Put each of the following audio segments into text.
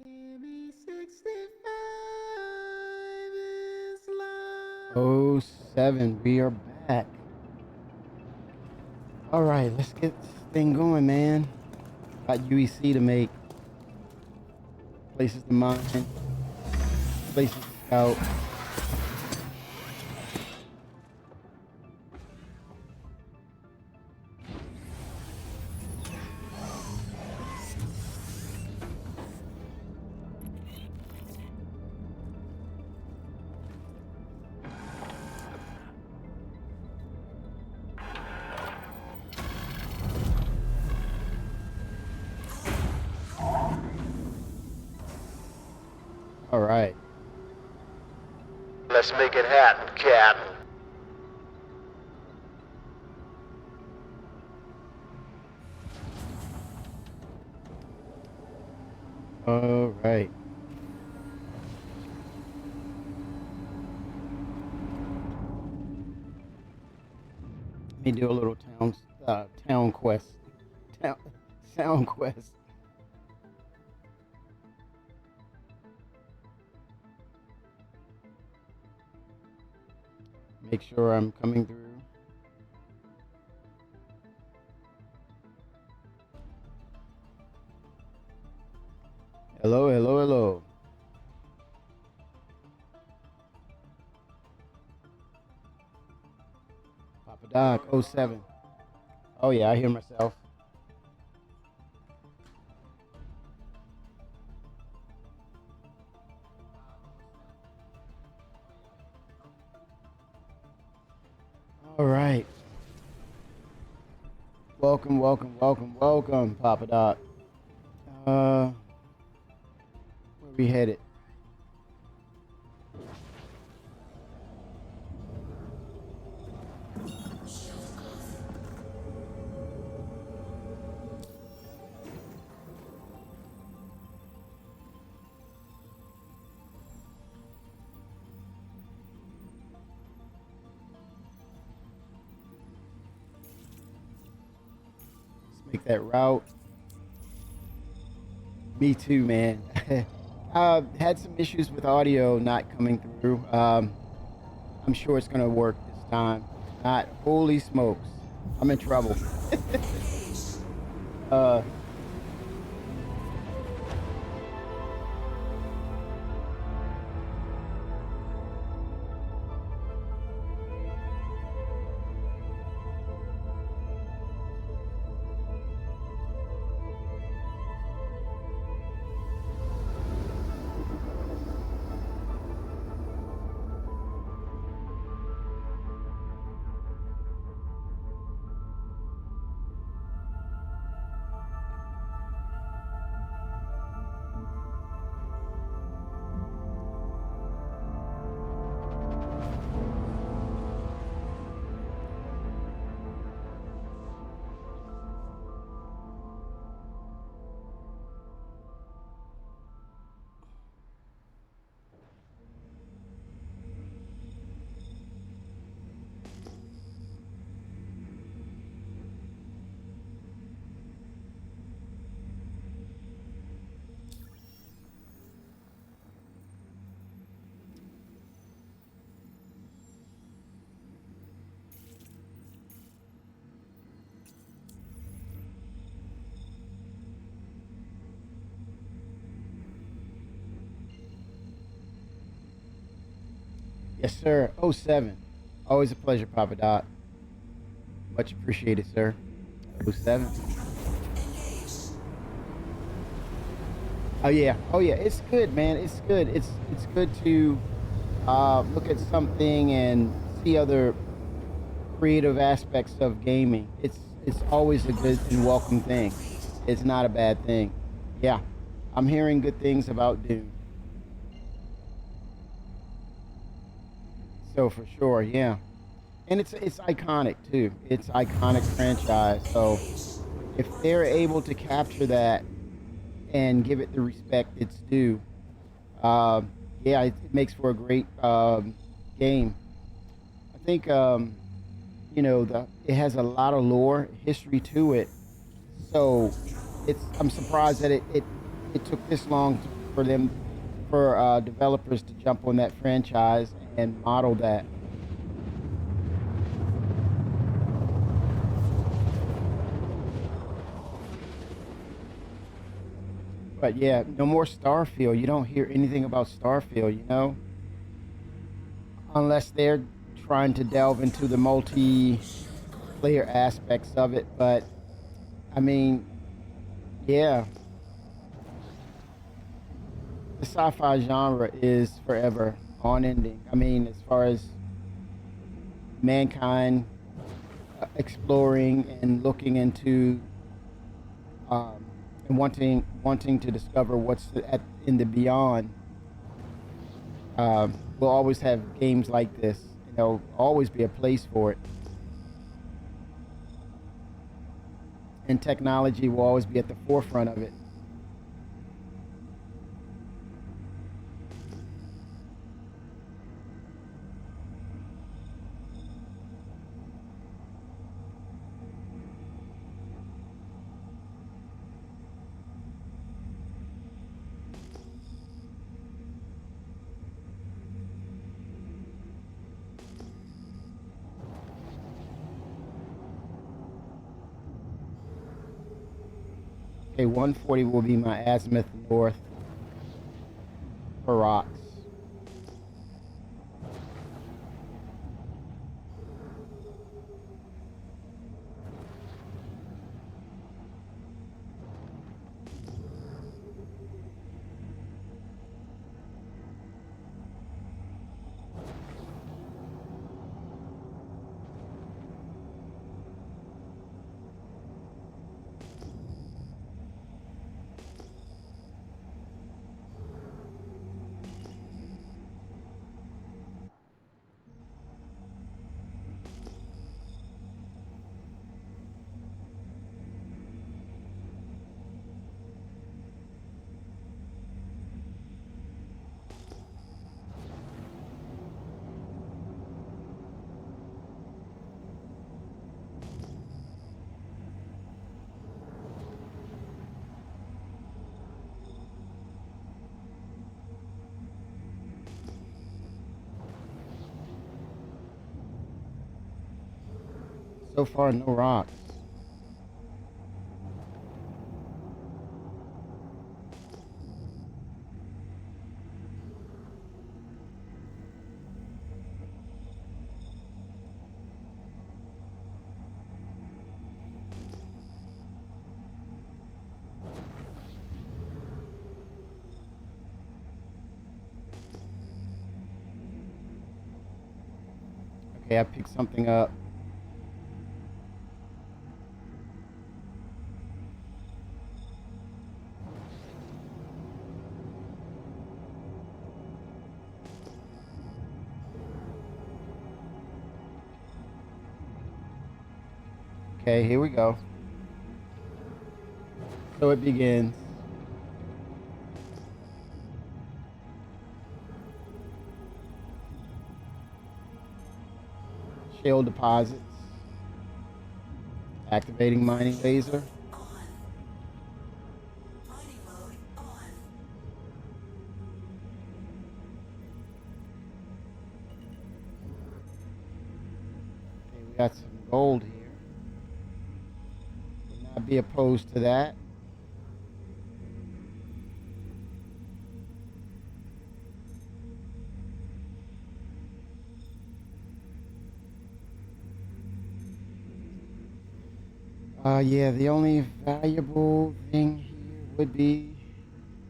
Maybe 65 is love. Oh, 07, we are back. All right, let's get this thing going, man. Got UEC to make, places to mine, places to scout. All right. Let's make it happen, Captain. All right. Let me do a little town quest. Town, sound quest. Make sure I'm coming through. Hello, hello, hello. Papa Doc, 07. Oh yeah, I hear myself. All right. Welcome, welcome, welcome, welcome, Papa Doc. Where we headed? Let's make that route. Me too, man. Had some issues with audio not coming through. I'm sure it's gonna work this time. Not, holy smokes, I'm in trouble. uh, yes, sir. Oh 07. Always a pleasure, Papa Doc. Much appreciated, sir. Oh 07. Oh yeah. Oh yeah. It's good, man. It's good. It's good to look at something and see other creative aspects of gaming. It's always a good and welcome thing. It's not a bad thing. Yeah, I'm hearing good things about Doom. So for sure, yeah. And it's iconic too. It's iconic franchise. So if they're able to capture that and give it the respect it's due, uh, yeah, it makes for a great game. I think it has a lot of lore, history to it. So I'm surprised that it took this long for them, for developers to jump on that franchise and model that. But yeah, no more Starfield. You don't hear anything about Starfield, you know? Unless they're trying to delve into the multiplayer aspects of it. But, I mean, yeah, the sci-fi genre is forever on-ending. I mean, as far as mankind exploring and looking into um, and wanting to discover what's in the beyond. We'll always have games like this. And there'll always be a place for it. And technology will always be at the forefront of it. Okay, 140 will be my azimuth north for rocks. So far, no rocks. Okay, I picked something up. Okay, here we go. So it begins. Shale deposits. Activating mining laser. Okay, we got some gold here. Would not be opposed to that. Yeah, the only valuable thing here would be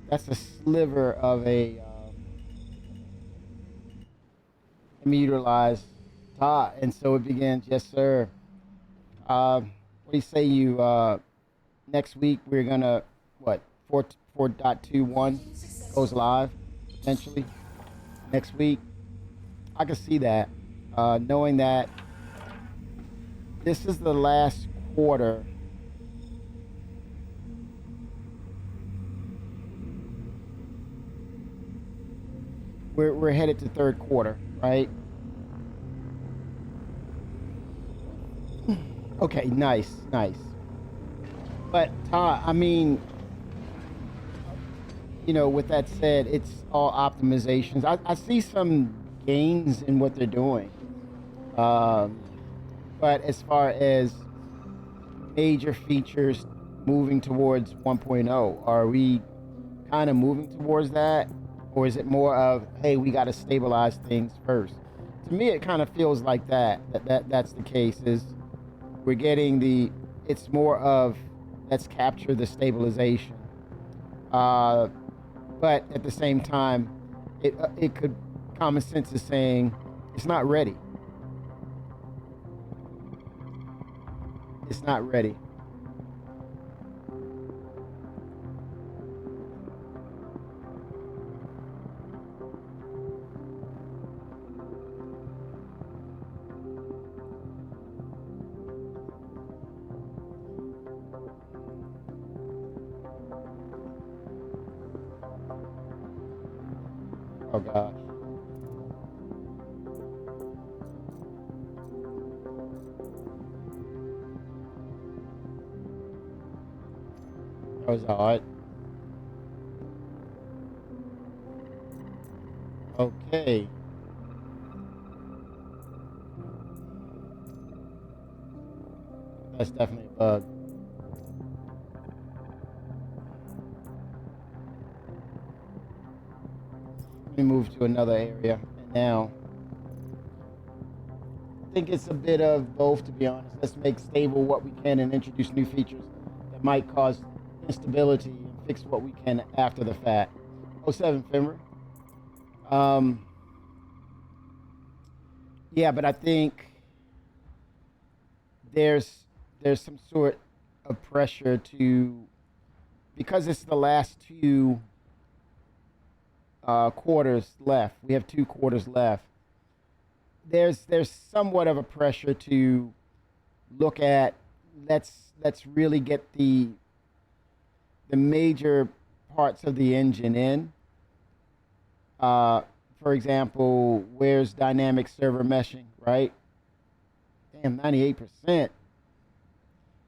that's a sliver of a utilized dot, and so it begins. Yes, sir. What do you say? Next week we're gonna what 4.21 goes live potentially next week. I can see that, knowing that this is the last quarter. We're headed to third quarter, right? Okay, nice. But Todd, I mean, with that said, it's all optimizations. I see some gains in what they're doing. Um, but as far as major features moving towards 1.0, are we kind of moving towards that? Or is it more of, hey, we got to stabilize things first? To me, it kind of feels like that's the case is we're getting it's more of let's capture the stabilization. Uh, but at the same time, it could, common sense is saying it's not ready. It's not ready. Oh gosh. That was odd. Okay. That's definitely a bug. Let me move to another area. And now, I think it's a bit of both, to be honest. Let's make stable what we can and introduce new features that might cause instability and fix what we can after the fact. Oh 07 Fimmer. Yeah, but I think there's some sort of pressure to, because it's the last two quarters left. We have 2 quarters left. There's somewhat of a pressure to look at. Let's really get the major parts of the engine in. For example, where's dynamic server meshing, right? Damn, 98%. Can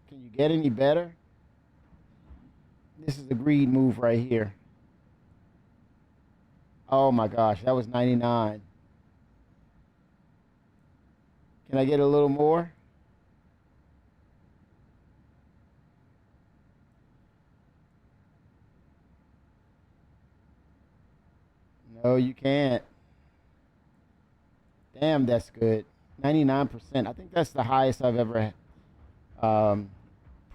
you get any better? This is a greed move right here. Oh my gosh, that was 99. Can I get a little more? No, you can't. Damn, that's good. 99%. I think that's the highest I've ever um,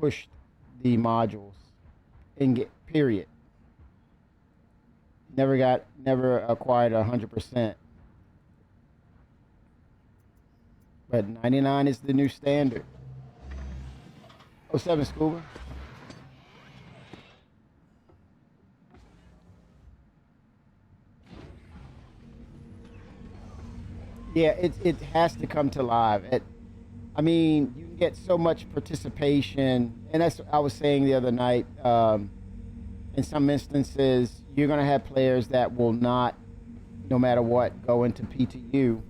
pushed the modules in get period. Never acquired 100%. But 99 is the new standard. Oh 07 Scuba. Yeah, it has to come to live. I mean, you can get so much participation, and that's what I was saying the other night. In some instances, you're going to have players that will not, no matter what, go into PTU.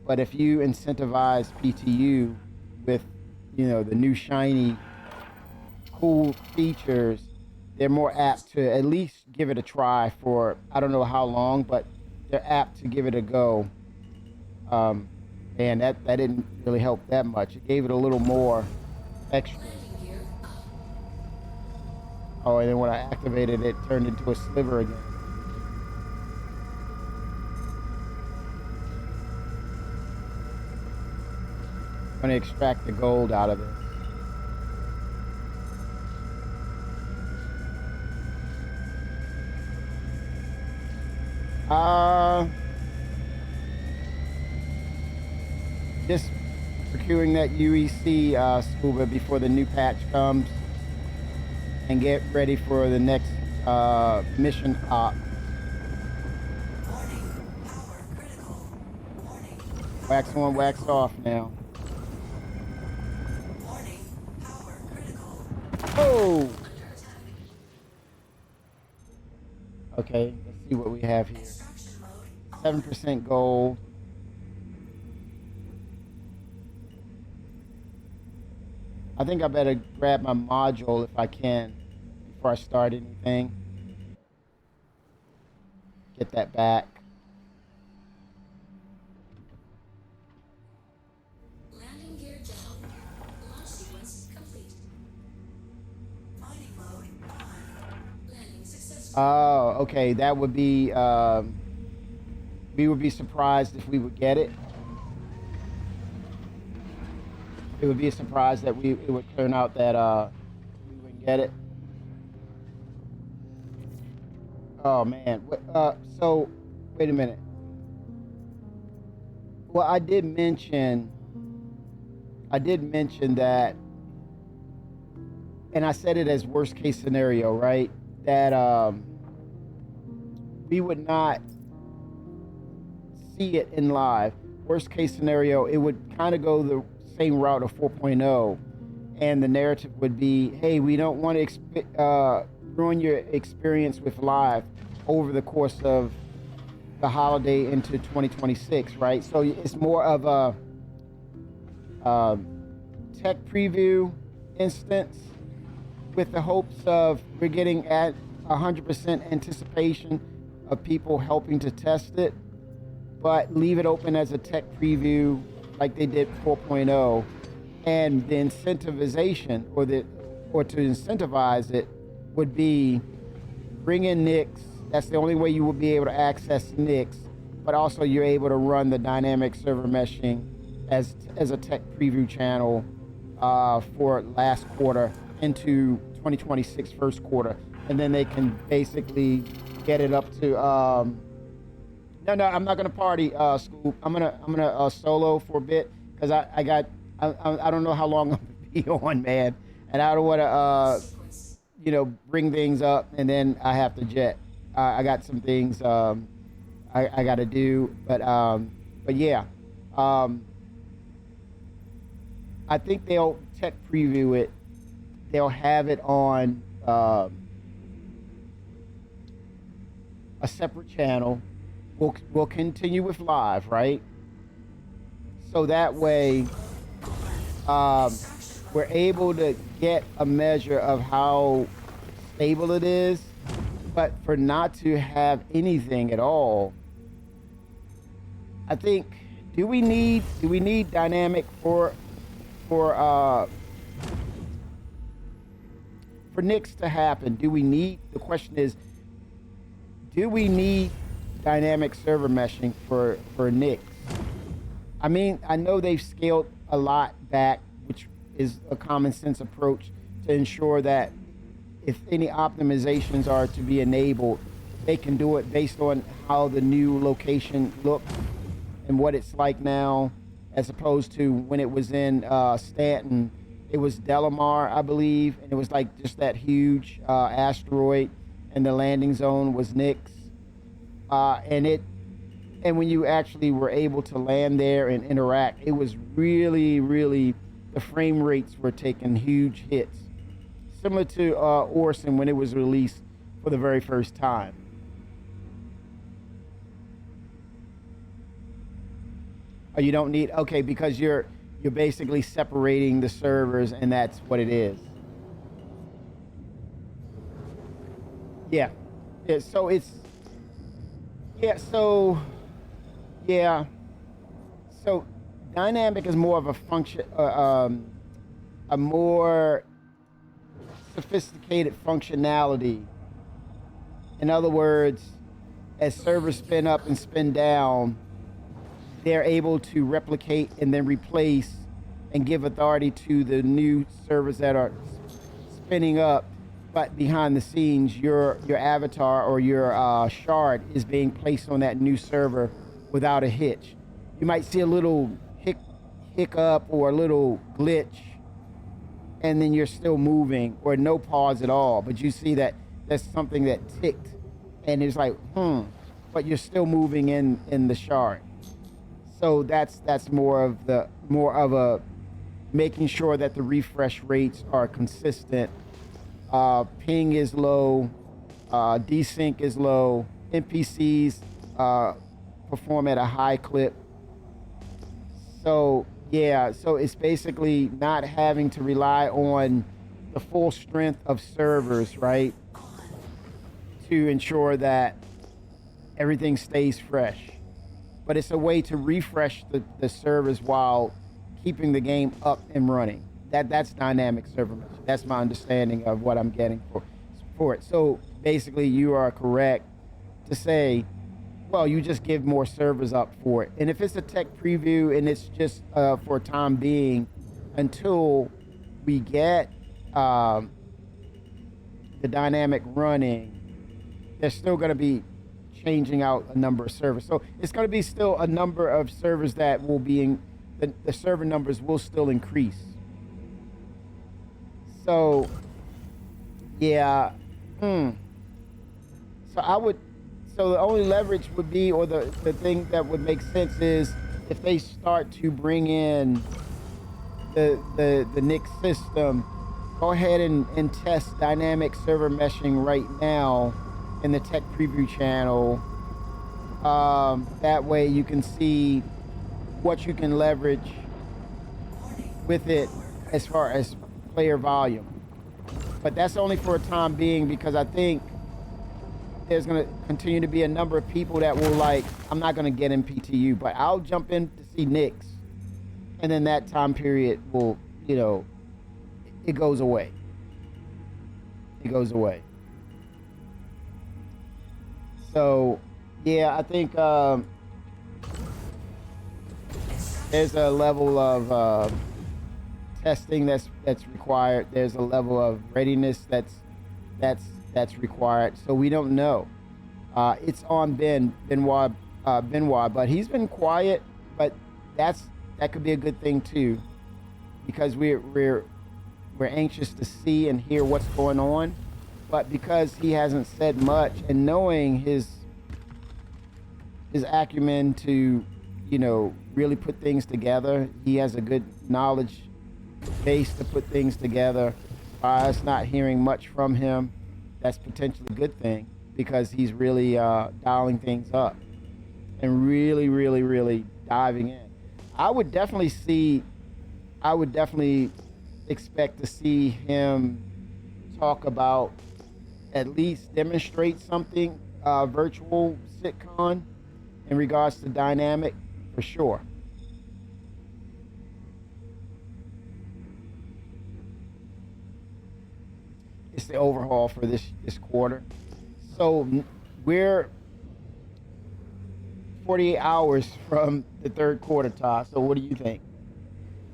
But if you incentivize PTU with, the new shiny, cool features, they're more apt to at least give it a try for, I don't know how long, but they're apt to give it a go. And that didn't really help that much. It gave it a little more extra. Oh, and then when I activated it, turned into a sliver again. I'm going to extract the gold out of this. Just procuring that UEC scuba before the new patch comes, and get ready for the next mission op. Wax on, wax off now. Oh! Okay, let's see what we have here. 7% gold. I think I better grab my module if I can before I start anything. get that back. Landing gear down. Launch sequence complete. Mining mode on. Landing successful. Oh, okay. That would be. We would be surprised if we would get it. It would be a surprise that it would turn out that we wouldn't get it. Oh man. So wait a minute. Well, I did mention that, and I said it as worst case scenario, right? That we would not see it in live. Worst case scenario, it would kind of go the same route of 4.0, and the narrative would be, hey, we don't want to ruin your experience with live over the course of the holiday into 2026, right? So it's more of a tech preview instance with the hopes of we're getting at 100% anticipation of people helping to test it, but leave it open as a tech preview like they did 4.0, and the incentivization or to incentivize it would be bring in Nix. That's the only way you will be able to access Nix, but also you're able to run the dynamic server meshing as a tech preview channel for last quarter into 2026 first quarter, and then they can basically get it up to no, I'm not gonna party, Scoop. I'm gonna solo for a bit because I don't know how long I'm gonna be on, man, and I don't want to bring things up and then I have to jet. I got some things I got to do, but yeah, I think they'll tech preview it. They'll have it on a separate channel. We'll continue with live, right? So that way, we're able to get a measure of how stable it is. But for not to have anything at all, I think, do we need dynamic for Nix to happen? The question is, do we need dynamic server meshing for Nix? I mean, I know they've scaled a lot back, which is a common sense approach to ensure that if any optimizations are to be enabled, they can do it based on how the new location looks and what it's like now, as opposed to when it was in Stanton. It was Delamar, I believe, and it was like just that huge asteroid, and the landing zone was Nix. And when you actually were able to land there and interact, it was really, really, the frame rates were taking huge hits. Similar to Orson when it was released for the very first time. Oh, you don't need, okay, because you're basically separating the servers, and that's what it is. Yeah. So it's, yeah, so, yeah. So dynamic is more of a function, a more sophisticated functionality. In other words, as servers spin up and spin down, they're able to replicate and then replace and give authority to the new servers that are spinning up. But behind the scenes, your avatar or your shard is being placed on that new server without a hitch. You might see a little hiccup or a little glitch, and then you're still moving, or no pause at all. But you see that that's something that ticked, and it's like, but you're still moving in the shard. So that's more of a making sure that the refresh rates are consistent. Ping is low, desync is low, NPCs perform at a high clip. So yeah, so it's basically not having to rely on the full strength of servers, right? To ensure that everything stays fresh. But it's a way to refresh the servers while keeping the game up and running. That's dynamic server meshing. That's my understanding of what I'm getting for it. So basically, you are correct to say, well, you just give more servers up for it. And if it's a tech preview and it's just for time being, until we get the dynamic running, they're still going to be changing out a number of servers. So it's going to be still a number of servers that will be in the server numbers will still increase. So yeah, so the only leverage would be, or the thing that would make sense is if they start to bring in the Nix system, go ahead and test dynamic server meshing right now in the tech preview channel. That way you can see what you can leverage with it as far as player volume. But that's only for a time being, because I think there's going to continue to be a number of people that will I'm not going to get in PTU, but I'll jump in to see Nix. And then that time period will, it goes away. It goes away. So, yeah, I think there's a level of testing that's required. There's a level of readiness that's required. So we don't know. It's on Benoit, but he's been quiet. But that could be a good thing too, because we're anxious to see and hear what's going on. But because he hasn't said much, and knowing his acumen to, really put things together, he has a good knowledge base to put things together. By us not hearing much from him, that's potentially a good thing, because he's really dialing things up and really, really, really diving in. I would definitely expect to see him talk about, at least demonstrate something virtual sitcon in regards to dynamic, for sure. It's the overhaul for this quarter. So we're 48 hours from the third quarter, Todd. So what do you think?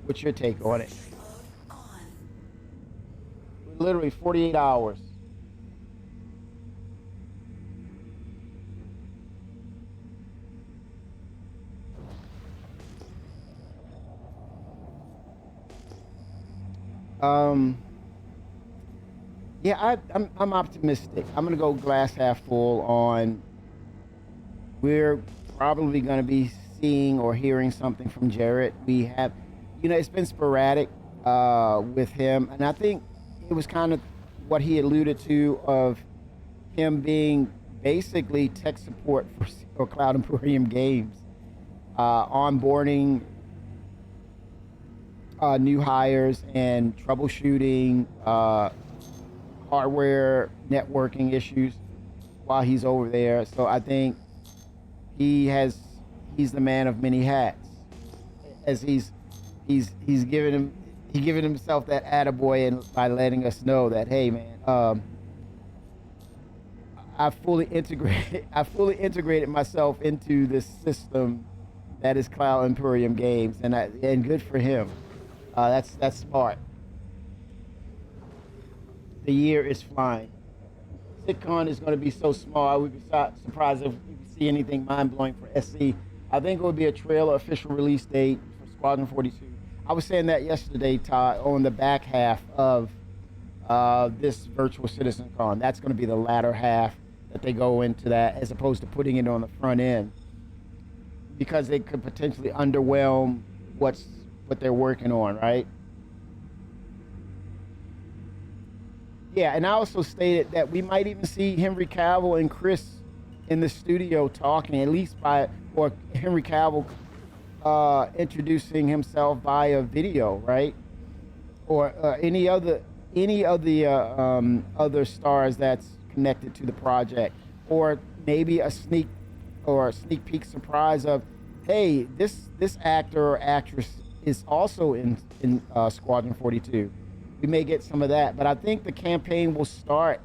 What's your take on it? We're literally 48 hours. Yeah, I'm optimistic. I'm gonna go glass half full on. We're probably gonna be seeing or hearing something from Jared. We have, it's been sporadic with him, and I think it was kind of what he alluded to, of him being basically tech support for Cloud Emporium Games, onboarding new hires and troubleshooting hardware networking issues while he's over there. So I think he's the man of many hats, as he's given himself that attaboy, and by letting us know that, hey man, I fully integrated myself into this system that is Cloud Emporium Games, and good for him. That's smart. The year is flying. SitCon is going to be so small, I would be surprised if we see anything mind-blowing for SC. I think it would be a trailer official release date for Squadron 42. I was saying that yesterday, Todd, on the back half of this virtual CitizenCon. That's going to be the latter half that they go into that, as opposed to putting it on the front end, because they could potentially underwhelm what they're working on, right? Yeah, and I also stated that we might even see Henry Cavill and Chris in the studio talking, at least or Henry Cavill introducing himself via video, right? Or any of the other stars that's connected to the project, or maybe a sneak or a sneak peek surprise of, hey, this actor or actress is also in Squadron 42. We may get some of that, but I think the campaign will start.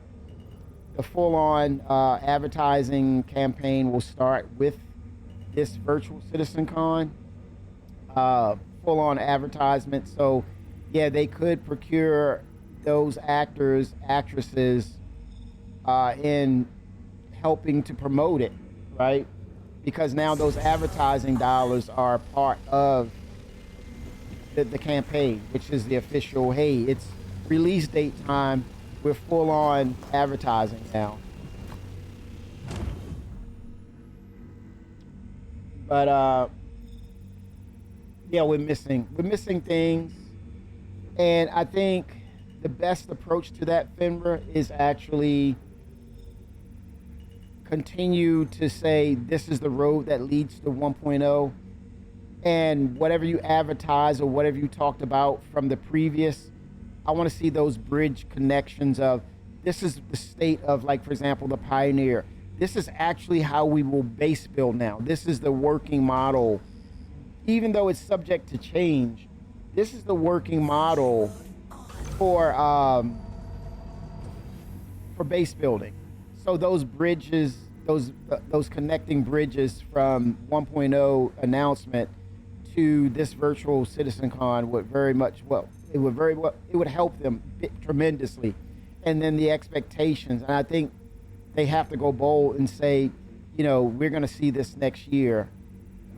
The full-on advertising campaign will start with this virtual CitizenCon. Full-on advertisement. So, yeah, they could procure those actors, actresses, in helping to promote it, right? Because now those advertising dollars are part of the campaign, which is the official, hey, it's release date time. We're full on advertising now. But yeah, we're missing things. And I think the best approach to that, Finra, is actually continue to say this is the road that leads to 1.0, and whatever you advertise or whatever you talked about from the previous, I want to see those bridge connections of this is the state of, like, for example, the Pioneer. This is actually how we will base build now. This is the working model. Even though it's subject to change, this is the working model for base building. So those bridges, those connecting bridges from 1.0 announcement to this virtual CitizenCon would very much, well, it would help them tremendously. And then the expectations, and I think they have to go bold and say, you know, we're going to see this next year,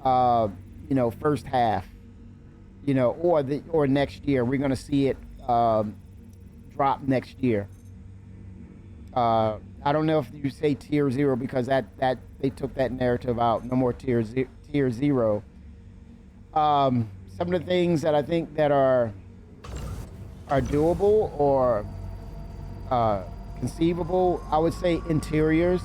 you know, first half, you know, or next year we're going to see it drop next year. I don't know if you say tier 0 because that they took that narrative out. No more tier 0. Some of the things that I think that are doable or conceivable, I would say interiors.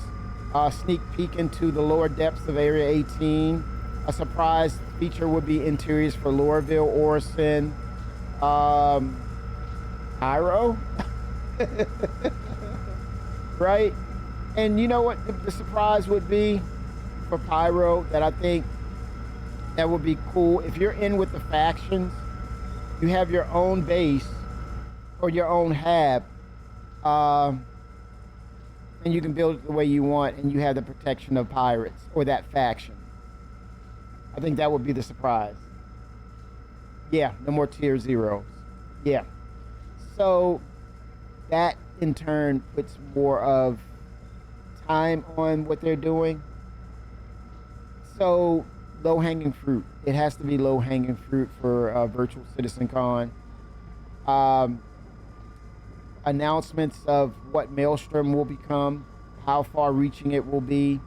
Sneak peek into the lower depths of Area 18. A surprise feature would be interiors for Lorville, Orison, Pyro. Right? And you know what the surprise would be for Pyro that I think that would be cool? If you're in with the factions, you have your own base or your own hab, and you can build it the way you want, and you have the protection of pirates or that faction. I think that would be the surprise. Yeah, no more tier 0s. Yeah. So that in turn puts more of time on what they're doing. So low-hanging fruit. It has to be low-hanging fruit for virtual CitizenCon. Announcements of what Maelstrom will become, how far-reaching it will be,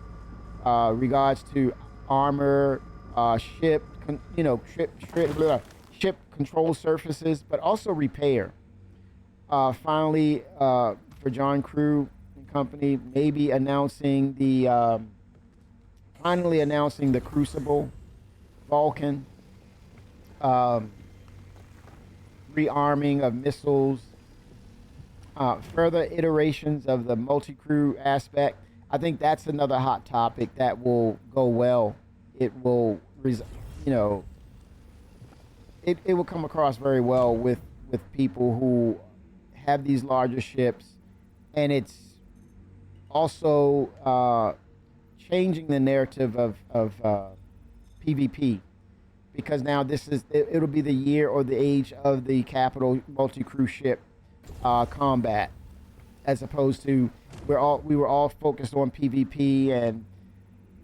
regards to armor, ship control surfaces, but also repair. Finally, for John Crew and company, maybe announcing the Crucible, Vulcan, rearming of missiles, further iterations of the multi-crew aspect. I think that's another hot topic that will go well. It will, it will come across very well with people who have these larger ships, and it's also changing the narrative of PvP, because now it'll be the year or the age of the capital multi-crew ship combat, as opposed to we were all focused on PvP and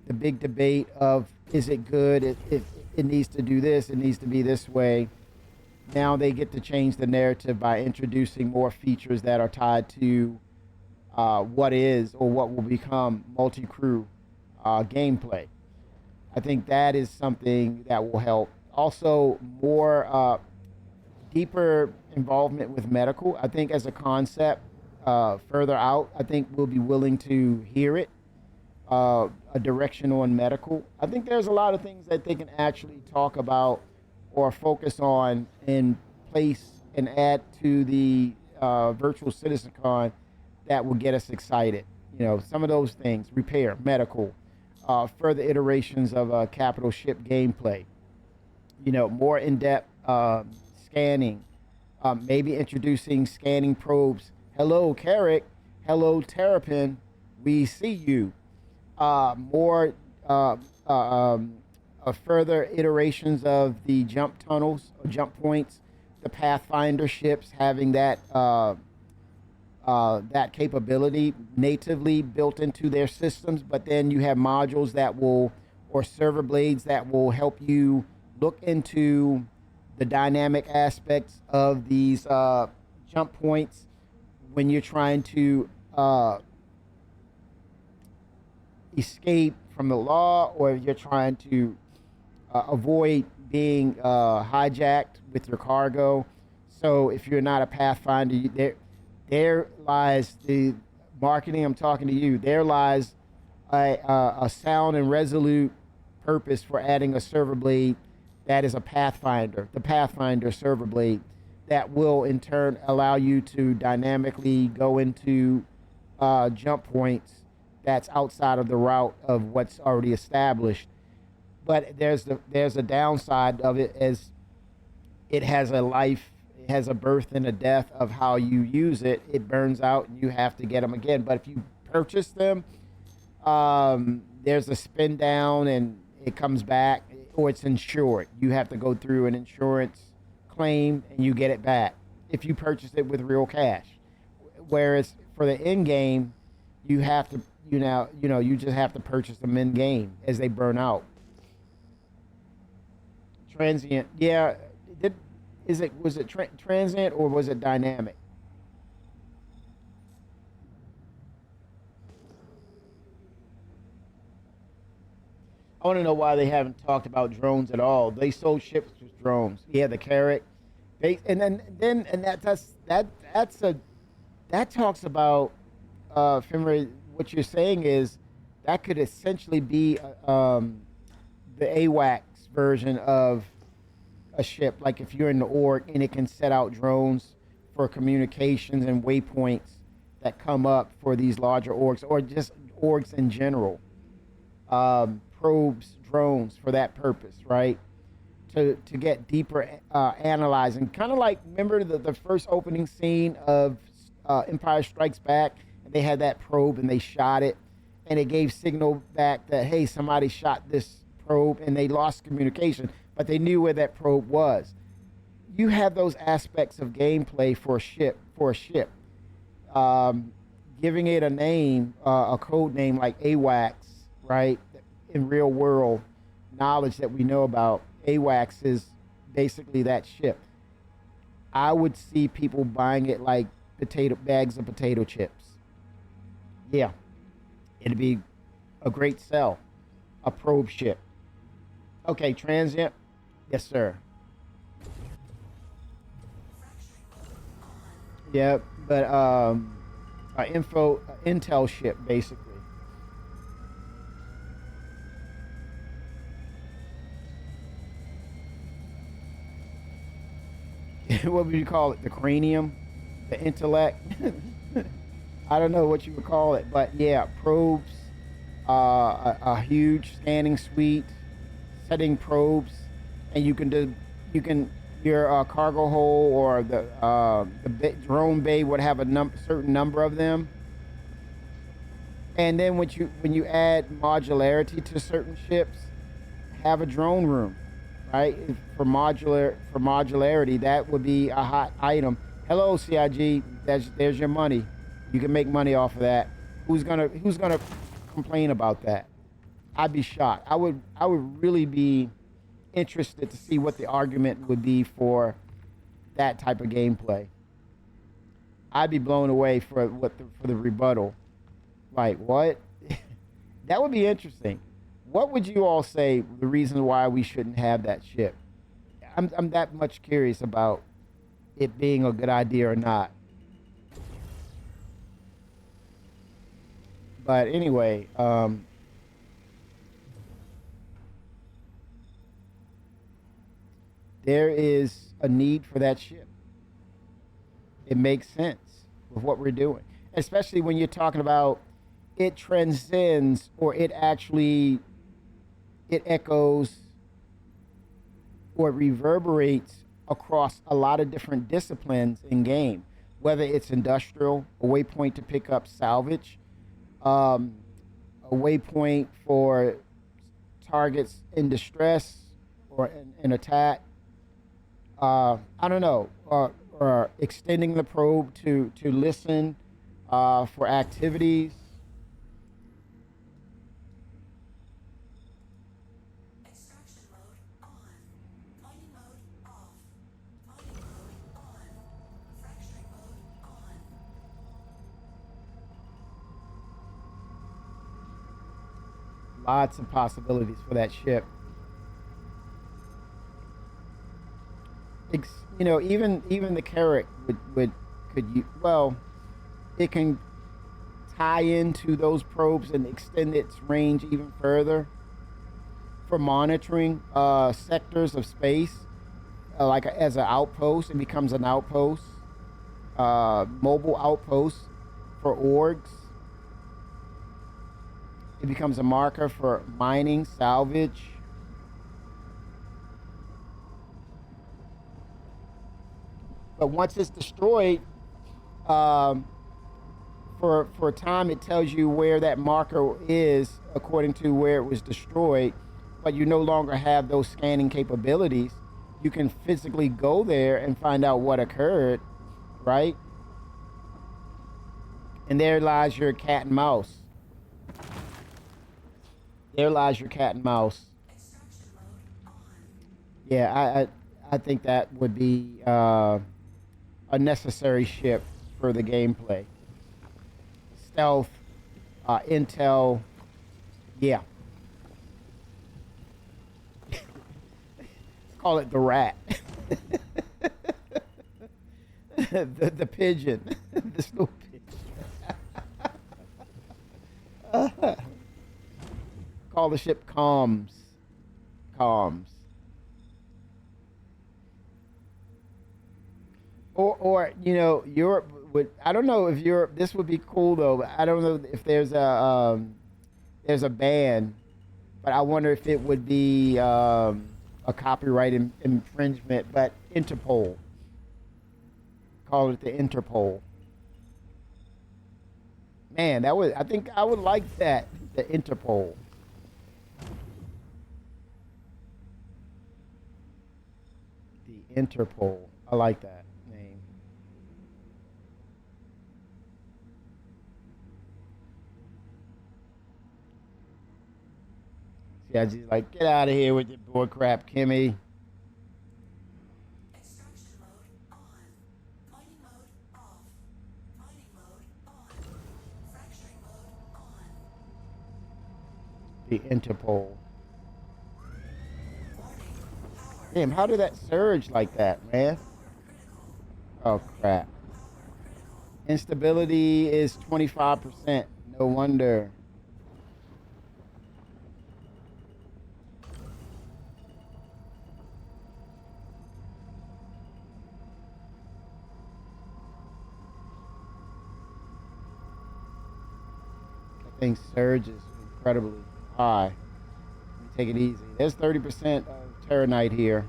the big debate of is it good, it needs to do this, it needs to be this way. Now they get to change the narrative by introducing more features that are tied to what is or what will become multi-crew gameplay. I think that is something that will help. Also, more deeper involvement with medical. I think as a concept, further out, I think we'll be willing to hear it. A direction on medical. I think there's a lot of things that they can actually talk about or focus on and place and add to the virtual CitizenCon that will get us excited. You know, some of those things, repair, medical, further iterations of capital ship gameplay. More in-depth scanning, maybe introducing scanning probes. Hello, Carrick. Hello, Terrapin. We see you. More further iterations of the jump tunnels or jump points. The Pathfinder ships having that capability natively built into their systems, but then you have modules or server blades that will help you look into the dynamic aspects of these jump points when you're trying to escape from the law, or if you're trying to avoid being hijacked with your cargo. So if you're not a Pathfinder, there lies the marketing. I'm talking to you. There lies a sound and resolute purpose for adding a server blade that is a Pathfinder, the Pathfinder server blade, that will in turn allow you to dynamically go into jump points that's outside of the route of what's already established. But there's a downside of it, as it has a life, it has a birth and a death of how you use it. It burns out and you have to get them again. But if you purchase them, there's a spin down and it comes back, or it's insured. You have to go through an insurance claim and you get it back if you purchase it with real cash. Whereas for the in game, you have to, you just have to purchase them in game as they burn out. Transient, yeah. Was it transient or was it dynamic? I want to know why they haven't talked about drones at all. They sold ships with drones. Yeah, the Carrick. That talks about Fimra. What you're saying is that could essentially be the AWACS version of a ship. Like if you're in the org and it can set out drones for communications and waypoints that come up for these larger orgs, or just orgs in general. Probes, drones for that purpose, right? To get deeper analyzing. Kind of like, remember the first opening scene of Empire Strikes Back? And they had that probe and they shot it. And it gave signal back that, hey, somebody shot this probe, and they lost communication. But they knew where that probe was. You have those aspects of gameplay for a ship. Giving it a name, a code name like AWACS, right? In real world knowledge that we know about, AWACS is basically that ship. I would see people buying it like bags of potato chips. Yeah, it'd be a great sell, a probe ship. Okay, transient. Yes, sir. Yeah, but intel ship basically. What would you call it? The cranium, the intellect. I don't know what you would call it, but yeah, probes, a huge scanning suite, setting probes, and your cargo hold or the drone bay would have a certain number of them. And then when you add modularity to certain ships, have a drone room, right? For modularity, that would be a hot item. Hello, CIG. There's your money. You can make money off of that. Who's gonna complain about that? I'd be shocked. I would really be interested to see what the argument would be for that type of gameplay. I'd be blown away for the rebuttal. Like, what? That would be interesting. What would you all say the reason why we shouldn't have that ship? I'm that much curious about it being a good idea or not. But anyway, there is a need for that ship. It makes sense with what we're doing, especially when you're talking about it transcends, or it echoes or reverberates across a lot of different disciplines in game, whether it's industrial, a waypoint to pick up salvage, um, a waypoint for targets in distress or in attack. I don't know, or extending the probe to listen for activities. Extraction mode on. Mining mode off. Mining mode on. Fracturing mode on. Lots of possibilities for that ship. Even the Carrack would could you well, it can tie into those probes and extend its range even further for monitoring sectors of space, like as an outpost. It becomes an outpost, mobile outpost for orgs. It becomes a marker for mining, salvage. But once it's destroyed, um, for a time, it tells you where that marker is according to where it was destroyed. But you no longer have those scanning capabilities. You can physically go there and find out what occurred, right? And there lies your cat and mouse. There lies your cat and mouse. Extraction mode on. Yeah, I think that would be a necessary ship for the gameplay. Stealth, intel, yeah. Call it the rat. the pigeon. The snow pigeon. Call the ship comms. Comms. Or Europe would. I don't know if Europe. This would be cool though. But I don't know if there's a ban, but I wonder if it would be a copyright infringement. But Interpol. Call it the Interpol. Man, that would. I think I would like that. The Interpol. The Interpol. I like that name. See, I just like, get out of here with your bull crap, Kimmy. Extraction mode on. Mining mode off. Mining mode on. Fracturing mode on. The Interpol. Warning. Power. Damn, how did that surge like that, man? Critical. Oh, crap. Power critical. Instability is 25%. No wonder. That thing surges incredibly high. Let me take it easy. There's 30% of Terranite here.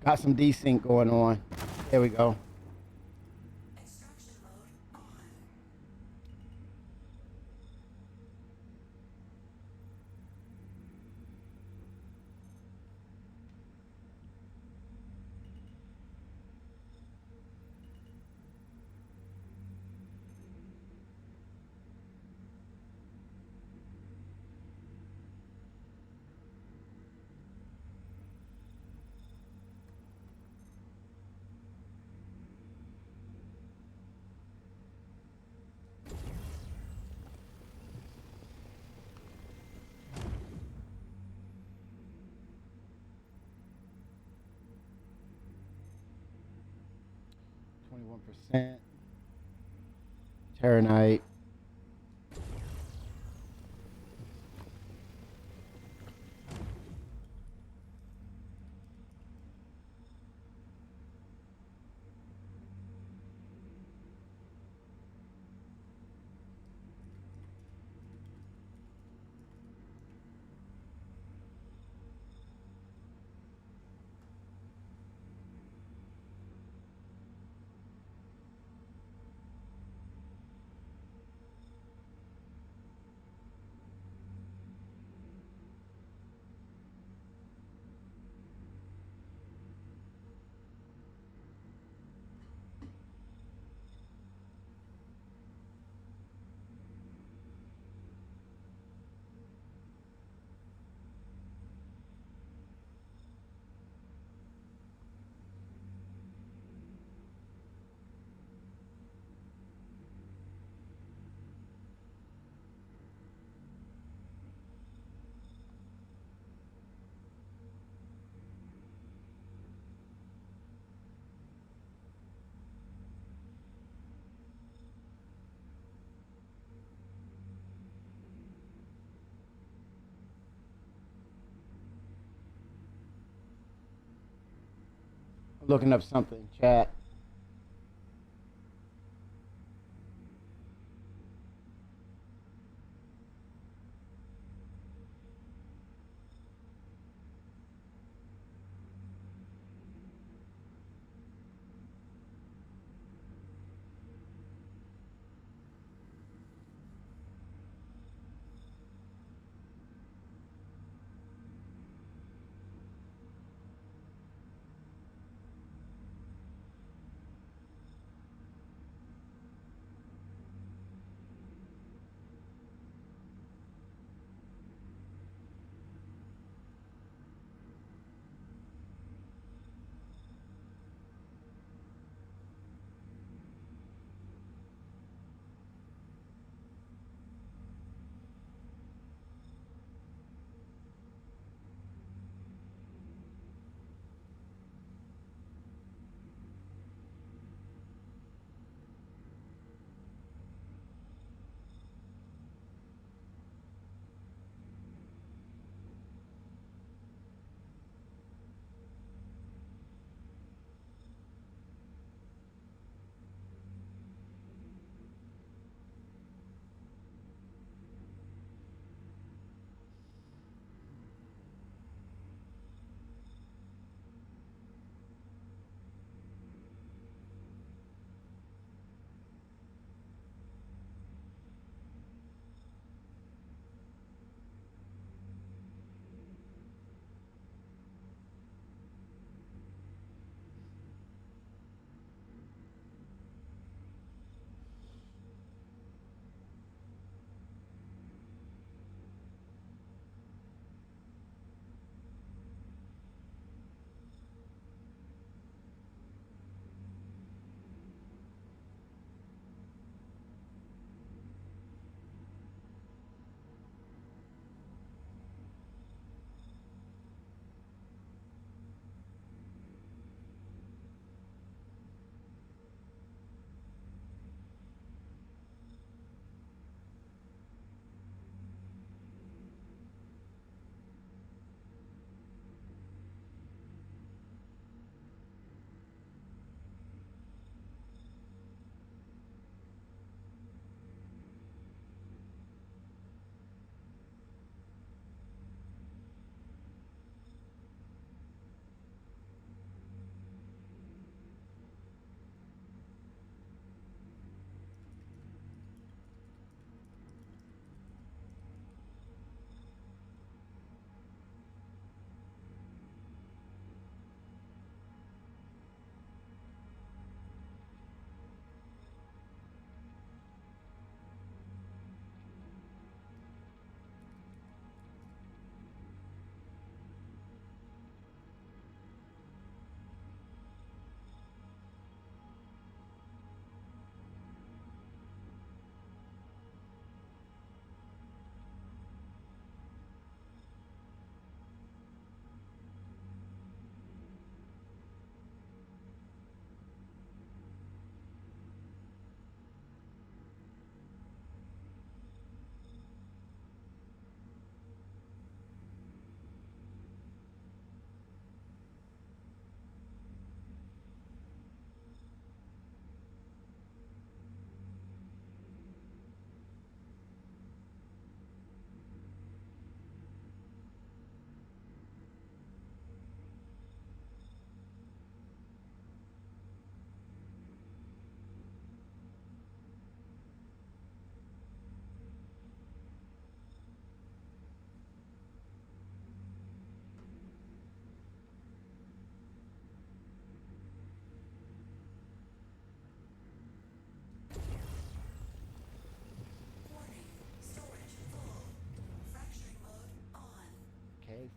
Got some desync going on. There we go. Extraction mode on. 1%. Terra Knight. Looking up something, chat.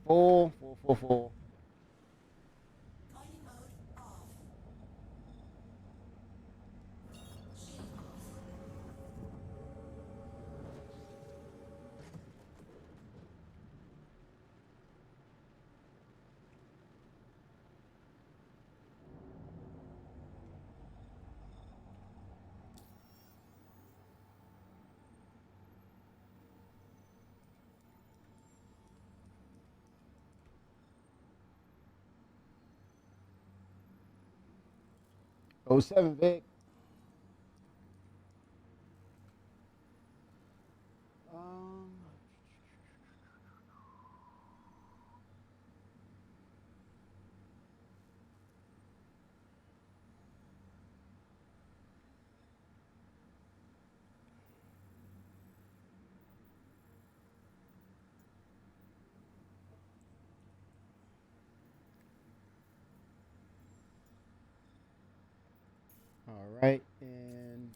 Full. Mining mode off. Shield off. Oh 07 Vic. Um, all right, and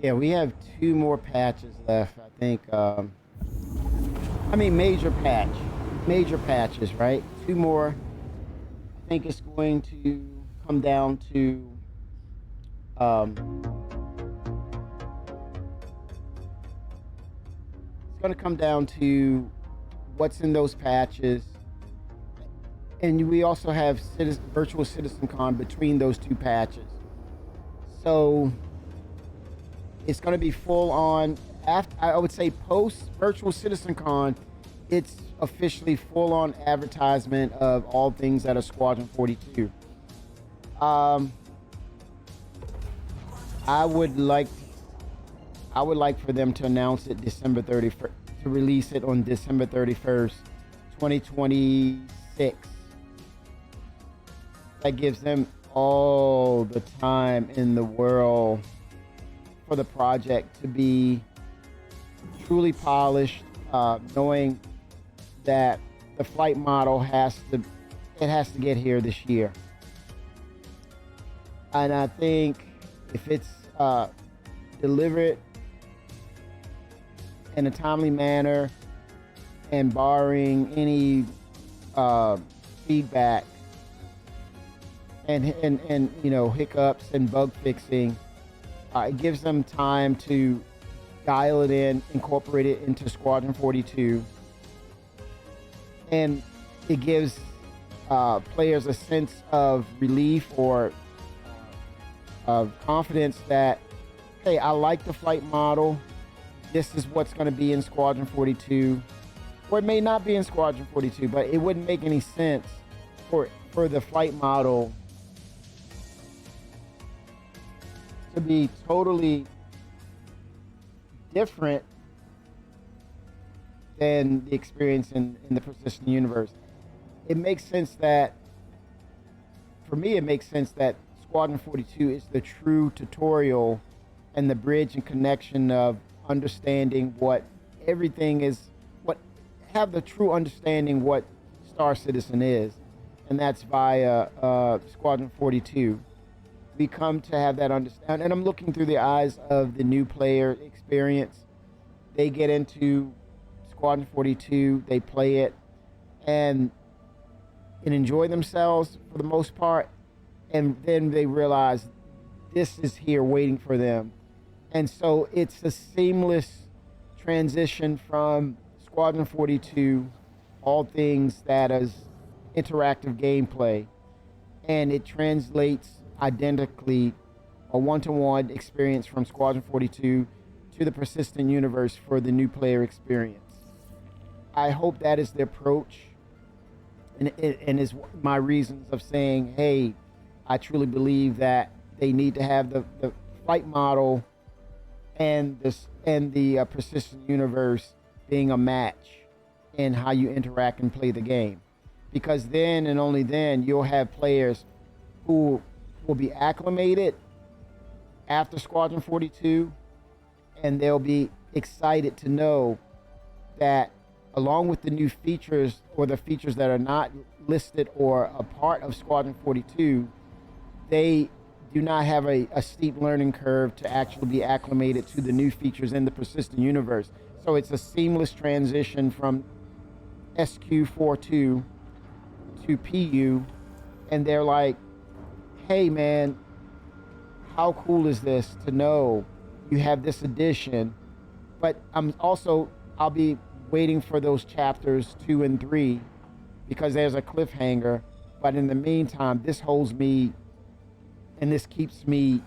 yeah, we have 2 more patches left. I think. I mean, major patches, right? 2 more. I think it's going to come down to um, it's going to come down to what's in those patches, and we also have virtual CitizenCon between those 2 patches. So it's going to be full on. After, I would say, post virtual CitizenCon, it's officially full on advertisement of all things that are Squadron 42. I would like for them to announce it December 31st, to release it on December 31st, 2026. That gives them all the time in the world for the project to be truly polished, knowing that the flight model has to get here this year. And I think if it's delivered in a timely manner and barring any feedback and hiccups and bug fixing, it gives them time to dial it in, incorporate it into Squadron 42, and it gives players a sense of relief or of confidence that, hey, I like the flight model. This is what's going to be in Squadron 42, or it may not be in Squadron 42, but it wouldn't make any sense for the flight model to be totally different than the experience in the Persistent universe. It makes sense that, for me, it makes sense that Squadron 42 is the true tutorial and the bridge and connection of understanding what everything is, have the true understanding what Star Citizen is, and that's via Squadron 42. We come to have that understand, and I'm looking through the eyes of the new player experience. They get into Squadron 42, they play it, and enjoy themselves for the most part, and then they realize this is here waiting for them. And so it's a seamless transition from Squadron 42, all things that is interactive gameplay, and it translates identically a one-to-one experience from Squadron 42 to the Persistent universe for the new player experience. I hope that is the approach, and is my reasons of saying, hey, I truly believe that they need to have the flight model and the Persistent universe being a match in how you interact and play the game, because then and only then you'll have players who will be acclimated after Squadron 42, and they'll be excited to know that along with the new features or the features that are not listed or a part of Squadron 42, they do not have a steep learning curve to actually be acclimated to the new features in the persistent universe. So it's a seamless transition from SQ42 to PU, and they're like, hey man, how cool is this to know you have this edition? But I'll be waiting for those chapters 2 and 3 because there's a cliffhanger. But in the meantime, this holds me, and this keeps me,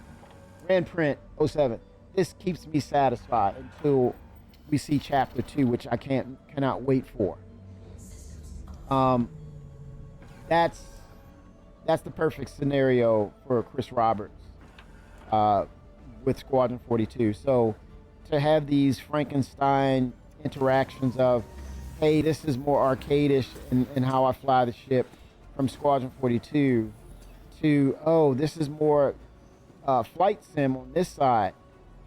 Grand Print '07, this keeps me satisfied until we see chapter 2, which I cannot wait for. That's the perfect scenario for Chris Roberts with Squadron 42. So to have these Frankenstein interactions of, hey, this is more arcadish in how I fly the ship from Squadron 42 to, oh, this is more flight sim on this side.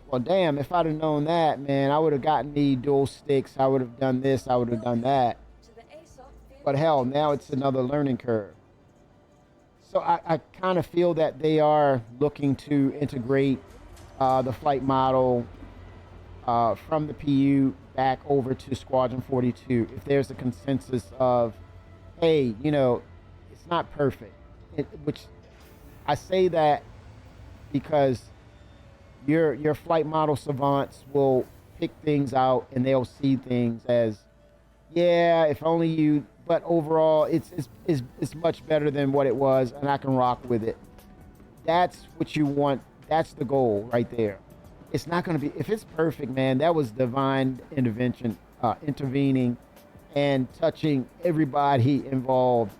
Well, damn, if I'd have known that, man, I would have gotten me dual sticks. I would have done this. I would have done that. But hell, now it's another learning curve. So I kind of feel that they are looking to integrate the flight model from the PU back over to Squadron 42. If there's a consensus of, hey, you know, it's not perfect. Which I say that because your flight model savants will pick things out and they'll see things as, yeah, if only you. But overall, it's much better than what it was, and I can rock with it. That's what you want. That's the goal right there. It's not going to be, if it's perfect, man, that was divine intervention, intervening and touching everybody involved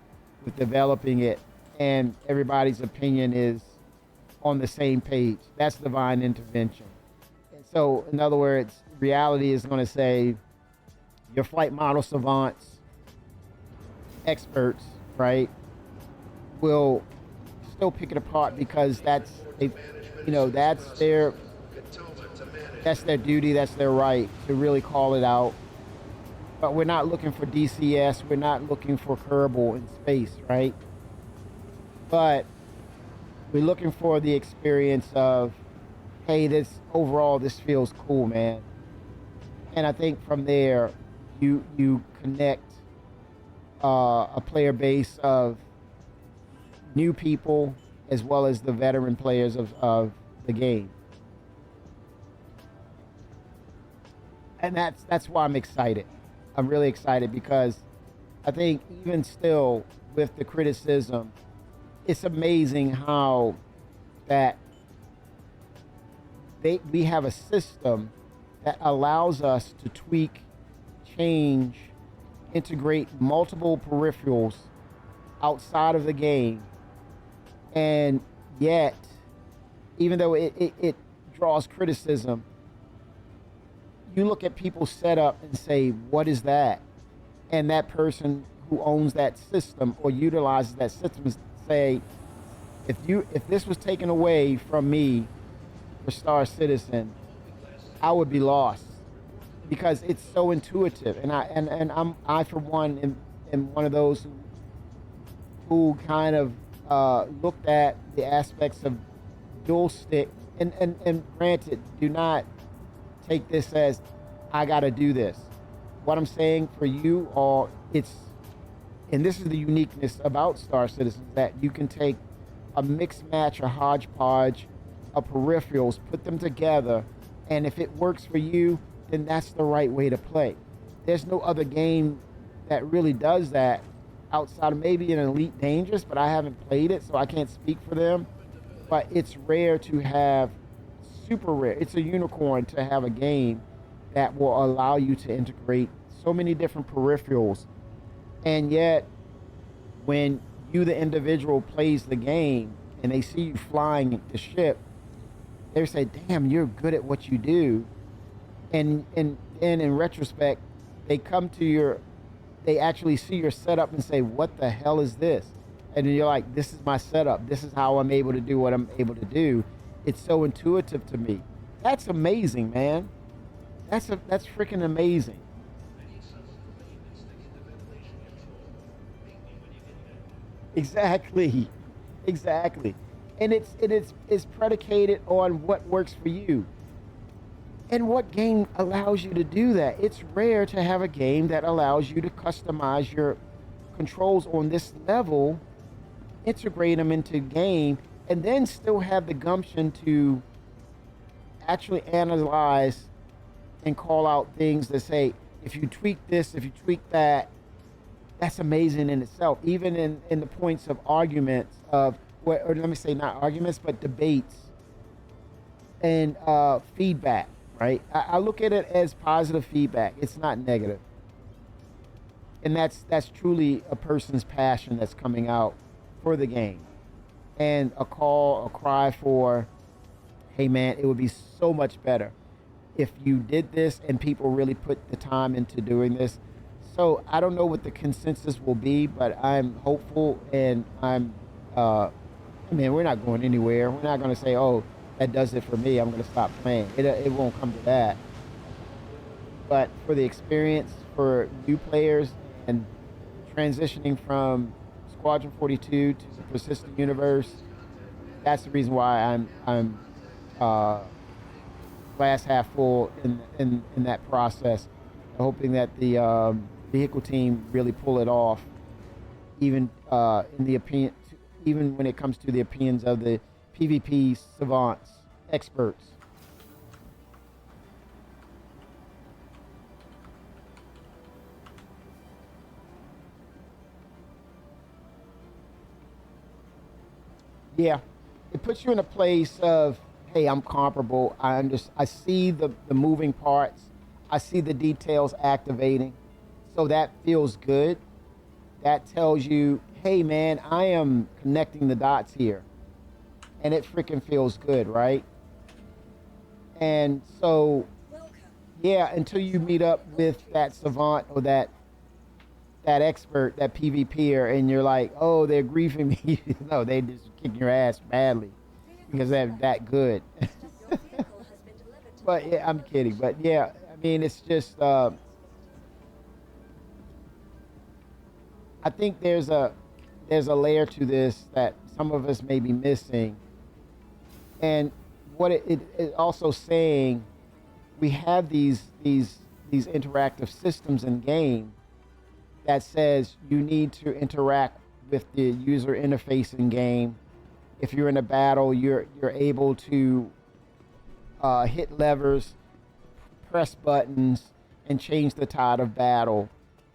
with developing it, and everybody's opinion is on the same page. That's divine intervention. And so, in other words, reality is going to say your flight model savants, experts, right, will still pick it apart because that's their duty, that's their right to really call it out. But we're not looking for DCS, we're not looking for Kerbal in space, right? But we're looking for the experience of, hey, this feels cool, man. And I think from there you connect a player base of new people as well as the veteran players of the game. And that's why I'm excited. I'm really excited because I think even still with the criticism, it's amazing how that we have a system that allows us to tweak, change, integrate multiple peripherals outside of the game, and yet, even though it draws criticism, you look at people's setup and say, what is that? And that person who owns that system or utilizes that system say, if this was taken away from me for Star Citizen, I would be lost. Because it's so intuitive, and I for one am one of those who kind of looked at the aspects of dual stick, and granted, do not take this as I gotta do this. What I'm saying for you all, and this is the uniqueness about Star Citizen, that you can take a mix match, a hodgepodge of peripherals, put them together, and if it works for you, then that's the right way to play. There's no other game that really does that outside of maybe an Elite Dangerous, but I haven't played it, so I can't speak for them. But it's rare to have, super rare. It's a unicorn to have a game that will allow you to integrate so many different peripherals. And yet, when you, the individual, plays the game and they see you flying the ship, they say, damn, you're good at what you do. And in retrospect, they actually see your setup and say, what the hell is this? And then you're like, this is my setup. This is how I'm able to do what I'm able to do. It's so intuitive to me. That's amazing, man. That's freaking amazing. Exactly. Exactly. And it's predicated on what works for you. And what game allows you to do that? It's rare to have a game that allows you to customize your controls on this level, integrate them into game, and then still have the gumption to actually analyze and call out things that say, if you tweak this, if you tweak that, that's amazing in itself. Even in the points of arguments of, or let me say not arguments, but debates and feedback, right? I look at it as positive feedback. It's not negative. And that's truly a person's passion that's coming out for the game. And a call, a cry for, hey man, it would be so much better if you did this and people really put the time into doing this. So I don't know what the consensus will be, but I'm hopeful, and I mean, we're not going anywhere. We're not going to say, oh, that does it for me, I'm going to stop playing. It won't come to that. But for the experience, for new players, and transitioning from Squadron 42 to the Persistent Universe, that's the reason why I'm glass half full in that process, hoping that the vehicle team really pull it off, even in the opinion, even when it comes to the opinions of the PvP savants, experts. Yeah, it puts you in a place of, hey, I'm comparable. I see the moving parts. I see the details activating. So that feels good. That tells you, hey man, I am connecting the dots here. And it freaking feels good, right? And so, yeah, until you meet up with that savant or that expert, that PvPer, and you're like, oh, they're griefing me. No, they just kicking your ass badly because they're that good. But yeah, I'm kidding. But yeah, I mean, it's just, I think there's a layer to this that some of us may be missing. And what it also saying, we have these interactive systems in game that says you need to interact with the user interface in game. If you're in a battle, you're able to hit levers, press buttons, and change the tide of battle.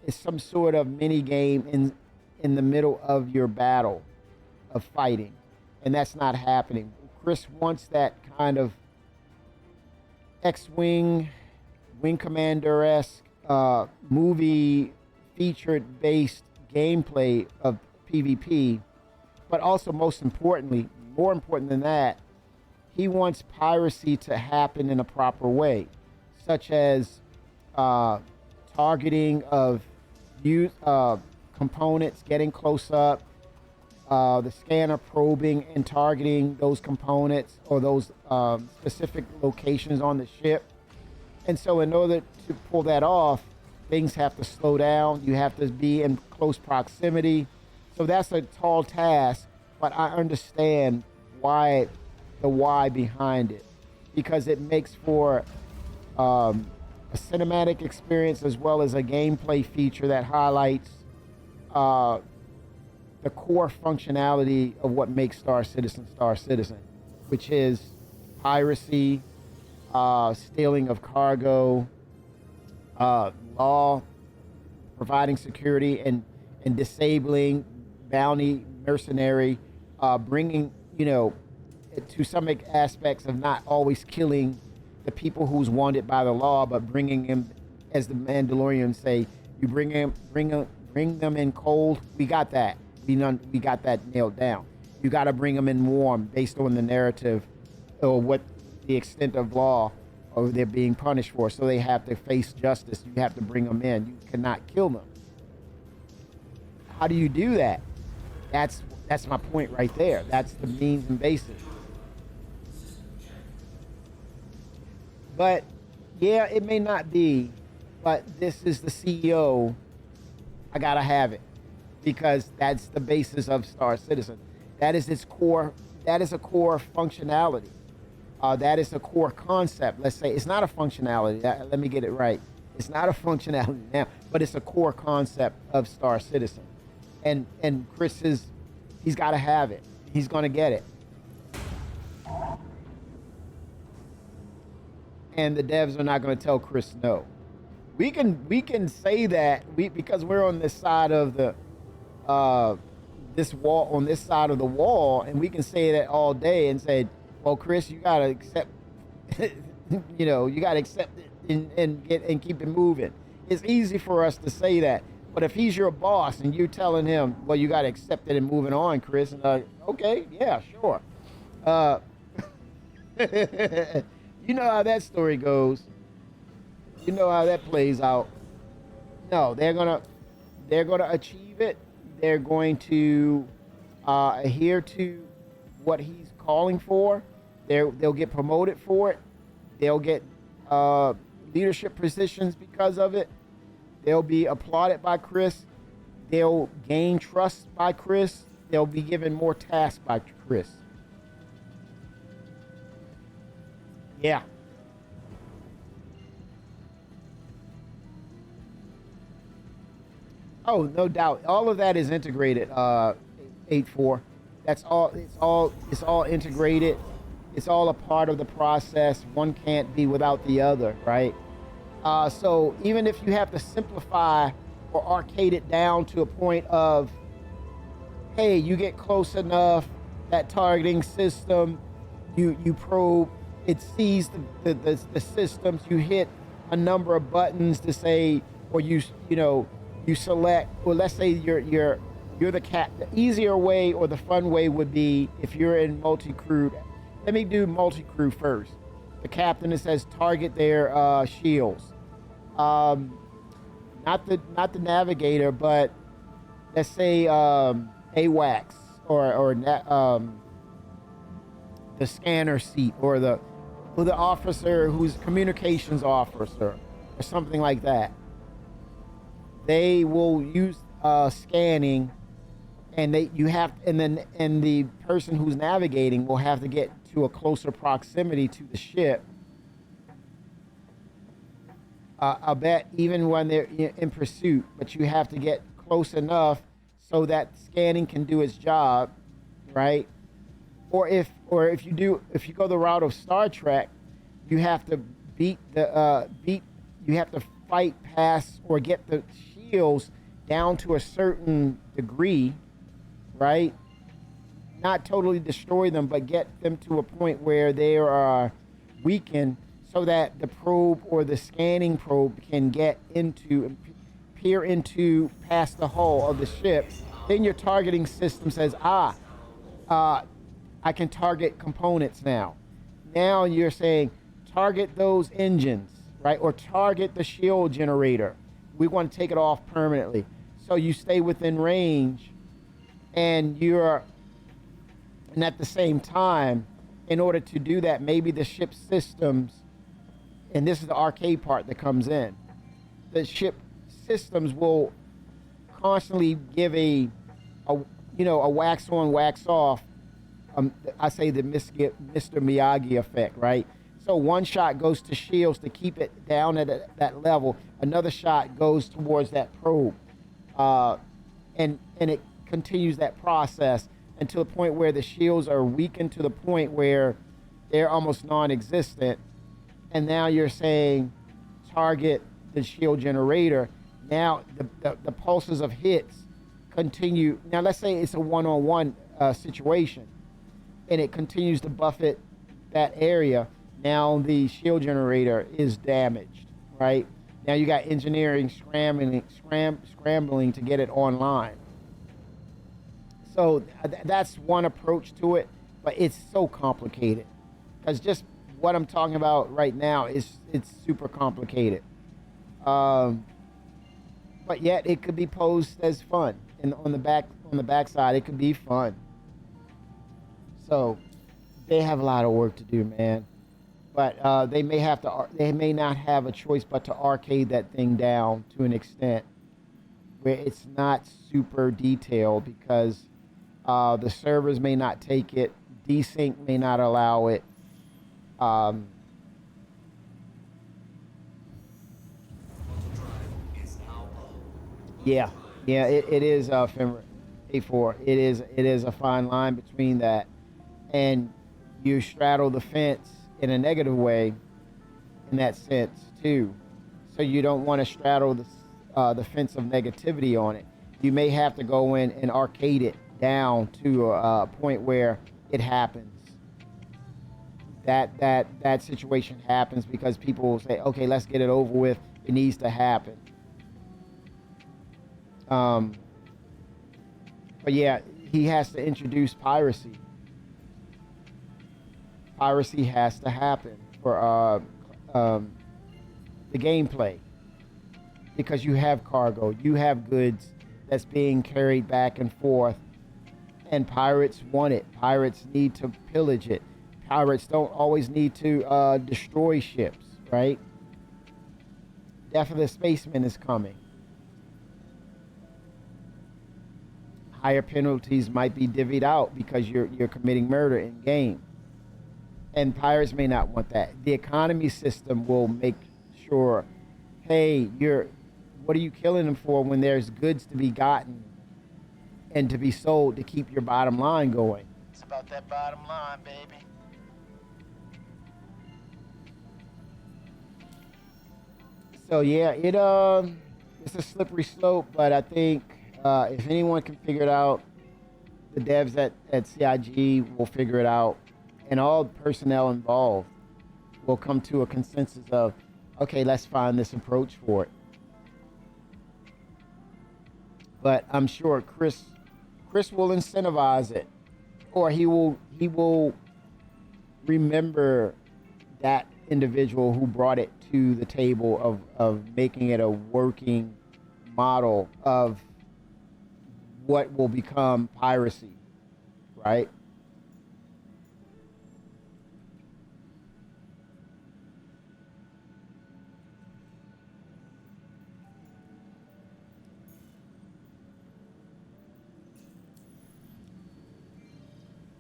It's some sort of mini game in the middle of your battle of fighting, and that's not happening. Chris wants that kind of X-Wing, Wing Commander-esque movie featured based gameplay of PvP, but also more important than that, he wants piracy to happen in a proper way, such as targeting of components, getting close up, the scanner probing and targeting those components or those specific locations on the ship. And so in order to pull that off, things have to slow down. You have to be in close proximity. So that's a tall task, but I understand the why behind it, because it makes for a cinematic experience as well as a gameplay feature that highlights the core functionality of what makes Star Citizen, which is piracy, stealing of cargo, law, providing security, and disabling bounty mercenary, bringing, to some aspects of not always killing the people who's wanted by the law, but bringing them, as the Mandalorians say, you bring them in cold. We got that. We got that nailed down. You got to bring them in warm based on the narrative or what the extent of law or they're being punished for. So they have to face justice. You have to bring them in. You cannot kill them. How do you do that? That's my point right there. That's the means and basis. But yeah, it may not be, but this is the CEO. I gotta have it. because that's the basis of Star Citizen. That is its core. That is a core functionality. That is a core concept. Let's say it's not a functionality. Let me get it right. It's not a functionality now, but it's a core concept of Star Citizen. And Chris he's got to have it. He's going to get it. And the devs are not going to tell Chris no. We can say that because we're on this side of the this wall, on this side of the wall, and we can say that all day and say, well, Chris, you got to accept you know, you got to accept it and keep it moving. It's easy for us to say that, but if he's your boss and you're telling him, well, you got to accept it and moving on, Chris, and okay, yeah, sure. You know how that story goes. You know how that plays out. No, they're gonna achieve it. They're going to adhere to what he's calling for. They'll get promoted for it. They'll get leadership positions because of it. They'll be applauded by Chris. They'll gain trust by Chris. They'll be given more tasks by Chris. Yeah. Oh, no doubt. All of that is integrated. 8.4. That's all. It's all integrated. It's all a part of the process. One can't be without the other, right? So even if you have to simplify or arcade it down to a point of, hey, you get close enough, that targeting system, you probe, it sees the systems, you hit a number of buttons to say, or you select, well, let's say you're the cat. The easier way or the fun way would be if you're in multi-crew. Let me do multi-crew first. The captain that says target their shields. Not the navigator, but let's say AWACS or the scanner seat or the officer who's communications officer or something like that. They will use scanning, and the person who's navigating will have to get to a closer proximity to the ship. I'll bet even when they're in pursuit, but you have to get close enough so that scanning can do its job, right? Or if you go the route of Star Trek, you have to you have to fight past or get the shields down to a certain degree, right? Not totally destroy them, but get them to a point where they are weakened so that the probe or the scanning probe can get into, peer into past the hull of the ship. Then your targeting system says, I can target components now. Now you're saying, target those engines, right? Or target the shield generator. We want to take it off permanently. So you stay within range, and at the same time, in order to do that, maybe the ship systems, and this is the arcade part that comes in, the ship systems will constantly give a wax on, wax off. I say the Mr. Miyagi effect, right? So one shot goes to shields to keep it down at that level. Another shot goes towards that probe, and it continues that process until the point where the shields are weakened to the point where they're almost non-existent. And now you're saying target the shield generator. Now the pulses of hits continue. Now let's say it's a one-on-one situation, and it continues to buffet that area. Now the shield generator is damaged, right? Now you got engineering scrambling to get it online. So that's one approach to it, but it's so complicated. Because just what I'm talking about right now it's super complicated. But yet it could be posed as fun, and on the back side it could be fun. So they have a lot of work to do, man. But they may not have a choice but to arcade that thing down to an extent. where it's not super detailed because the servers may not take it, desync may not allow it. Um, yeah, yeah, it is A4. It is a fine line between that, and you straddle the fence in a negative way in that sense too. So you don't want to straddle the fence of negativity on it. You may have to go in and arcade it down to a point where it happens. That situation happens because people will say, "Okay, let's get it over with. It needs to happen." Um, but yeah, he has to introduce piracy. Piracy has to happen for the gameplay because you have cargo, you have goods that's being carried back and forth, and pirates want it. Pirates need to pillage it. Pirates don't always need to destroy ships, right? Death of the Spaceman is coming. Higher penalties might be divvied out because you're committing murder in game. And pirates may not want that. The economy system will make sure, hey, what are you killing them for when there's goods to be gotten and to be sold to keep your bottom line going? It's about that bottom line, baby. So yeah, it's a slippery slope, but I think if anyone can figure it out, the devs at CIG will figure it out, and all personnel involved will come to a consensus of, okay, let's find this approach for it. But I'm sure Chris will incentivize it, or he will remember that individual who brought it to the table of making it a working model of what will become piracy, right?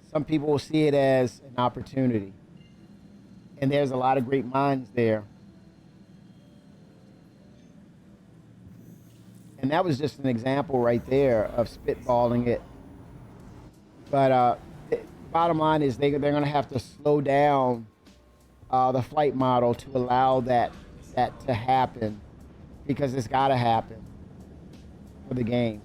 Some people will see it as an opportunity. And there's a lot of great minds there. And that was just an example right there of spitballing it. But the bottom line is they're going to have to slow down the flight model to allow that to happen, because it's got to happen for the game.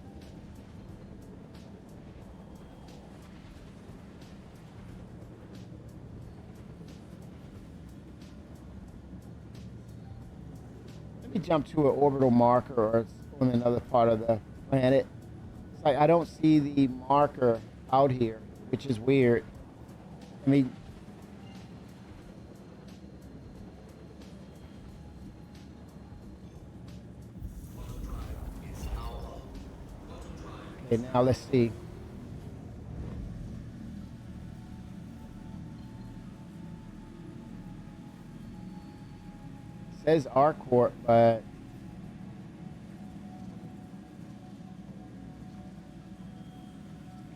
Let me jump to an orbital marker or on another part of the planet. It's like I don't see the marker out here, which is weird. I mean, okay, now let's see. It says Arcourt, but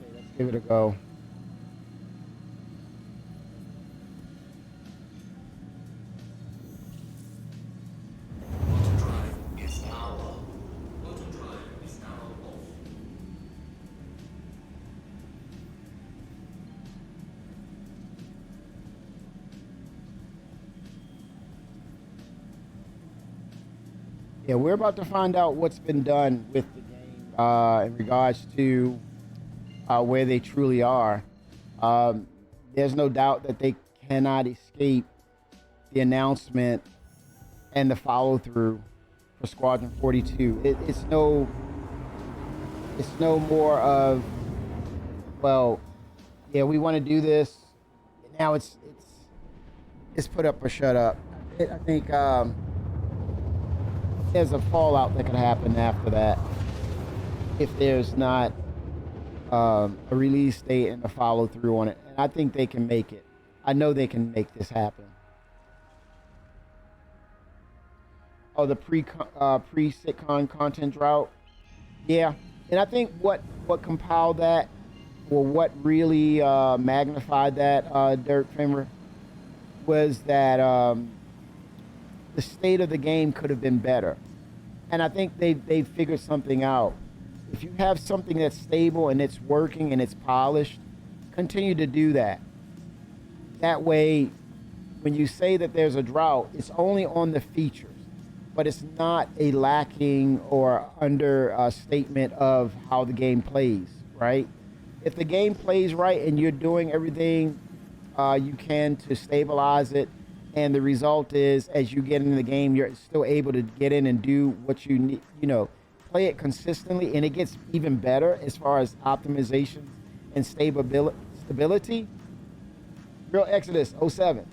okay, let's give it a go. Yeah, we're about to find out what's been done with the game in regards to where they truly are. There's no doubt that they cannot escape the announcement and the follow through for Squadron 42. It's no more of, well, yeah, we want to do this. Now it's put up or shut up. I think there's a fallout that could happen after that if there's not a release date and a follow through on it. And I think they can make it. I know they can make this happen. Oh, the pre-sitcom content drought. Yeah, and I think what compiled that, or what really magnified that, Dirk Femmer, was that the state of the game could have been better. And I think they figured something out. If you have something that's stable and it's working and it's polished, continue to do that. That way, when you say that there's a drought, it's only on the features, but it's not a lacking or under statement of how the game plays, right? If the game plays right and you're doing everything you can to stabilize it, and the result is, as you get into the game, you're still able to get in and do what you need, play it consistently, and it gets even better as far as optimizations and stability. Real Exodus '07.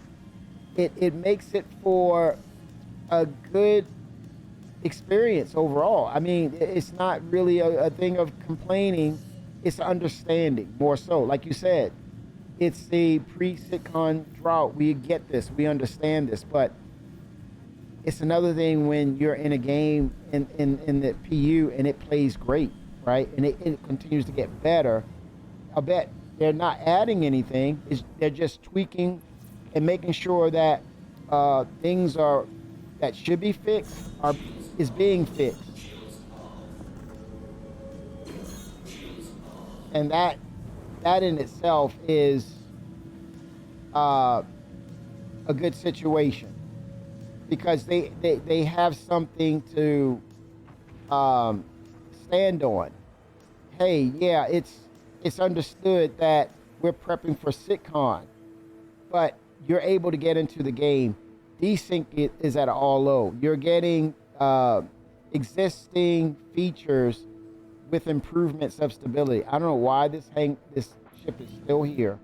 It makes it for a good experience overall. I mean, it's not really a thing of complaining. It's understanding more so. Like you said, it's the pre-sitcon drought. We get this. We understand this. But it's another thing when you're in a game in the PU and it plays great, right? And it continues to get better. I bet they're not adding anything. They're just tweaking and making sure that things are that should be fixed is being fixed. And that in itself is a good situation, because they have something to stand on. Hey, yeah, it's understood that we're prepping for sitcon, but you're able to get into the game. Desync is at an all low. You're getting existing features with improvements of stability. I don't know why this ship is still here.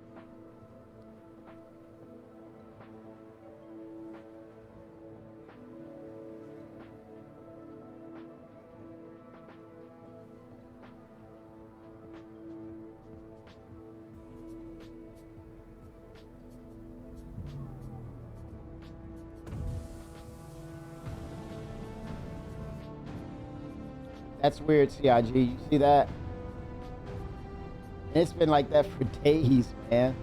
That's weird, CIG. You see that? And it's been like that for days, man.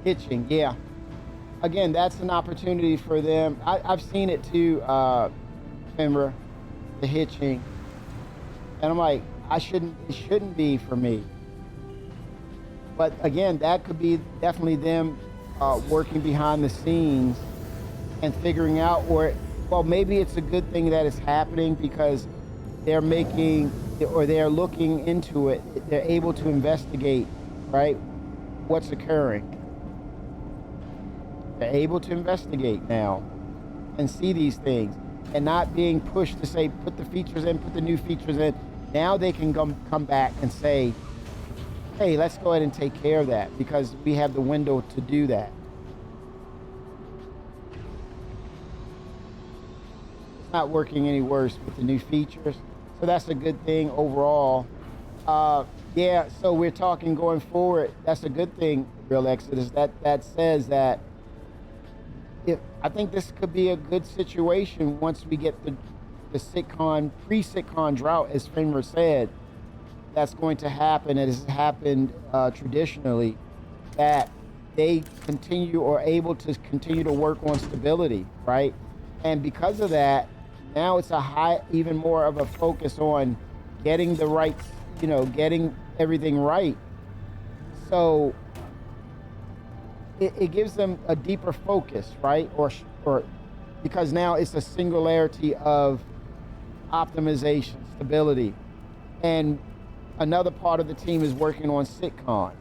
Hitching, yeah. Again, that's an opportunity for them. I've seen it too, Femmer, the hitching. And I'm like, it shouldn't be for me. But again, that could be definitely them working behind the scenes and figuring out, well, maybe it's a good thing that it's happening because they're they're looking into it. They're able to investigate, right, what's occurring. They're able to investigate now and see these things, and not being pushed to say, put the features in, put the new features in. Now they can come back and say, hey, let's go ahead and take care of that because we have the window to do that. It's not working any worse with the new features. So that's a good thing overall. Yeah, so we're talking going forward. That's a good thing, Real Exodus. That says that I think this could be a good situation once we get the pre-sitcon drought, as Femmer said. That's going to happen. It has happened traditionally, that they are able to continue to work on stability, right? And because of that, now it's even more of a focus on getting the right, getting everything right. So it gives them a deeper focus, right? Or because now it's a singularity of optimization, stability, and another part of the team is working on sitcon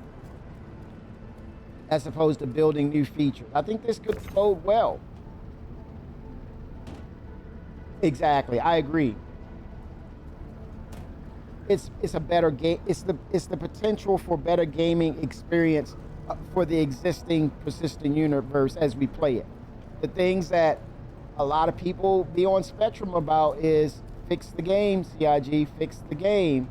as opposed to building new features. I think this could bode well. Exactly, I agree. It's a better game. It's the potential for better gaming experience for the existing persistent universe as we play it. The things that a lot of people be on spectrum about is fix the game, CIG, fix the game.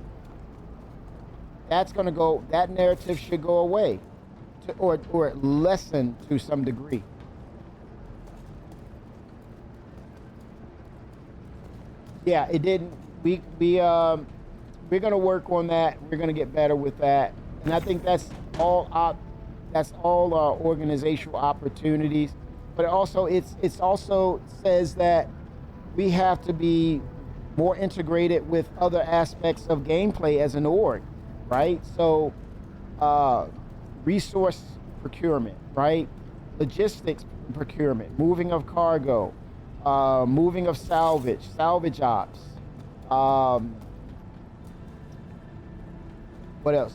That narrative should go away or lessen to some degree. Yeah, it didn't. We're gonna work on that. We're gonna get better with that, and I think that's all. That's all organizational opportunities, but also it's also says that we have to be more integrated with other aspects of gameplay as an org, right? So, resource procurement, right? Logistics procurement, moving of cargo, moving of salvage ops. What else?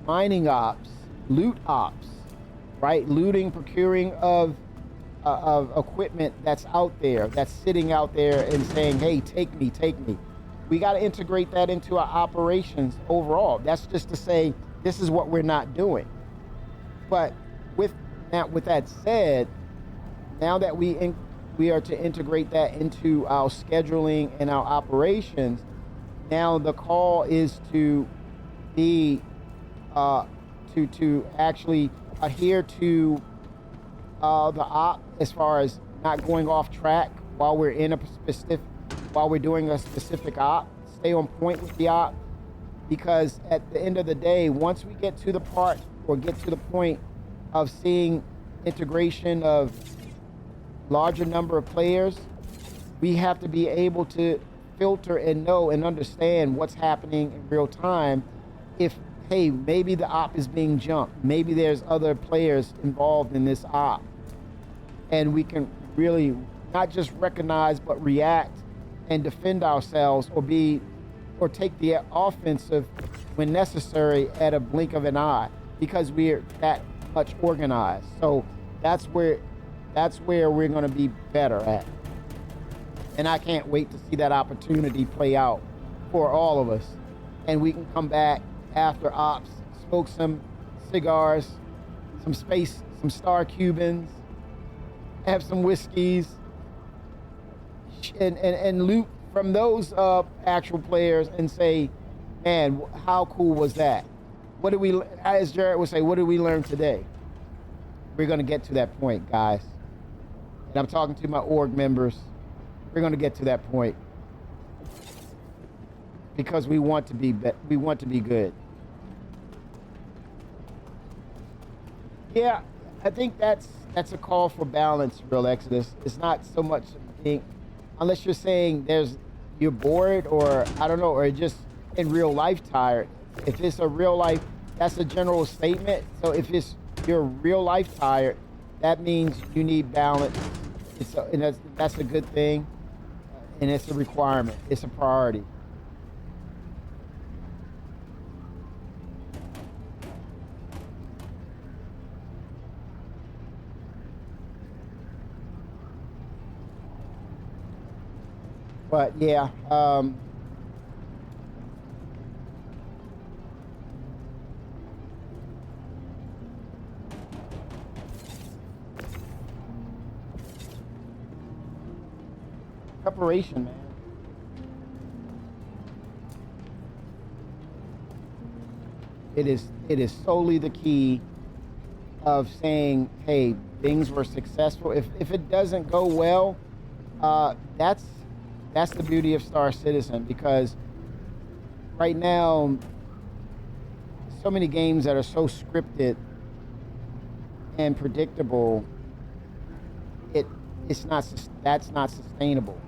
Mining ops, loot ops, right? Looting, procuring of equipment that's out there, that's sitting out there and saying, hey, take me, take me. We got to integrate that into our operations overall. That's just to say, this is what we're not doing. But with that said, now that we are to integrate that into our scheduling and our operations, now the call is to be to actually adhere to the op as far as not going off track while we're in a specific while we're doing a specific op. Stay on point with the op, because at the end of the day, once we get to the part or get to the point of seeing integration of larger number of players, we have to be able to filter and know and understand what's happening in real time. If, hey, maybe the op is being jumped, maybe there's other players involved in this op, and we can really not just recognize but react and defend ourselves, or take the offensive when necessary at a blink of an eye, because we're that much organized. So that's where we're going to be better at, and I can't wait to see that opportunity play out for all of us, and we can come back after ops, smoke some cigars, some Star Cubans, have some whiskeys, and loot from those actual players and say, man, how cool was that? What did we, as Jared would say, what did we learn today? We're going to get to that point, guys. And I'm talking to my org members. We're going to get to that point, because we want to be good. Yeah, I think that's a call for balance, Real Exodus. It's not so much being, unless you're saying you're bored, or I don't know, or just in real life tired. If it's a real life, that's a general statement. So if you're real life tired, that means you need balance. And that's a good thing, and it's a requirement. It's a priority. But yeah, preparation, man. It is solely the key of saying, hey, things were successful. If it doesn't go well, that's the beauty of Star Citizen, because right now, so many games that are so scripted and predictable, that's not sustainable.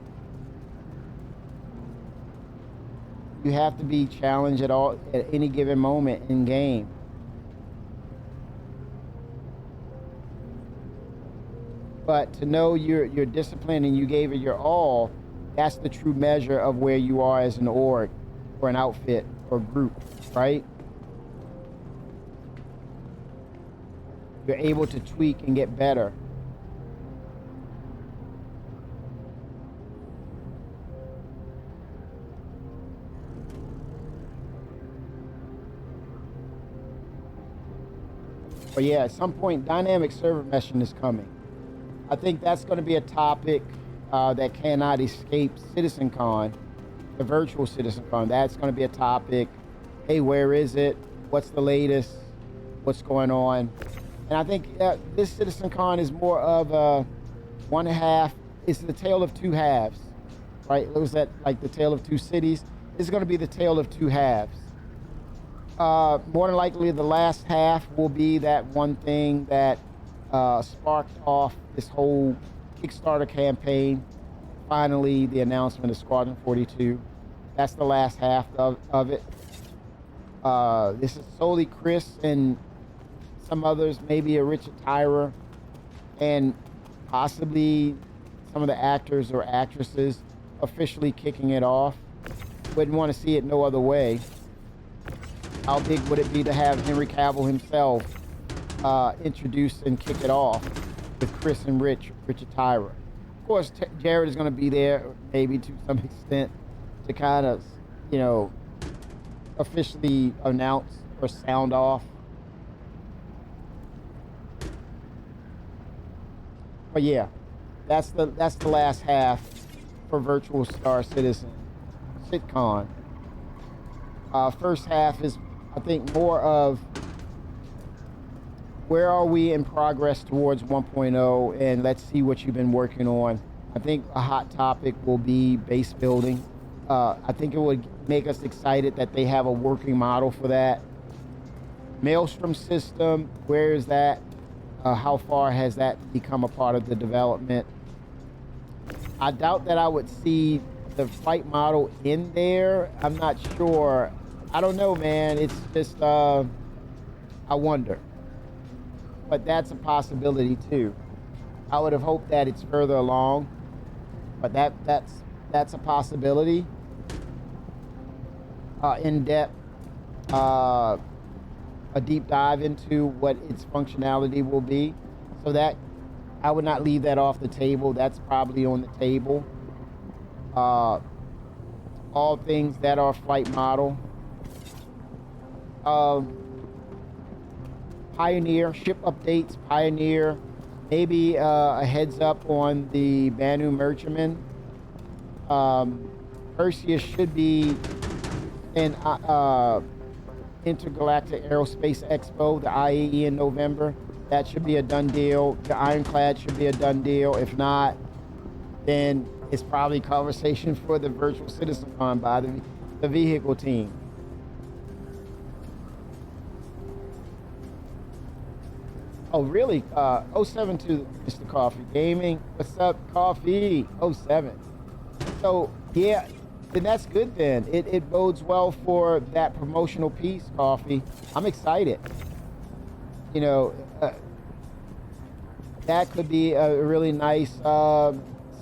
You have to be challenged at any given moment in game. But to know you're disciplined and you gave it your all, that's the true measure of where you are as an org or an outfit or group, right? You're able to tweak and get better. But yeah, at some point, dynamic server meshing is coming. I think that's going to be a topic that cannot escape CitizenCon, the virtual CitizenCon. That's going to be a topic. Hey, where is it? What's the latest? What's going on? And I think this CitizenCon is more of a 1.5 it's the tale of two halves, right? It was that like the tale of two cities. It's going to be the tale of two halves. More than likely, the last half will be that one thing that sparked off this whole Kickstarter campaign. Finally, the announcement of Squadron 42. That's the last half of it. This is solely Chris and some others, maybe a Richard Tyra, and possibly some of the actors or actresses officially kicking it off. Wouldn't want to see it no other way. How big would it be to have Henry Cavill himself introduce and kick it off with Chris and Richard Tyra? Of course, Jared is going to be there, maybe to some extent, to kind of, you know, officially announce or sound off. But yeah, that's the last half for Virtual Star Citizen SitCon. First half is, I think, more of where are we in progress towards 1.0, and let's see what you've been working on. I think a hot topic will be base building. I think it would make us excited that they have a working model for that. Maelstrom system, where is that? How far has that become a part of the development? I doubt that I would see the flight model in there. I'm not sure. I don't know, man. It's just, I wonder. But that's a possibility too. I would have hoped that it's further along, but that's a possibility. In depth, a deep dive into what its functionality will be. So that I would not leave that off the table. That's probably on the table. All things that are flight model. Pioneer, ship updates, Pioneer, maybe a heads up on the Banu Merchantman. Perseus should be in Intergalactic Aerospace Expo, the IAE in November. That should be a done deal. The Ironclad should be a done deal. If not, then it's probably conversation for the Virtual Citizen Con by the vehicle team. Oh, really? 07 to Mr. Coffee Gaming. What's up, Coffee? 07. So, yeah, then that's good then. It bodes well for that promotional piece, Coffee. I'm excited. You know, that could be a really nice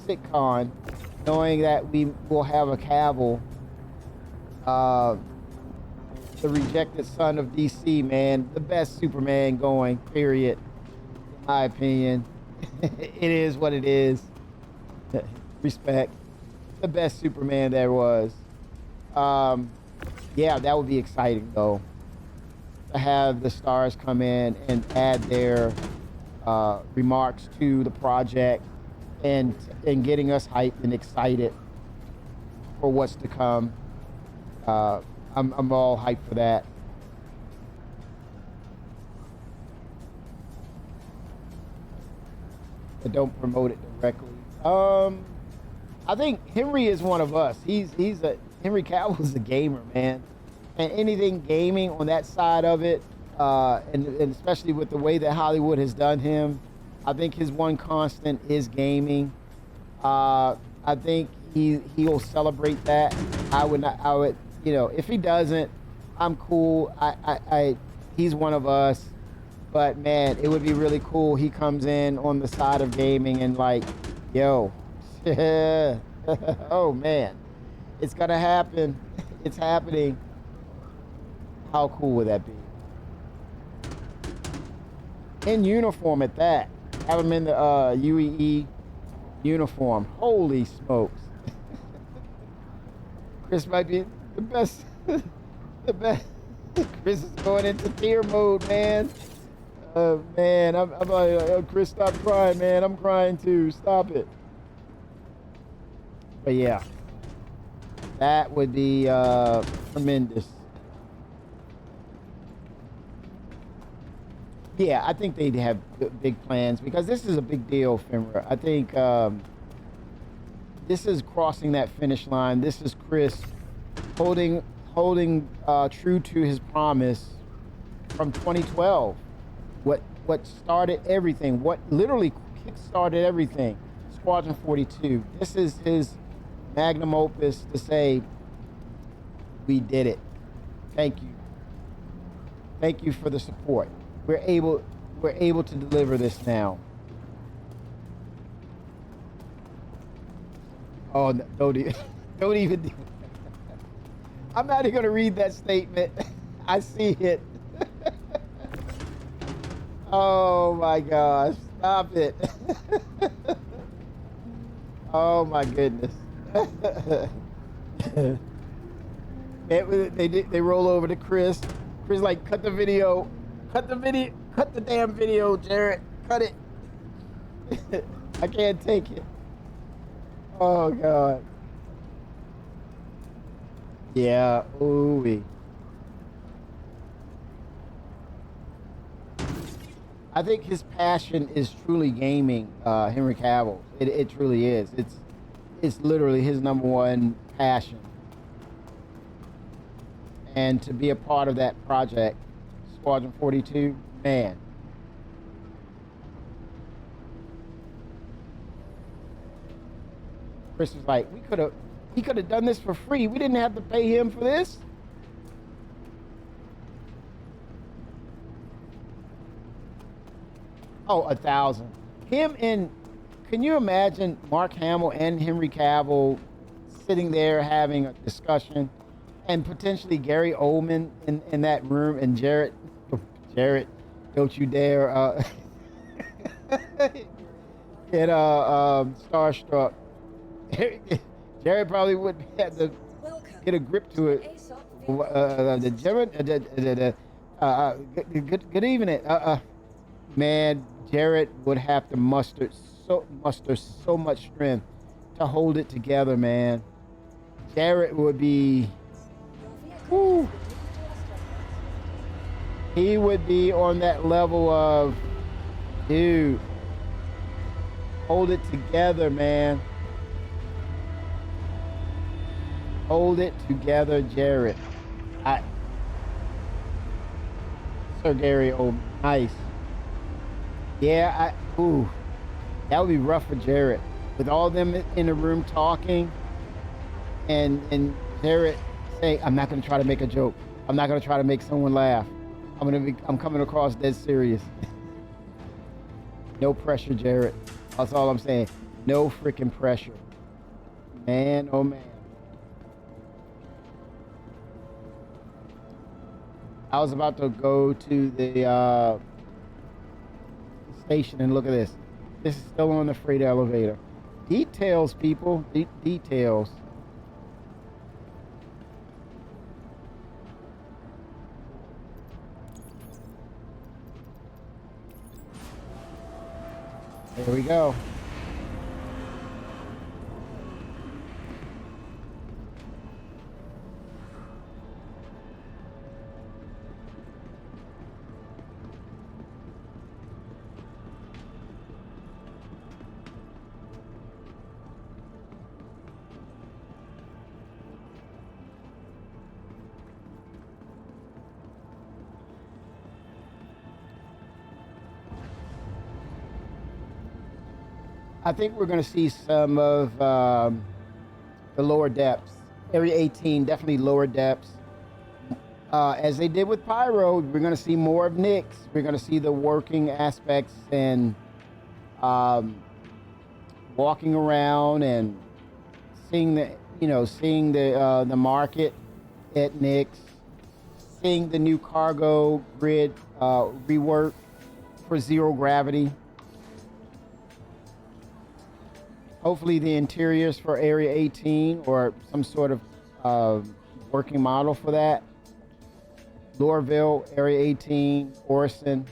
sitcom, knowing that we will have a Cavill, the rejected son of DC, man. The best Superman going, period. In my opinion. It is what it is. Respect. The best Superman there was. Yeah, that would be exciting, though. To have the stars come in and add their remarks to the project and getting us hyped and excited for what's to come. I'm all hyped for that. But don't promote it directly. I think Henry is one of us. Henry Cavill's a gamer, man. And anything gaming on that side of it, and especially with the way that Hollywood has done him, I think his one constant is gaming. I think he'll celebrate that. I would, you know, if he doesn't, I'm cool. He's one of us. But man, it would be really cool. He comes in on the side of gaming and like, yo, oh man, it's gonna happen. It's happening. How cool would that be? In uniform at that. Have him in the UEE uniform. Holy smokes. Chris might be the best. The best. Chris is going into tier mode, man. Man, I'm like, Chris, stop crying, man. I'm crying too. Stop it. But yeah, that would be tremendous. Yeah, I think they'd have big plans because this is a big deal, Fimra. I think This is crossing that finish line. This is Chris holding true to his promise from 2012. What started everything? What literally kick-started everything? Squadron 42. This is his magnum opus to say, we did it. Thank you. Thank you for the support. We're able to deliver this now. Oh, no, don't even do it. I'm not even gonna read that statement. I see it. Oh my gosh, stop it. Oh my goodness. They roll over to Chris. Chris like, cut the damn video, Jarrett, cut it. I can't take it. Oh God. Yeah, ooh-wee. I think his passion is truly gaming, Henry Cavill. It truly is. It's literally his number one passion. And to be a part of that project, Squadron 42, man. Chris was like, he could have done this for free. We didn't have to pay him for this. Oh, 1,000. Can you imagine Mark Hamill and Henry Cavill sitting there having a discussion, and potentially Gary Oldman in that room, and Jarrett, don't you dare get starstruck. Jared probably would have to get a grip to it. Good evening. Man, Jared would have to muster so much strength to hold it together, man. Jared would be, whoo, he would be on that level of, dude, hold it together, man. Hold it together, Jared. Sir Gary, oh, nice. Yeah, that would be rough for Jared. With all them in the room talking, and Jared saying, I'm not gonna try to make a joke. I'm not gonna try to make someone laugh. I'm coming across dead serious. No pressure, Jared. That's all I'm saying. No freaking pressure. Man, oh man. I was about to go to the station and look at this. This is still on the freight elevator. Details, people. Details. There we go. I think we're going to see some of the lower depths. Area 18, definitely lower depths. As they did with Pyro, we're going to see more of Nyx. We're going to see the working aspects and walking around and seeing the market at Nyx, seeing the new cargo grid rework for zero gravity. Hopefully the interiors for Area 18 or some sort of working model for that. Lorville, Area 18, Orison.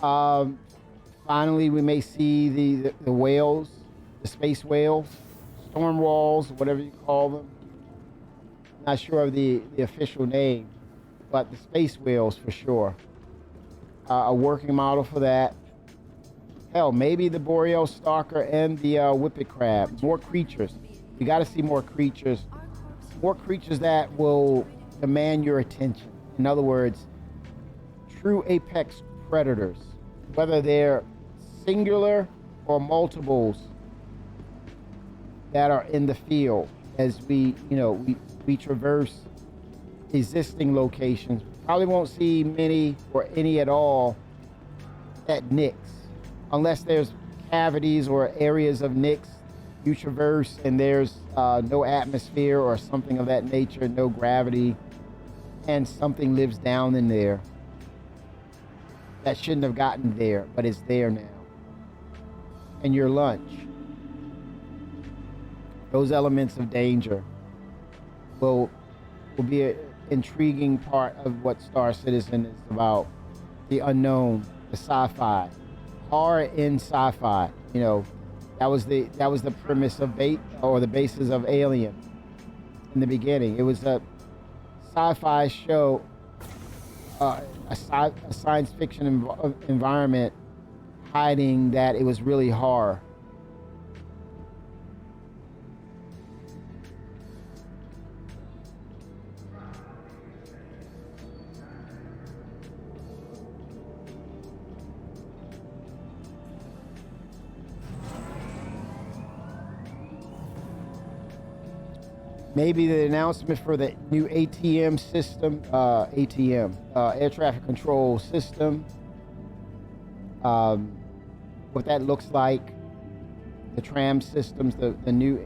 Finally, we may see the whales, the space whales, storm walls, whatever you call them. Not sure of the official name, but the space whales for sure. A working model for that. Hell, maybe the Boreal Stalker and the Whippet Crab. More creatures. We got to see more creatures. More creatures that will demand your attention. In other words, true apex predators, whether they're singular or multiples that are in the field as we traverse existing locations. Probably won't see many or any at all at Nyx, unless there's cavities or areas of Nyx you traverse and there's no atmosphere or something of that nature, no gravity, and something lives down in there that shouldn't have gotten there, but it's there now. And your lunch. Those elements of danger will be an intriguing part of what Star Citizen is about. The unknown, the sci-fi, horror in sci-fi. You know, that was the premise of the basis of Alien in the beginning. It was a sci-fi show, a science fiction environment, hiding that it was really horror. Maybe the announcement for the new ATM system, air traffic control system, what that looks like, the tram systems, the new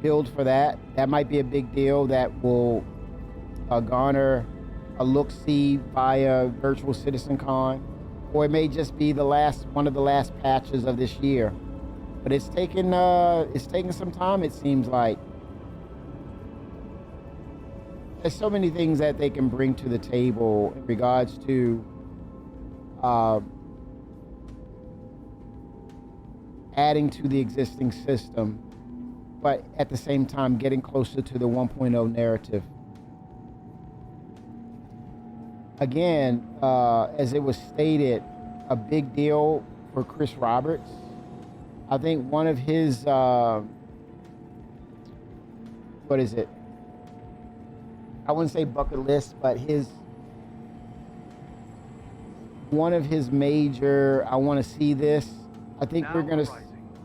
build for that. That might be a big deal that will garner a look-see via Virtual Citizen Con, or it may just be one of the last patches of this year. But it's taken some time, it seems like. There's so many things that they can bring to the table in regards to adding to the existing system, but at the same time getting closer to the 1.0 narrative. Again, as it was stated, a big deal for Chris Roberts. I think one of his, what is it? I wouldn't say bucket list, but one of his major, I want to see this. I think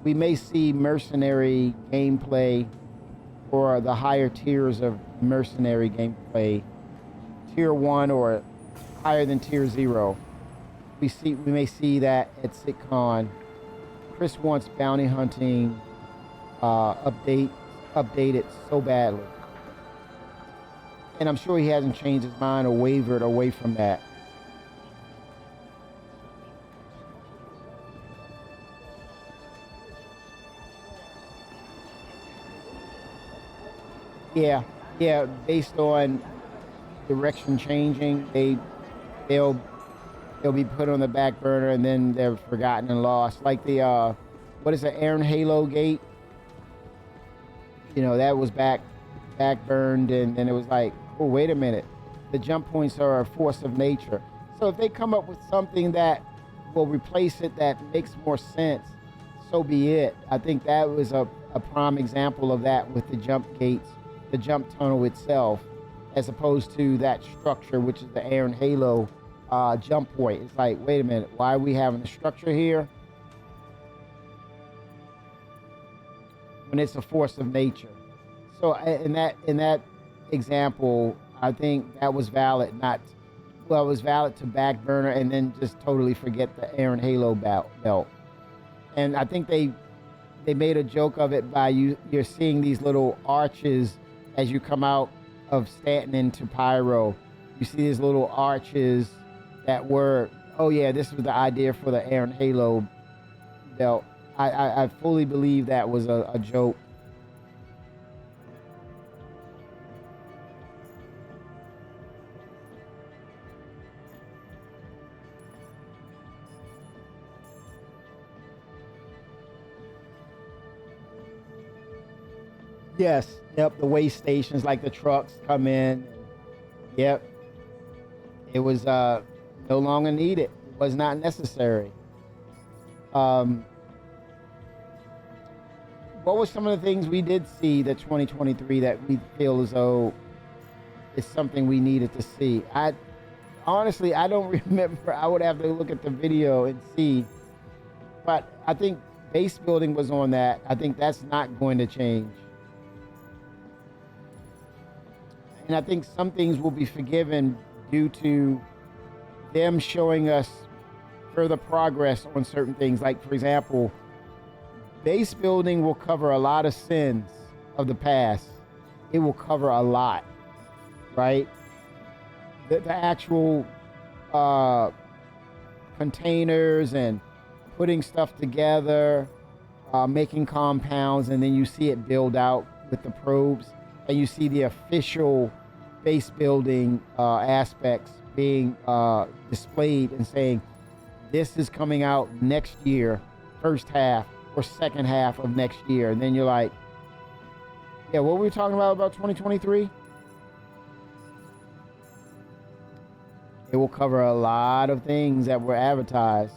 we may see mercenary gameplay or the higher tiers of mercenary gameplay, tier 1 or higher than tier 0. We may see that at SitCon. Chris wants bounty hunting updated so badly. And I'm sure he hasn't changed his mind or wavered away from that. Yeah, based on direction changing, they'll be put on the back burner and then they're forgotten and lost. Like the, what is it, Aaron Halo Gate? You know, that was back burned, and then it was like, oh, wait a minute. The jump points are a force of nature. So if they come up with something that will replace it that makes more sense, so be it. I think that was a prime example of that with the jump gates, the jump tunnel itself, as opposed to that structure, which is the Aaron Halo jump point. It's like, wait a minute, why are we having a structure here when it's a force of nature? So in that example, I think that was valid. It was valid to back burner and then just totally forget the Aaron Halo belt. And I think they made a joke of it by you're seeing these little arches as you come out of Stanton into Pyro. You see these little arches that were, oh yeah, this was the idea for the Aaron Halo belt. I fully believe that was a joke. Yes, yep, the way stations, like the trucks come in. Yep. It was no longer needed. was not necessary. What were some of the things we did see that 2023 that we feel as though is something we needed to see? I honestly, I don't remember. I would have to look at the video and see. But I think base building was on that. I think that's not going to change. And I think some things will be forgiven due to them showing us further progress on certain things. Like, for example, base building will cover a lot of sins of the past. It will cover a lot, right? The actual containers and putting stuff together, making compounds, and then you see it build out with the probes, and you see the official base building aspects being displayed and saying, this is coming out next year, first half or second half of next year. And then you're like, yeah, what were we talking about 2023? It will cover a lot of things that were advertised.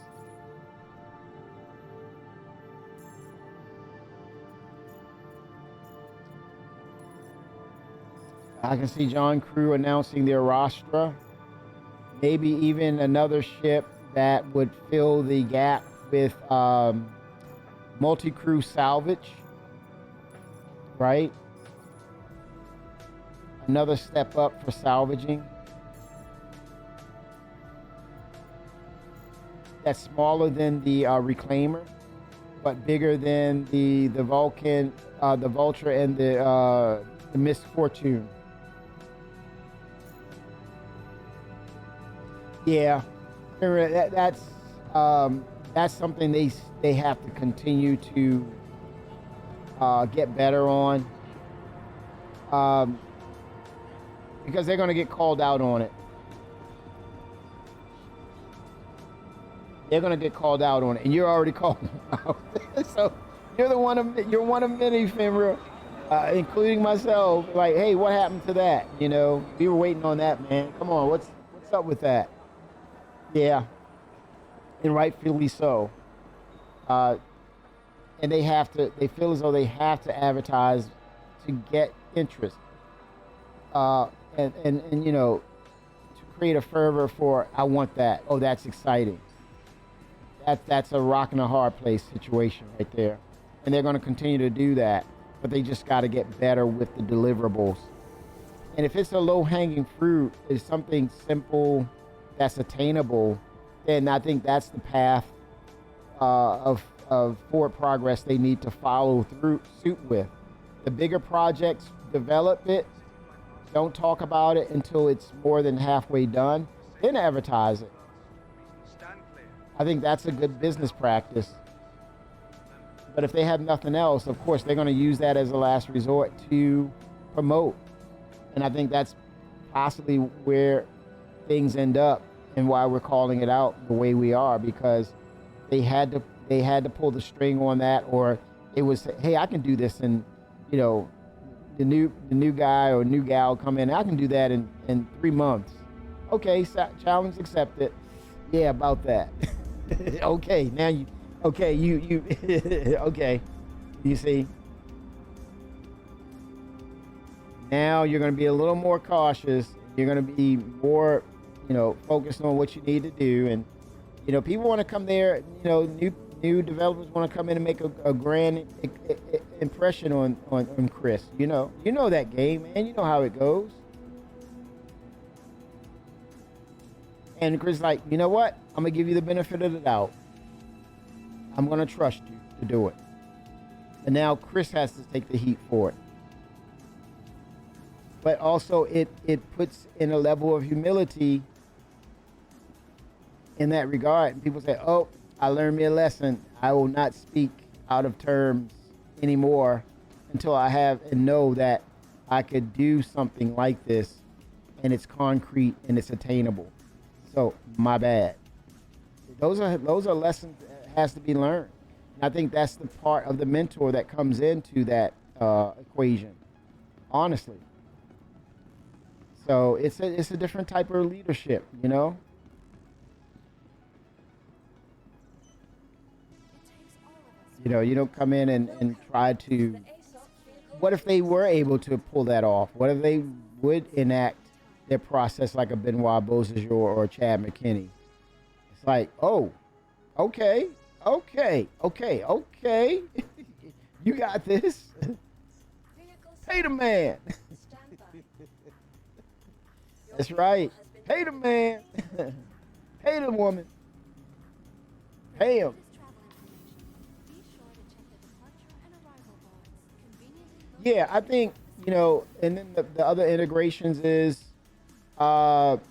I can see John Crew announcing the Arastra, maybe even another ship that would fill the gap with multi-crew salvage, right? Another step up for salvaging. That's smaller than the Reclaimer, but bigger than the Vulcan, the Vulture, and the Misfortune. Yeah, that's something they have to continue to get better on, because they're going to get called out on it. They're going to get called out on it, and you're already called out. So you're one of many, Finra, including myself. Like, hey, what happened to that? You know, we were waiting on that, man. Come on, what's up with that? Yeah, and rightfully so. And they feel as though they have to advertise to get interest. And you know, to create a fervor for, I want that. Oh, that's exciting. That's a rock and a hard place situation right there. And they're going to continue to do that, but they just got to get better with the deliverables. And if it's a low-hanging fruit, it's something simple that's attainable, then I think that's the path of forward progress they need to follow suit with. The bigger projects, develop it. Don't talk about it until it's more than halfway done. Then advertise it. I think that's a good business practice. But if they have nothing else, of course, they're going to use that as a last resort to promote. And I think that's possibly where things end up and why we're calling it out the way we are, because they had to pull the string on that, or it was, hey, I can do this, and you know, the new guy or new gal come in, I can do that in 3 months. Okay, challenge accepted. Yeah, about that. Okay, now you okay, okay, you see, now you're going to be a little more cautious. You're going to be more, you know, focused on what you need to do. And you know, people want to come there, you know, new developers want to come in and make a grand impression on Chris. You know that game, man. You know how it goes. And Chris is like, you know what? I'm going to give you the benefit of the doubt. I'm going to trust you to do it. And now Chris has to take the heat for it. But also it puts in a level of humility in that regard. And people say, oh, I learned me a lesson. I will not speak out of terms anymore until I have and know that I could do something like this and it's concrete and it's attainable. So my bad. Those are lessons that has to be learned. And I think that's the part of the mentor that comes into that equation, honestly. So it's a different type of leadership, you know. You don't come in and try to. What if they were able to pull that off? What if they would enact their process like a Benoit Beausejour or Chad McKinney? It's like, oh, okay, okay. You got this. Pay the man. That's right. Pay the man. Pay the woman. Pay him. Yeah, I think, and then the other integrations is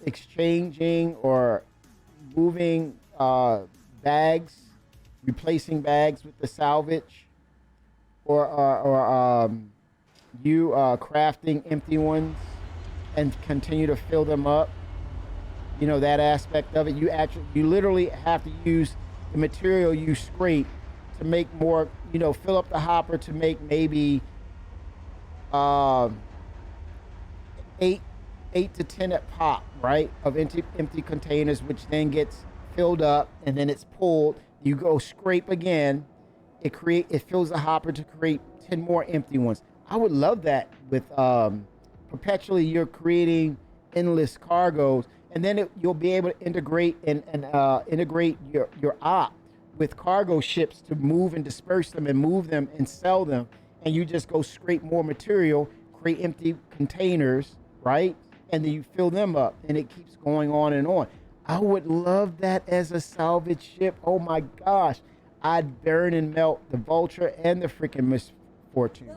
exchanging or moving bags, replacing bags with the salvage, or you crafting empty ones and continue to fill them up. That aspect of it. You literally have to use the material you scrape to make more. Fill up the hopper to make maybe eight to 10 at pop, right, of empty containers, which then gets filled up, and then it's pulled. You go scrape again. It fills the hopper to create 10 more empty ones. I would love that with perpetually you're creating endless cargoes, and then you'll be able to integrate and integrate your op with cargo ships to move and disperse them and move them and sell them, and you just go scrape more material, create empty containers, right, and then you fill them up, and it keeps going on and on. I would love that as a salvage ship. Oh my gosh, I'd burn and melt the Vulture and the freaking Misfortune.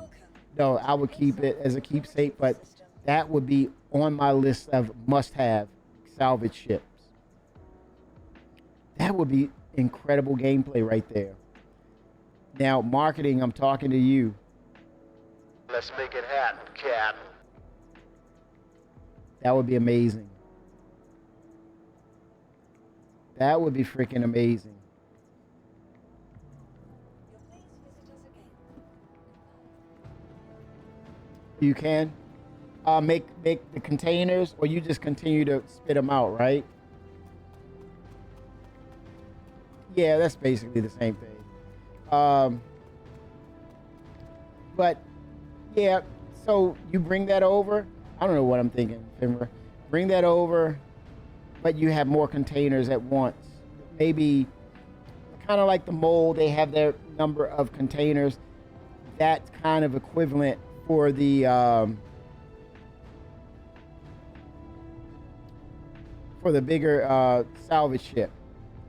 No, I would keep it as a keepsake, but that would be on my list of must-have salvage ships. That would be incredible gameplay right there. Now, marketing, I'm talking to you. Let's make it happen, cat. That would be amazing. That would be freaking amazing. You can make the containers, or you just continue to spit them out, right? Yeah, that's basically the same thing. But yeah, so you bring that over. I don't know what I'm thinking, Fimmer. Bring that over, but you have more containers at once. Maybe kind of like the mold, they have their number of containers. That's kind of equivalent for the bigger salvage ship,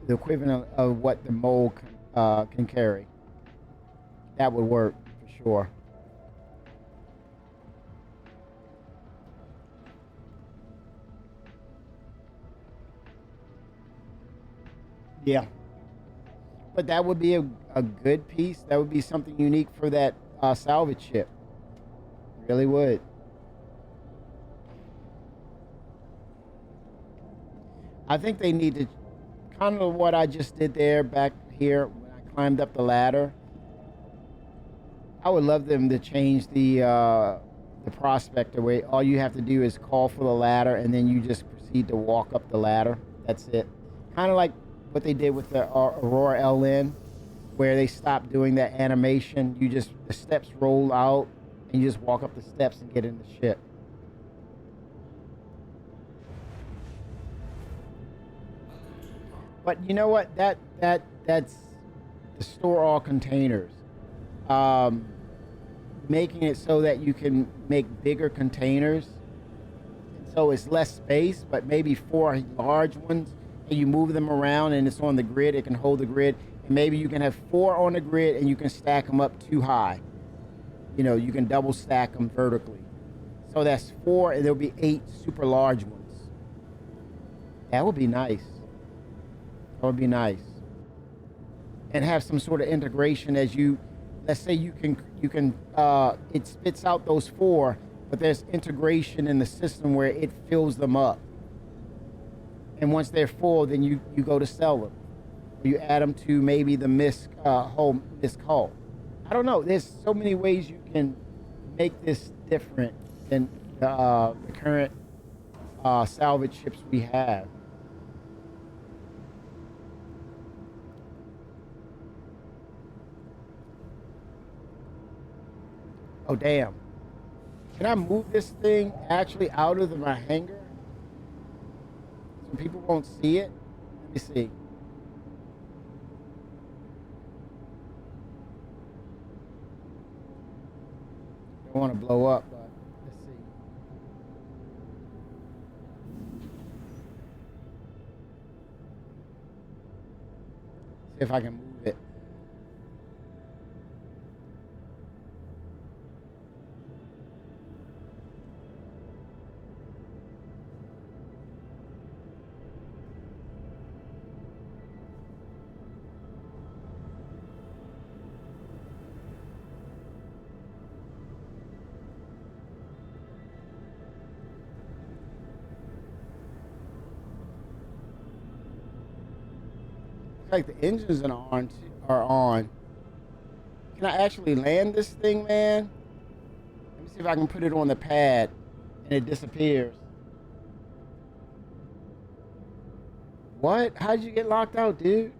the equivalent of what the mold can carry. That would work for sure. Yeah, but that would be a good piece. That would be something unique for that salvage ship. Really would. I think they need to kind of what I just did there back here when I climbed up the ladder. I would love them to change the prospector way. All you have to do is call for the ladder, and then you just proceed to walk up the ladder. That's it. Kind of like what they did with the Aurora LN, where they stopped doing that animation. The steps roll out, and you just walk up the steps and get in the ship. But you know what? That's the store all containers. Making it so that you can make bigger containers. So it's less space, but maybe 4 large ones, and you move them around and it's on the grid. It can hold the grid. And maybe you can have 4 on the grid and you can stack them up too high. You can double stack them vertically. So that's 4, and there'll be 8 super large ones. That would be nice. That would be nice. And have some sort of integration as let's say you can it spits out those 4, but there's integration in the system where it fills them up. And once they're full, then you go to sell them. Or you add them to maybe the Misk hull. I don't know. There's so many ways you can make this different than the current salvage ships we have. Oh, damn. Can I move this thing actually out of my hangar so people won't see it? Let me see. Don't want to blow up, but let's see. See if I can move it. Looks like the engines are on. Can I actually land this thing, man? Let me see if I can put it on the pad and it disappears. What? How'd you get locked out, dude?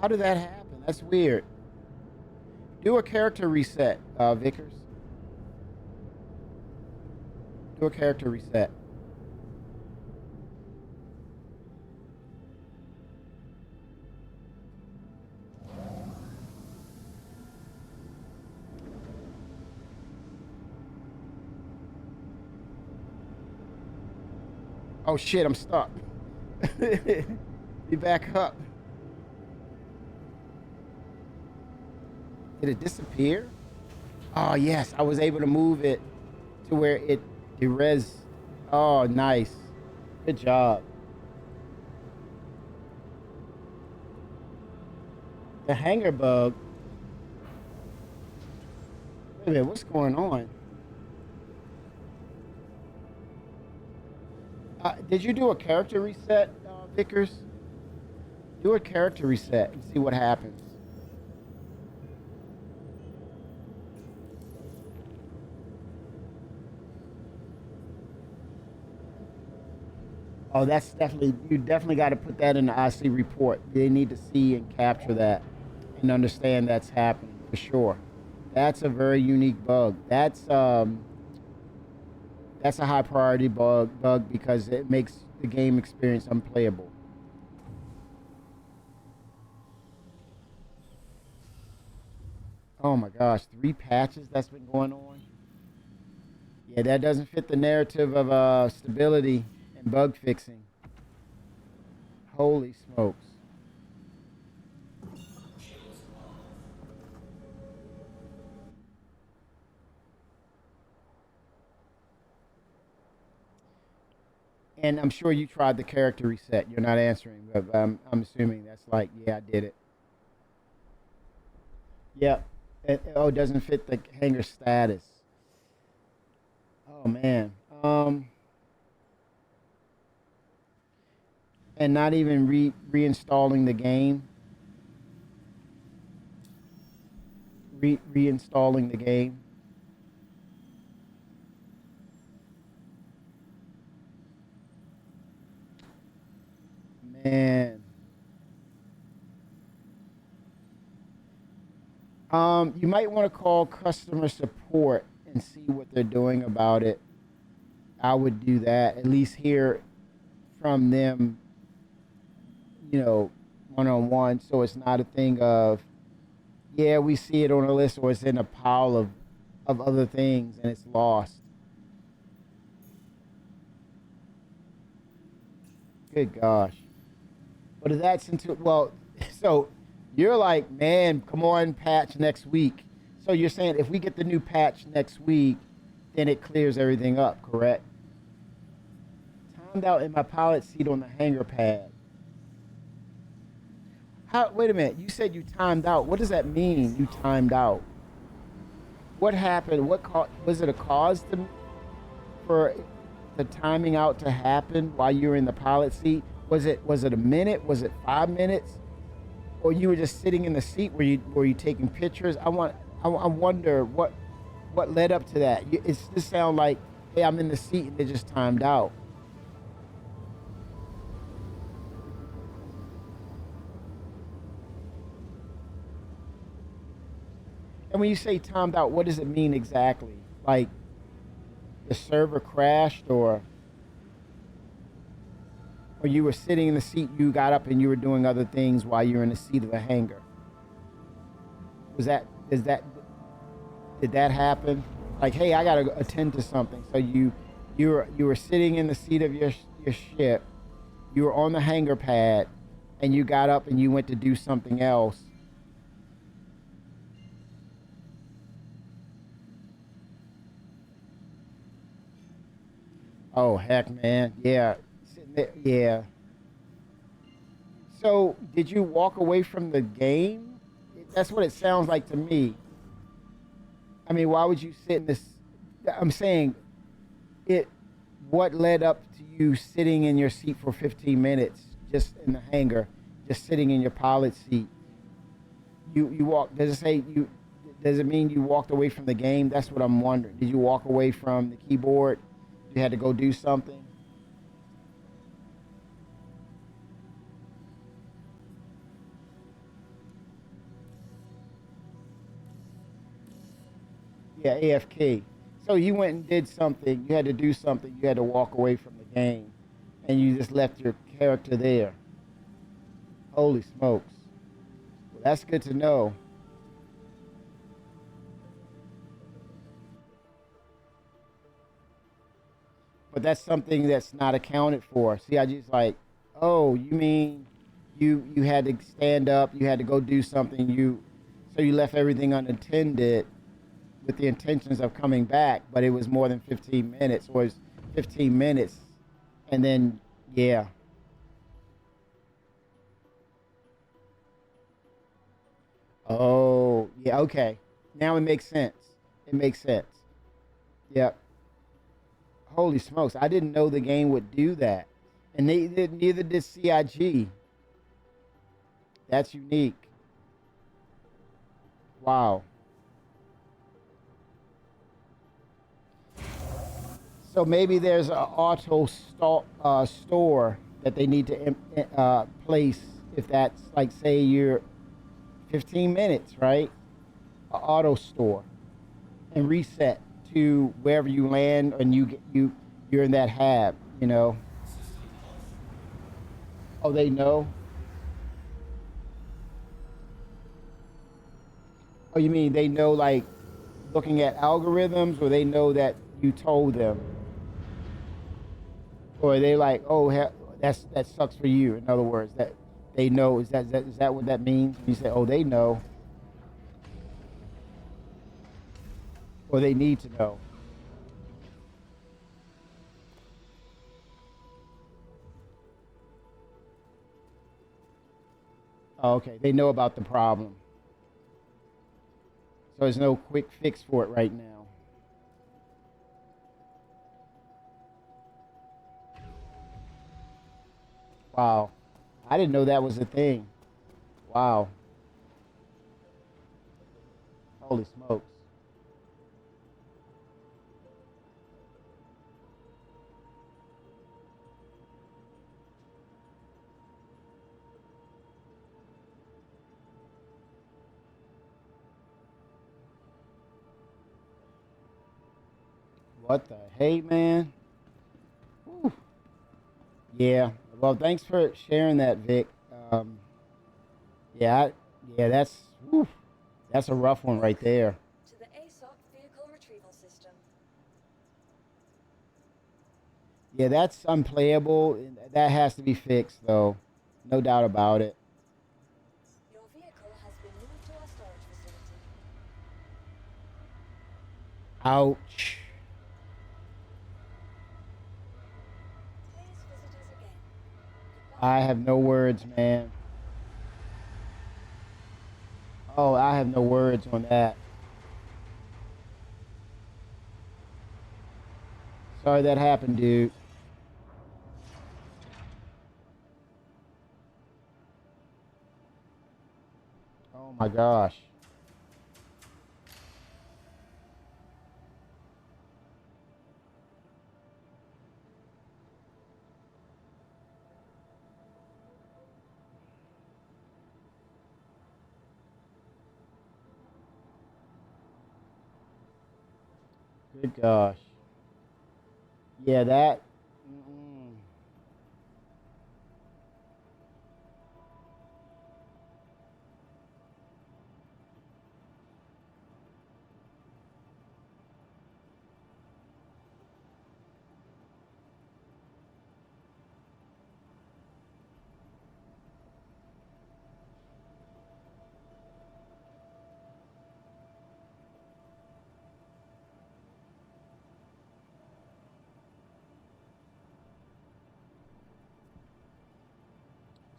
How did that happen? That's weird. Do a character reset, Vickers. Do a character reset. Oh shit, I'm stuck. Be back up. Did it disappear? Oh yes, I was able to move it to where it res. Oh, nice. Good job. The hanger bug. Wait a minute, what's going on? Did you do a character reset, Vickers? Do a character reset and see what happens. Oh, that's definitely, you definitely got to put that in the IC report. They need to see and capture that and understand that's happening for sure. That's a very unique bug. That's a high priority bug because it makes the game experience unplayable. Oh my gosh, 3 patches that's been going on. Yeah, that doesn't fit the narrative of stability and bug fixing. Holy smokes. And I'm sure you tried the character reset. You're not answering, but I'm assuming that's like, yeah, I did it. Yep. It doesn't fit the hanger status. Oh man. And not even reinstalling the game. Reinstalling the game. Man. You might want to call customer support and see what they're doing about it. I would do that. At least hear from them, you know, one-on-one, so it's not a thing of, yeah, we see it on a list or it's in a pile of other things and it's lost. Good gosh. But if that's into, well, so you're like, man, come on, patch next week. So you're saying if we get the new patch next week, then it clears everything up, correct? Timed out in my pilot seat on the hangar pad. How? Wait a minute. You said you timed out. What does that mean? You timed out. What happened? Was it a cause for the timing out to happen while you were in the pilot seat? Was it a minute? Was it 5 minutes? Or you were just sitting in the seat? Were you taking pictures? I wonder what led up to that. It's just sound like, hey, I'm in the seat and it just timed out. And when you say timed out, what does it mean exactly? Like the server crashed, or you were sitting in the seat, you got up and you were doing other things while you were in the seat of the hangar. Was that is that did that happen? Like, hey, I gotta attend to something. So you were sitting in the seat of your ship. You were on the hangar pad, and you got up and you went to do something else. Oh heck, man, yeah, sitting there, yeah. So did you walk away from the game? That's what it sounds like to me. I mean, why would you sit in this? I'm saying it. What led up to you sitting in your seat for 15 minutes, just in the hangar, just sitting in your pilot seat? You walk. Does it say you? Does it mean you walked away from the game? That's what I'm wondering. Did you walk away from the keyboard? You had to go do something? Yeah, AFK. So you went and did something. You had to do something. You had to walk away from the game, and you just left your character there. Holy smokes! Well, that's good to know. But that's something that's not accounted for. See, I just like, oh, you mean you had to stand up, you had to go do something, so you left everything unattended with the intentions of coming back, but it was more than 15 minutes, or it's 15 minutes, and then yeah, oh yeah, okay, now it makes sense. It makes sense. Yep. Holy smokes, I didn't know the game would do that, and neither did CIG. That's unique. Wow. So maybe there's an store that they need to place if that's like, say, you're 15 minutes, right? An auto store, and reset to wherever you land, and you're in that hab. You know. Oh, they know. Oh, you mean they know, like looking at algorithms, or they know that you told them, or they like, oh, that sucks for you. In other words, that they know. Is that what that means? You say, oh, they know, or they need to know. Oh, okay, they know about the problem, so there's no quick fix for it right now. Wow, I didn't know that was a thing. Wow, holy smokes! What the hey, man? Whew. Yeah. Well, thanks for sharing that, Vic. Um, yeah, yeah, whew, that's a rough one right there. To the ASOC vehicle retrieval system. Yeah, that's unplayable. That has to be fixed, though. No doubt about it. Your vehicle has been moved to our storage facility. Ouch. Please visit us again. I Goodbye. have no words, man. Oh, I have no words on that. Sorry that happened, dude. Oh my gosh. Good gosh. Yeah, that. Mm-mm.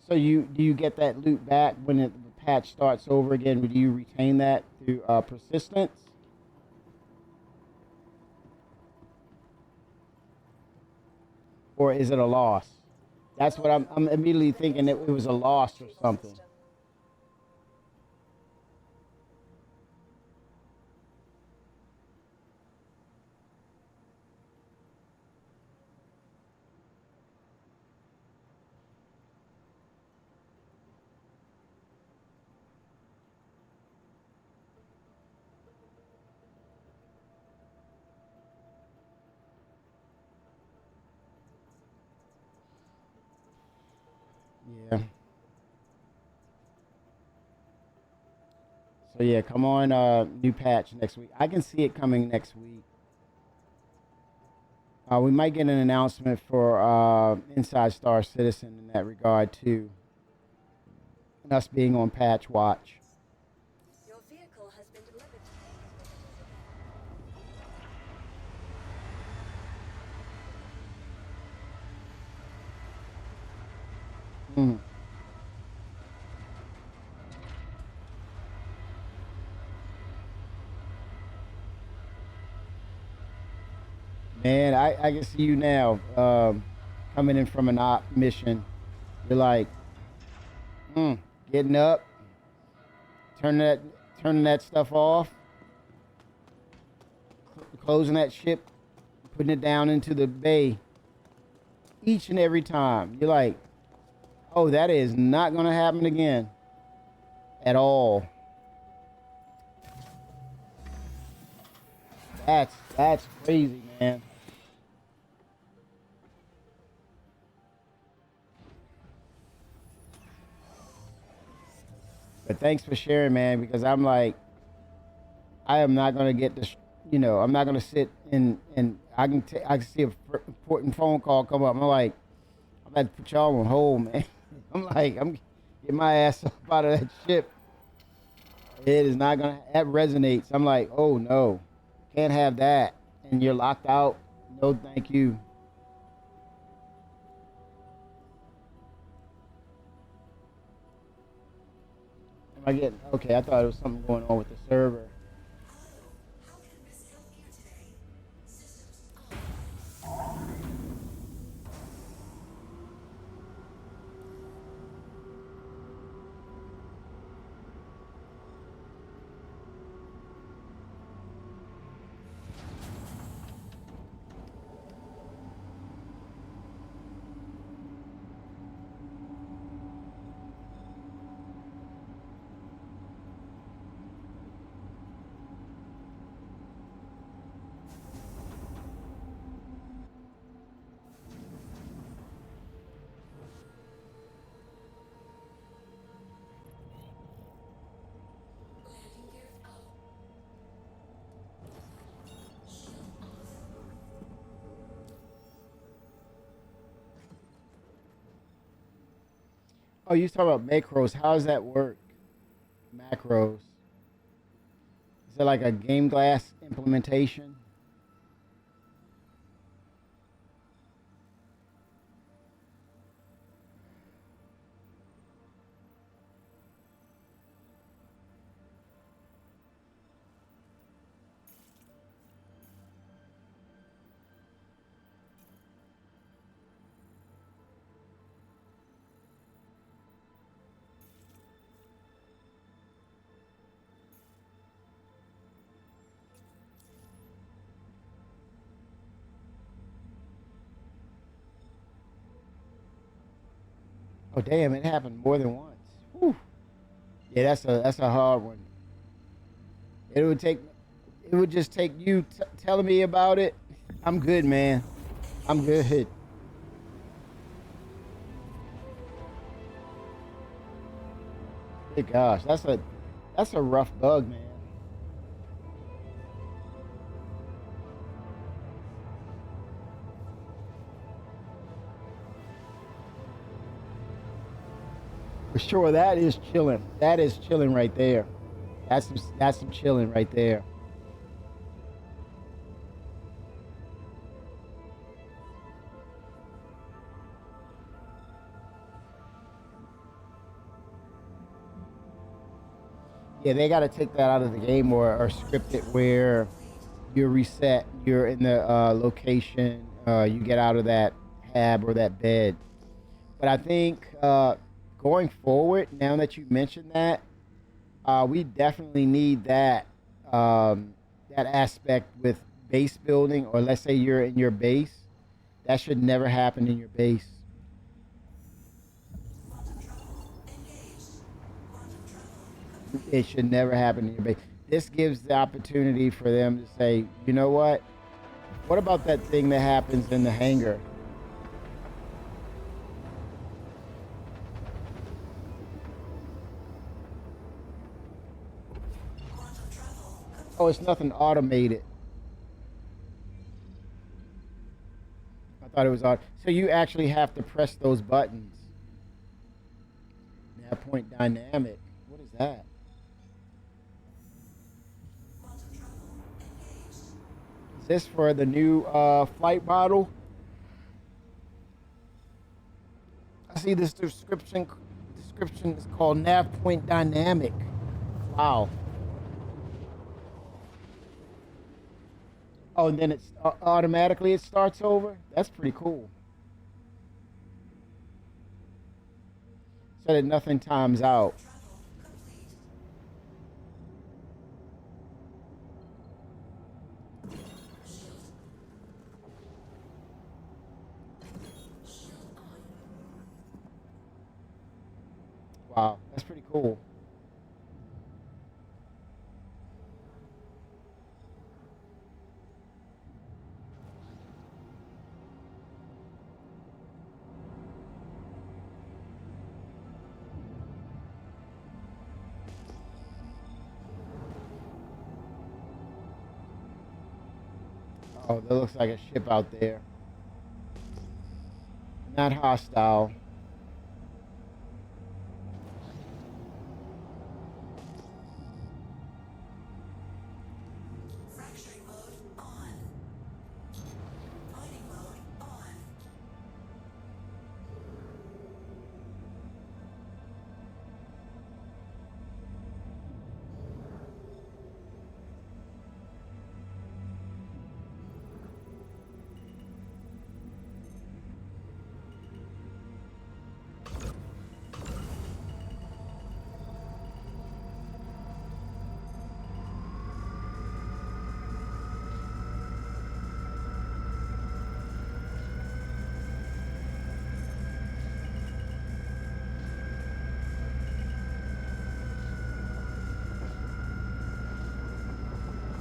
So do you get that loot back when the patch starts over again? Do you retain that through persistence, or is it a loss? That's what I'm immediately thinking. It was a loss or something. Yeah. So yeah, come on, new patch next week. I can see it coming next week. We might get an announcement for Inside Star Citizen in that regard too, and us being on patch watch. Your vehicle has been delivered. Mm. Man, I can see you now coming in from an op mission. You're like, mm, getting up, turning that turning that stuff off, closing that ship, putting it down into the bay each and every time. You're like, oh, that is not gonna happen again at all. That's crazy, man. But thanks for sharing, man, because I'm like, I am not gonna get this. I'm not gonna sit and I can see a important phone call come up. I'm like, I'm about to put y'all on hold, man. I'm like, I'm get my ass up out of that ship. It is not gonna. That resonates. I'm like, oh no, can't have that. And you're locked out. No, thank you. Am I getting okay? I thought it was something going on with the server. How can Miss help you today? Systems landing gear out. Oh, you talking about macros? How does that work? Macros. Is it like a game glass implementation? Oh, damn! It happened more than once. Whew. Yeah, that's a hard one. It would take It would just take you telling me about it. I'm good, man. I'm good. Good gosh, that's a rough bug, man. For sure, that is chilling. That is chilling right there. That's some chilling right there. Yeah, they got to take that out of the game or script it where you're reset, you're in the location, you get out of that hab or that bed. But I think going forward, now that you mentioned that, we definitely need that aspect with base building, or let's say you're in your base. That should never happen in your base. It should never happen in your base. This gives the opportunity for them to say, you know what? What about that thing that happens in the hangar? Oh, it's nothing automated. I thought it was odd. So you actually have to press those buttons. Nav point dynamic. What is that? Is this for the new flight model? I see this description. Description is called nav point dynamic. Wow. Oh, and then it's automatically it starts over. That's pretty cool. So that nothing times out. Wow, that's pretty cool. Oh, that looks like a ship out there. Not hostile. Fracturing mode on. Mining mode on.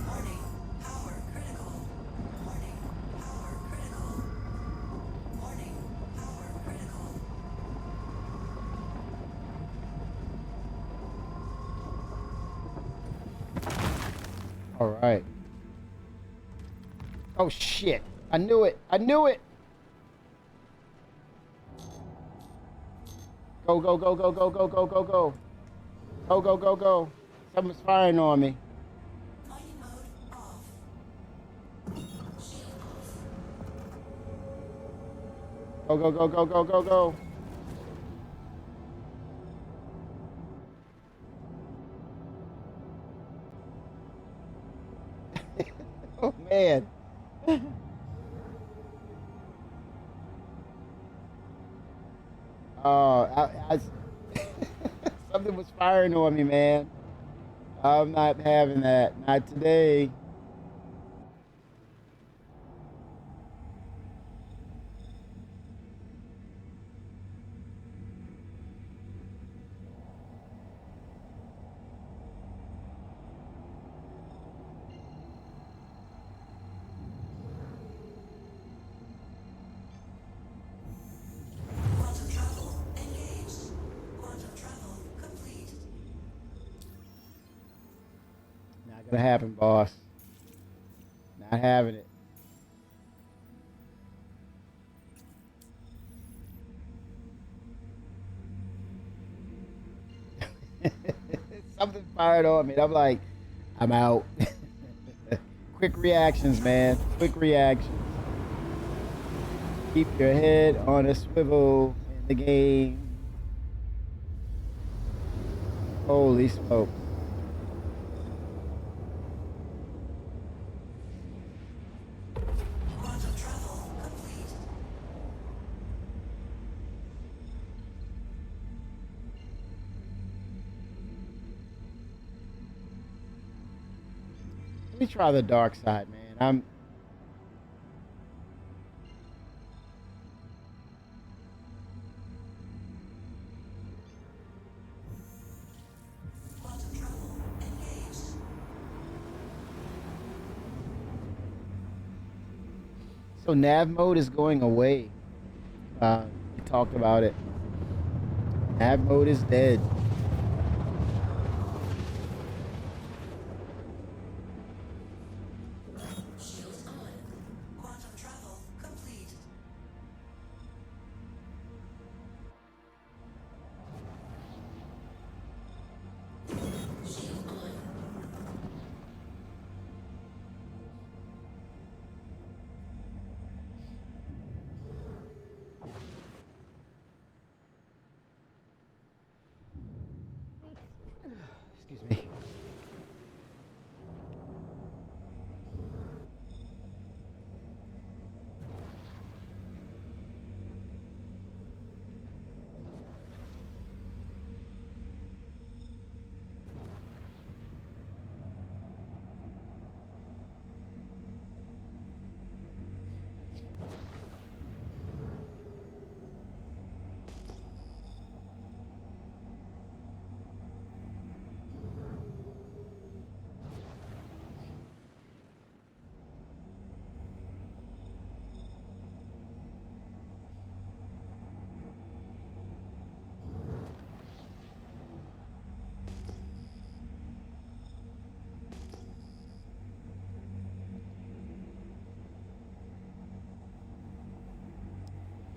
Warning. Power critical. Warning. Power critical. Warning. Power critical. All right. Oh shit! I knew it. I knew it. Go go go go go go go go go. Go go go go. Someone's firing on me. Mining mode off. Shield off. Go go go go go go go. Oh man. Oh, something was firing on me, man. I'm not having that. Not today. Not gonna happen, boss. Not having it. Something fired on me. And I'm like, I'm out. Quick reactions, man. Quick reactions. Keep your head on a swivel in the game. Holy smoke. Quantum travel complete. Let me try the dark side, man. Quantum travel engaged. So nav mode is going away. We talked about it. Nav mode is dead. Shields on. Quantum travel complete. Shield on. Excuse me.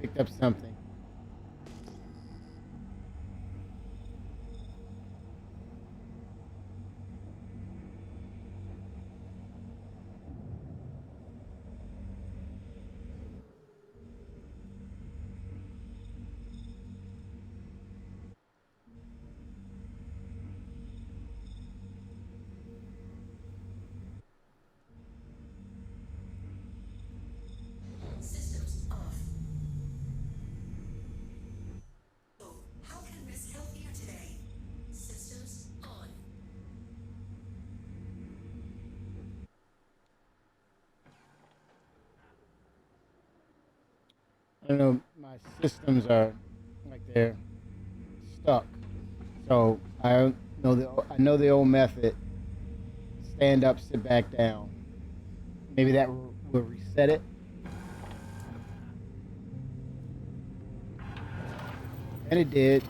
Picked up something. Systems off. Oh, how can Miss healthier today? Systems on. I don't know. My systems are like they're stuck. So I know the old method. Stand up, sit back down. Maybe that will reset it. And it did.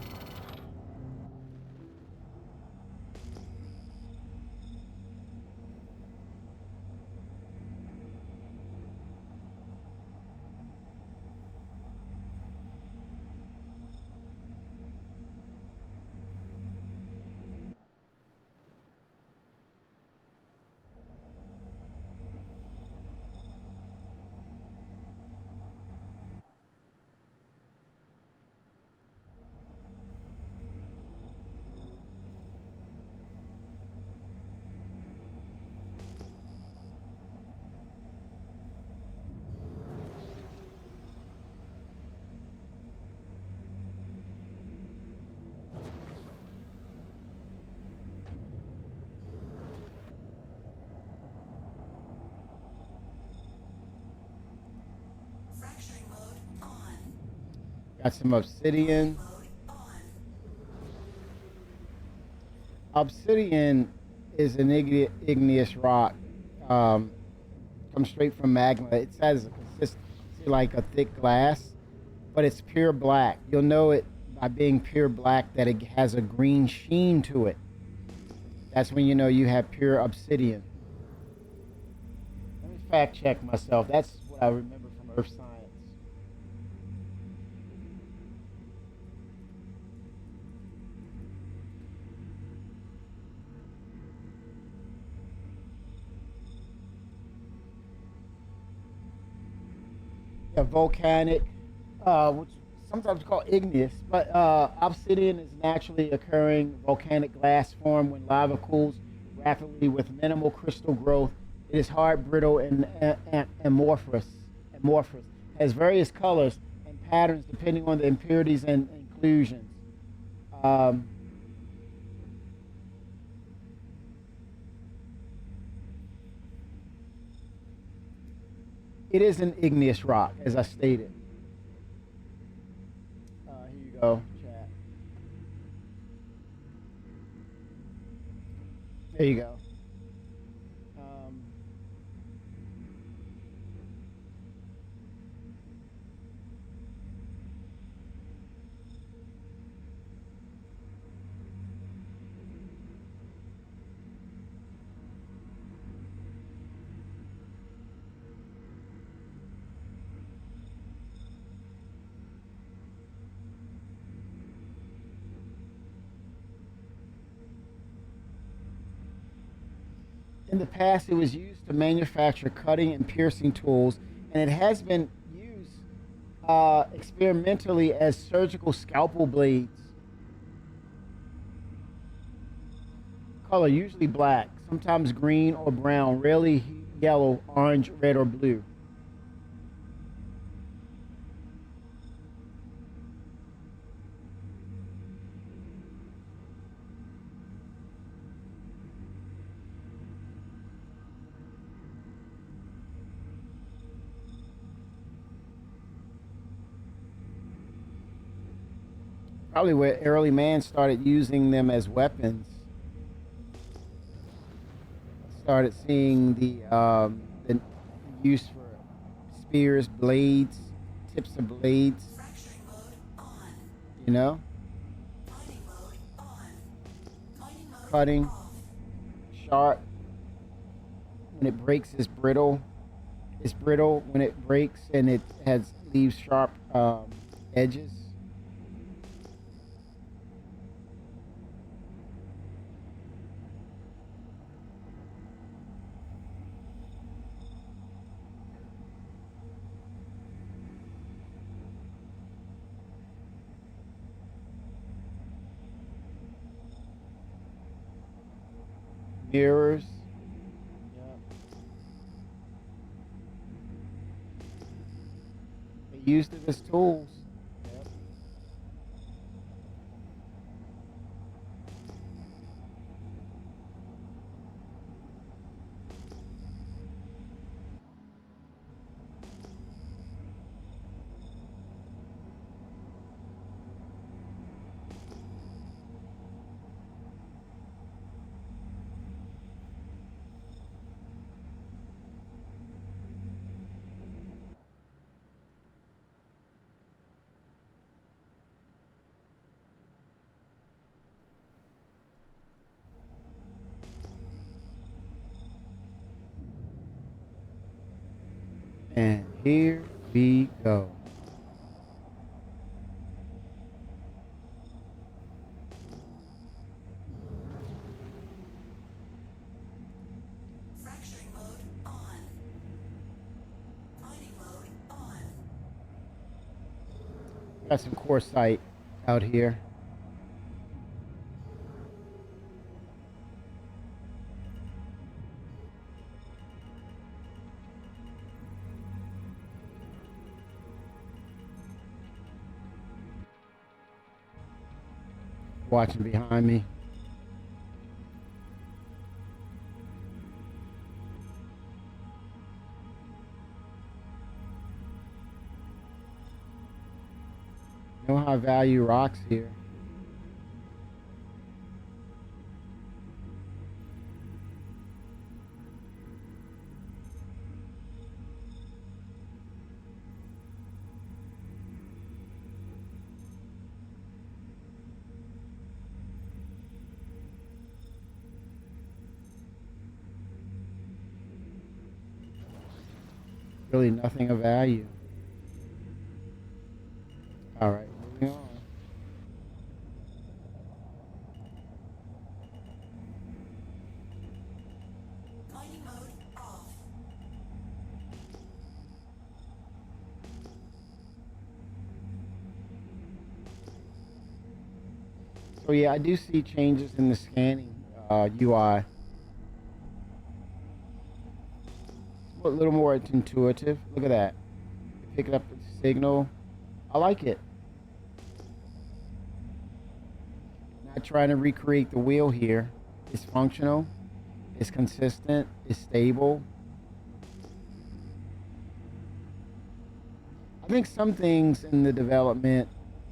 Fracturing mode on. Got some obsidian. Mode on. Obsidian is an igneous rock. Comes straight from magma. It has a consistency like a thick glass, but it's pure black. You'll know it by being pure black that it has a green sheen to it. That's when you know you have pure obsidian. Let me fact check myself. That's what I remember from Earth Science. Yeah, volcanic, which sometimes called igneous, but obsidian is naturally occurring volcanic glass form when lava cools rapidly with minimal crystal growth. It is hard, brittle, and amorphous. Amorphous has various colors and patterns depending on the impurities and inclusions. Um, it is an igneous rock, as I stated. Here you go, chat. There you go. Um, in the past, it was used to manufacture cutting and piercing tools, and it has been used experimentally as surgical scalpel blades. Color usually black, sometimes green or brown, rarely yellow, orange, red, or blue. Probably where early man started using them as weapons. Started seeing the use for spears, blades, tips of blades. Fracturing mode on. You know, Mining mode on. Mining mode cutting, off. sharp. When it breaks, it's brittle. It's brittle when it breaks, and it has leaves sharp edges. Mirrors. Yeah. They used it as tools. Yep. And here we go. Fracturing mode on. Mining mode on. Got some quartzite out here. Watching behind me. Know how I value rocks here. Really nothing of value. All right, moving on. Mining mode off. So yeah, I do see changes in the scanning UI. A little more intuitive. Look at that. Pick it up the signal. I like it. Not trying to recreate the wheel here. It's functional. It's consistent. It's stable. I think some things in the development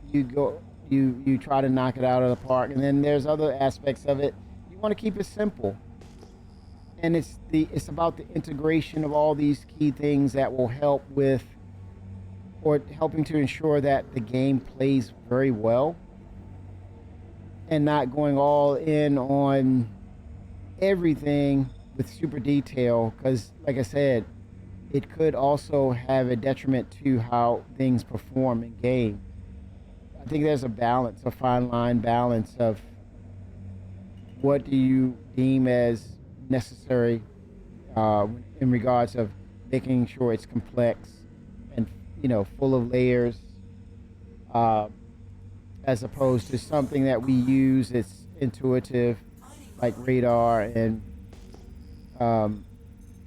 you try to knock it out of the park, and then there's other aspects of it you want to keep it simple. And it's about the integration of all these key things that will help with or helping to ensure that the game plays very well, and not going all in on everything with super detail, because like I said, it could also have a detriment to how things perform in game. I think there's a balance, a fine line balance of what do you deem as necessary in regards of making sure it's complex and full of layers, as opposed to something that we use it's intuitive like radar, and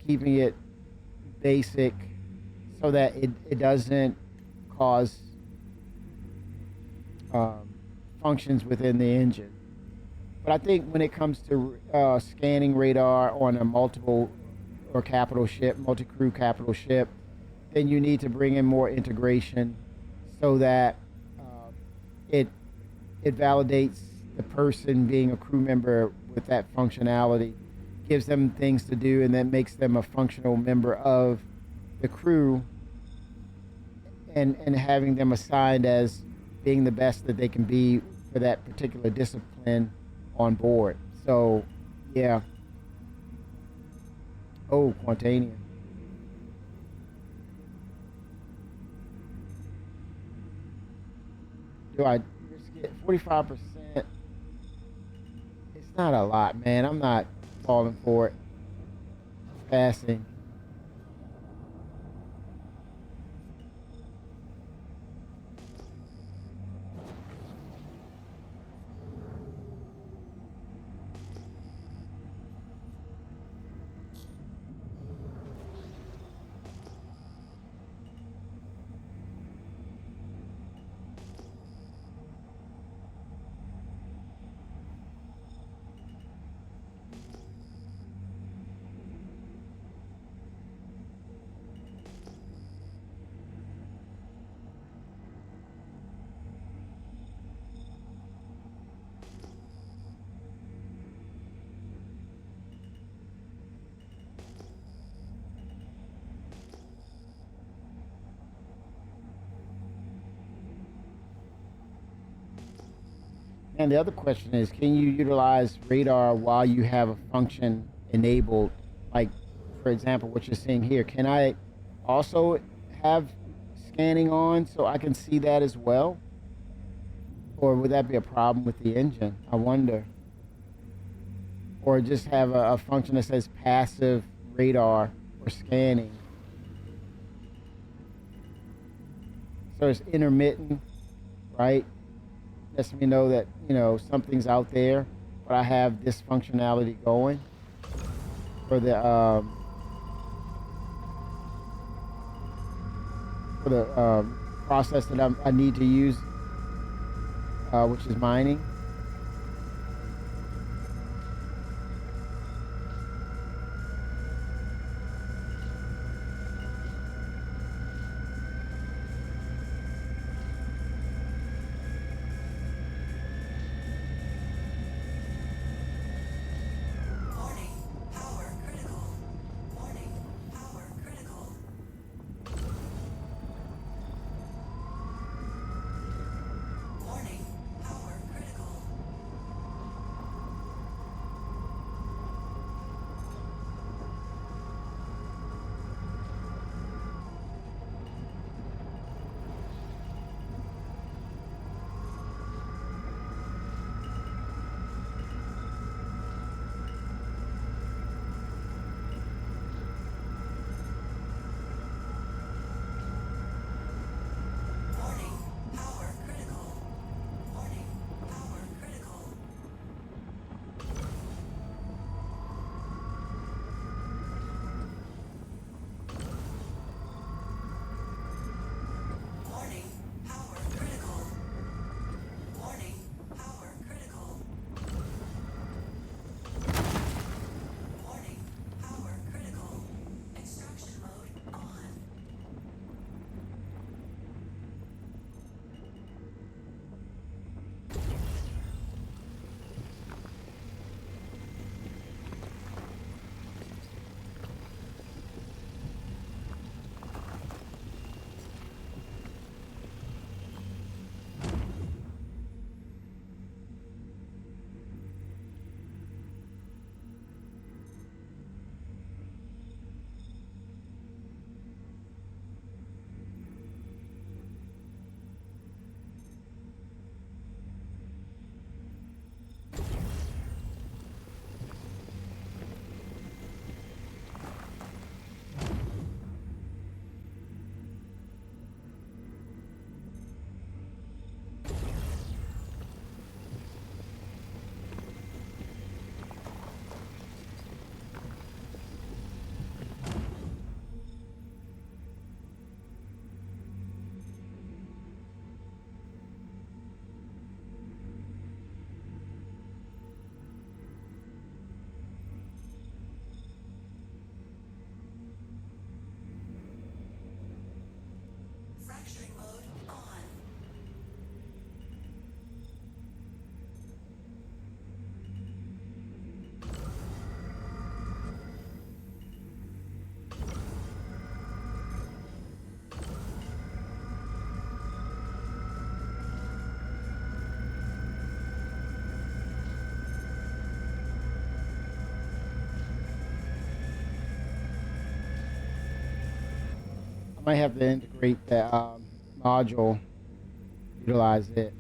keeping it basic so that it doesn't cause functions within the engine. But I think when it comes to scanning radar on a multiple or capital ship, multi-crew capital ship, then you need to bring in more integration so that it validates the person being a crew member with that functionality, gives them things to do, and then makes them a functional member of the crew, and having them assigned as being the best that they can be for that particular discipline on board. So, yeah. Oh, Quantanium. Do I risk it? 45%. It's not a lot, man. I'm not falling for it. Passing. And the other question is, can you utilize radar while you have a function enabled? Like, for example, what you're seeing here. Can I also have scanning on so I can see that as well? Or would that be a problem with the engine? I wonder. Or just have a function that says passive radar or scanning. So it's intermittent, right? Lets me know that something's out there, but I have this functionality going for the process that I need to use, which is mining. Warning, power critical. I might have to integrate that module, utilize it.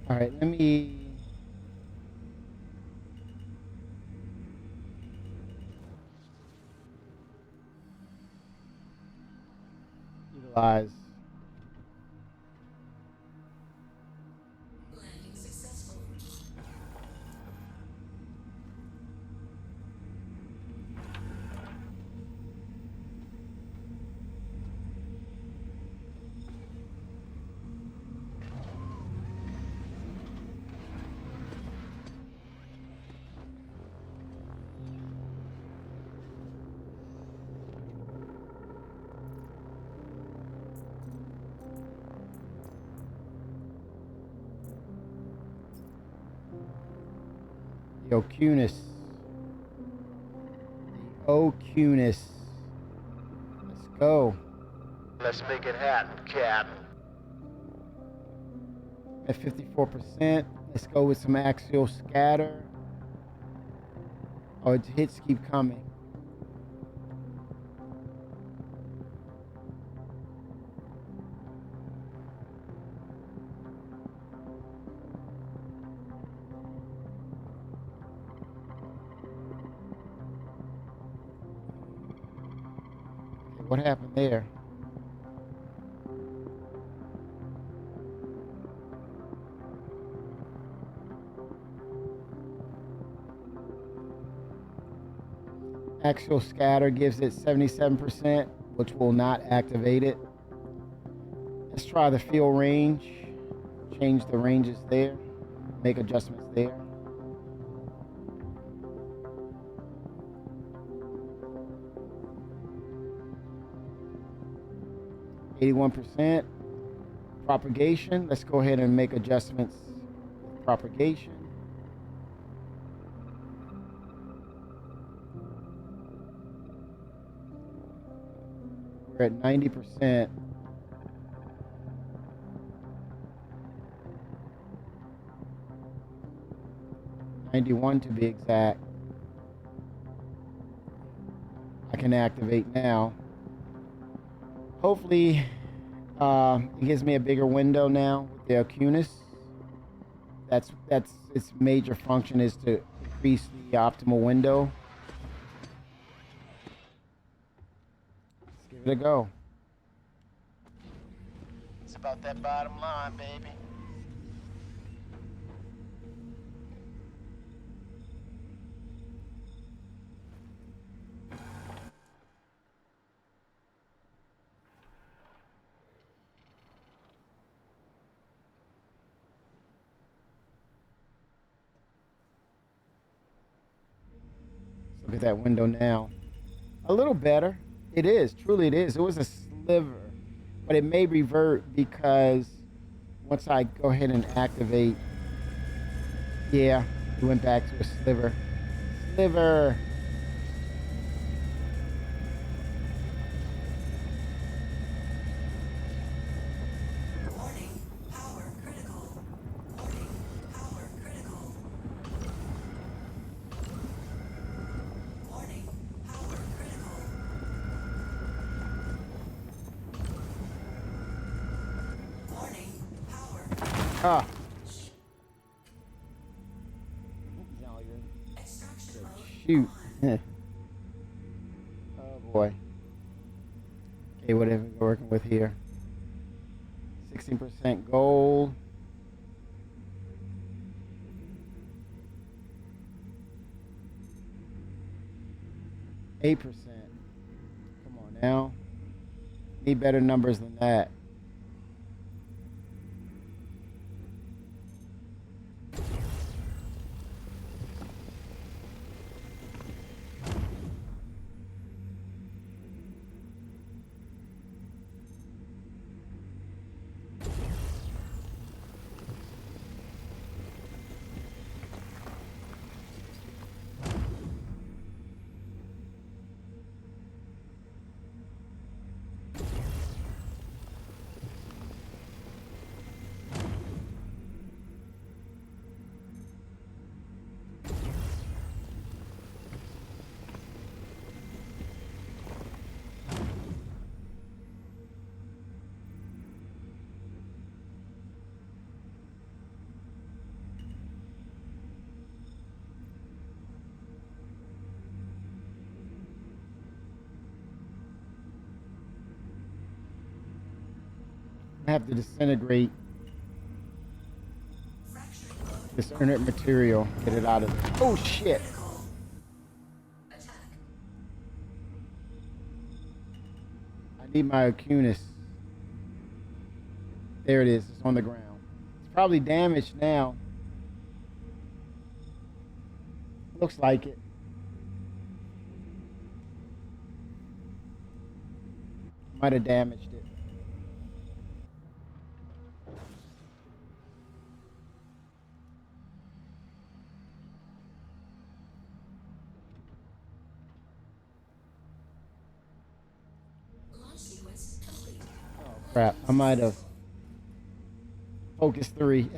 All right, let me. Utilize. Landing successful. The Ocunis. The Ocunis. Let's go. Let's make it happen, Captain. At 54%. Let's go with some axial scatter. Oh, its hits keep coming. Okay, what happened there? Axial scatter gives it 77%, which will not activate it. Let's try the field range. Change the ranges there. Make adjustments there. %. Propagation. Let's go ahead and make adjustments with propagation. We're at 90%. $91 to be exact. I can activate now. Hopefully, it gives me a bigger window now with the Ocunis. That's its major function, is to increase the optimal window. Let's give it a go. It's about that bottom line, baby. Look at that window now. A little better. It is. Truly it is. It was a sliver. But it may revert because once I go ahead and activate, yeah, it went back to a sliver. Sliver. Warning, power critical. Warning, power critical. Warning, power critical. Warning, power Ah. extraction mode. Shoot. Oh boy. Okay, what are we working with here? 16% gold. %. Come on now. Need better numbers than that. I have to disintegrate Fracturing mode. this inert material. Get it out of there. Oh shit! Critical. Attack. I need my Acunis. There it is. It's on the ground. It's probably damaged now. Looks like it. Might have damaged it. Launch sequence complete. Oh crap! I might have. Focus 3.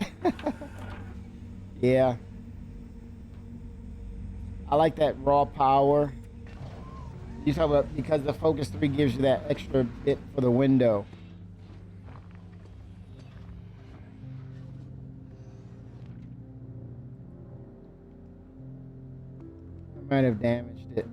Yeah. I like that raw power. You talk about because the Focus 3 gives you that extra bit for the window. I might have damaged it.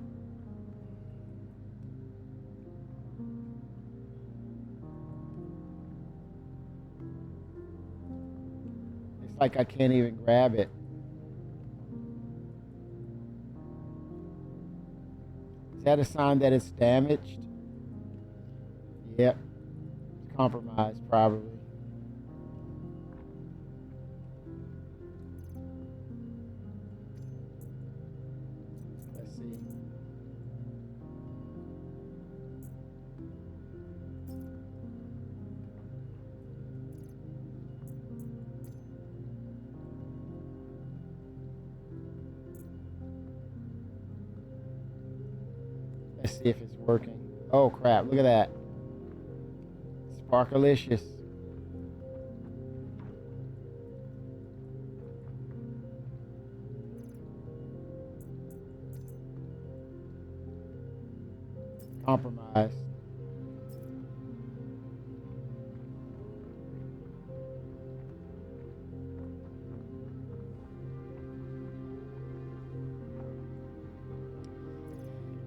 It's like I can't even grab it. Is that a sign that it's damaged? Yep. It's compromised, probably. Let's see. Let's see if it's working. Oh crap, look at that. Sparkalicious. Compromised.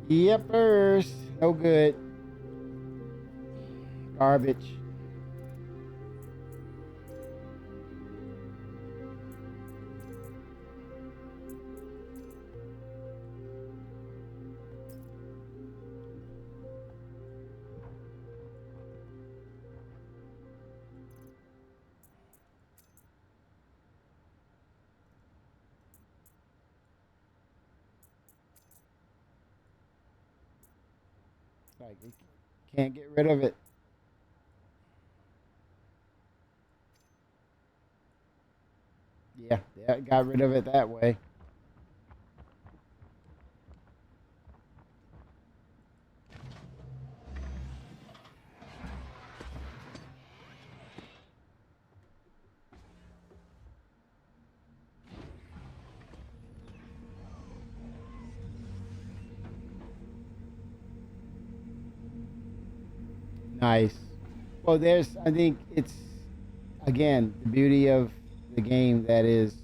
Yepers. No good. Garbage. Like you can't get rid of it. Yeah, got rid of it that way. Nice. Well, I think it's, again, the beauty of the game that is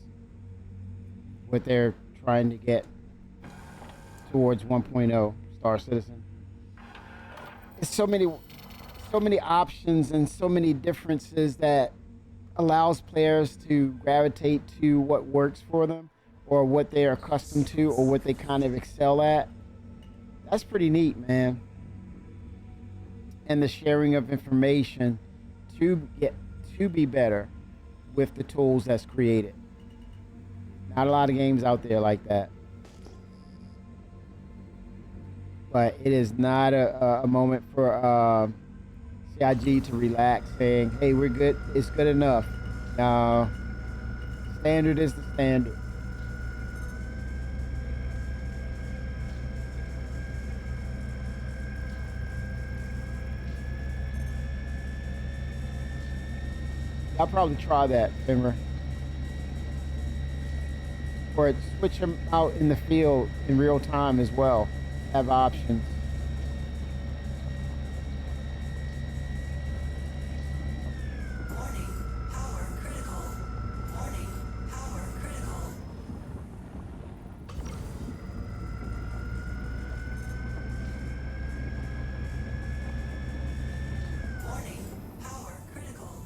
what they're trying to get towards 1.0 Star Citizen. It's so many options and so many differences that allows players to gravitate to what works for them or what they're accustomed to or what they kind of excel at. That's pretty neat, man. And the sharing of information to be better with the tools that's created. Not a lot of games out there like that. But it is not a moment for CIG to relax saying, hey, we're good, it's good enough. No, standard is the standard. I'll probably try that, Finra. Or switch them out in the field in real time as well. Have options. Warning. Power critical. Warning. Power critical. Warning. Power critical.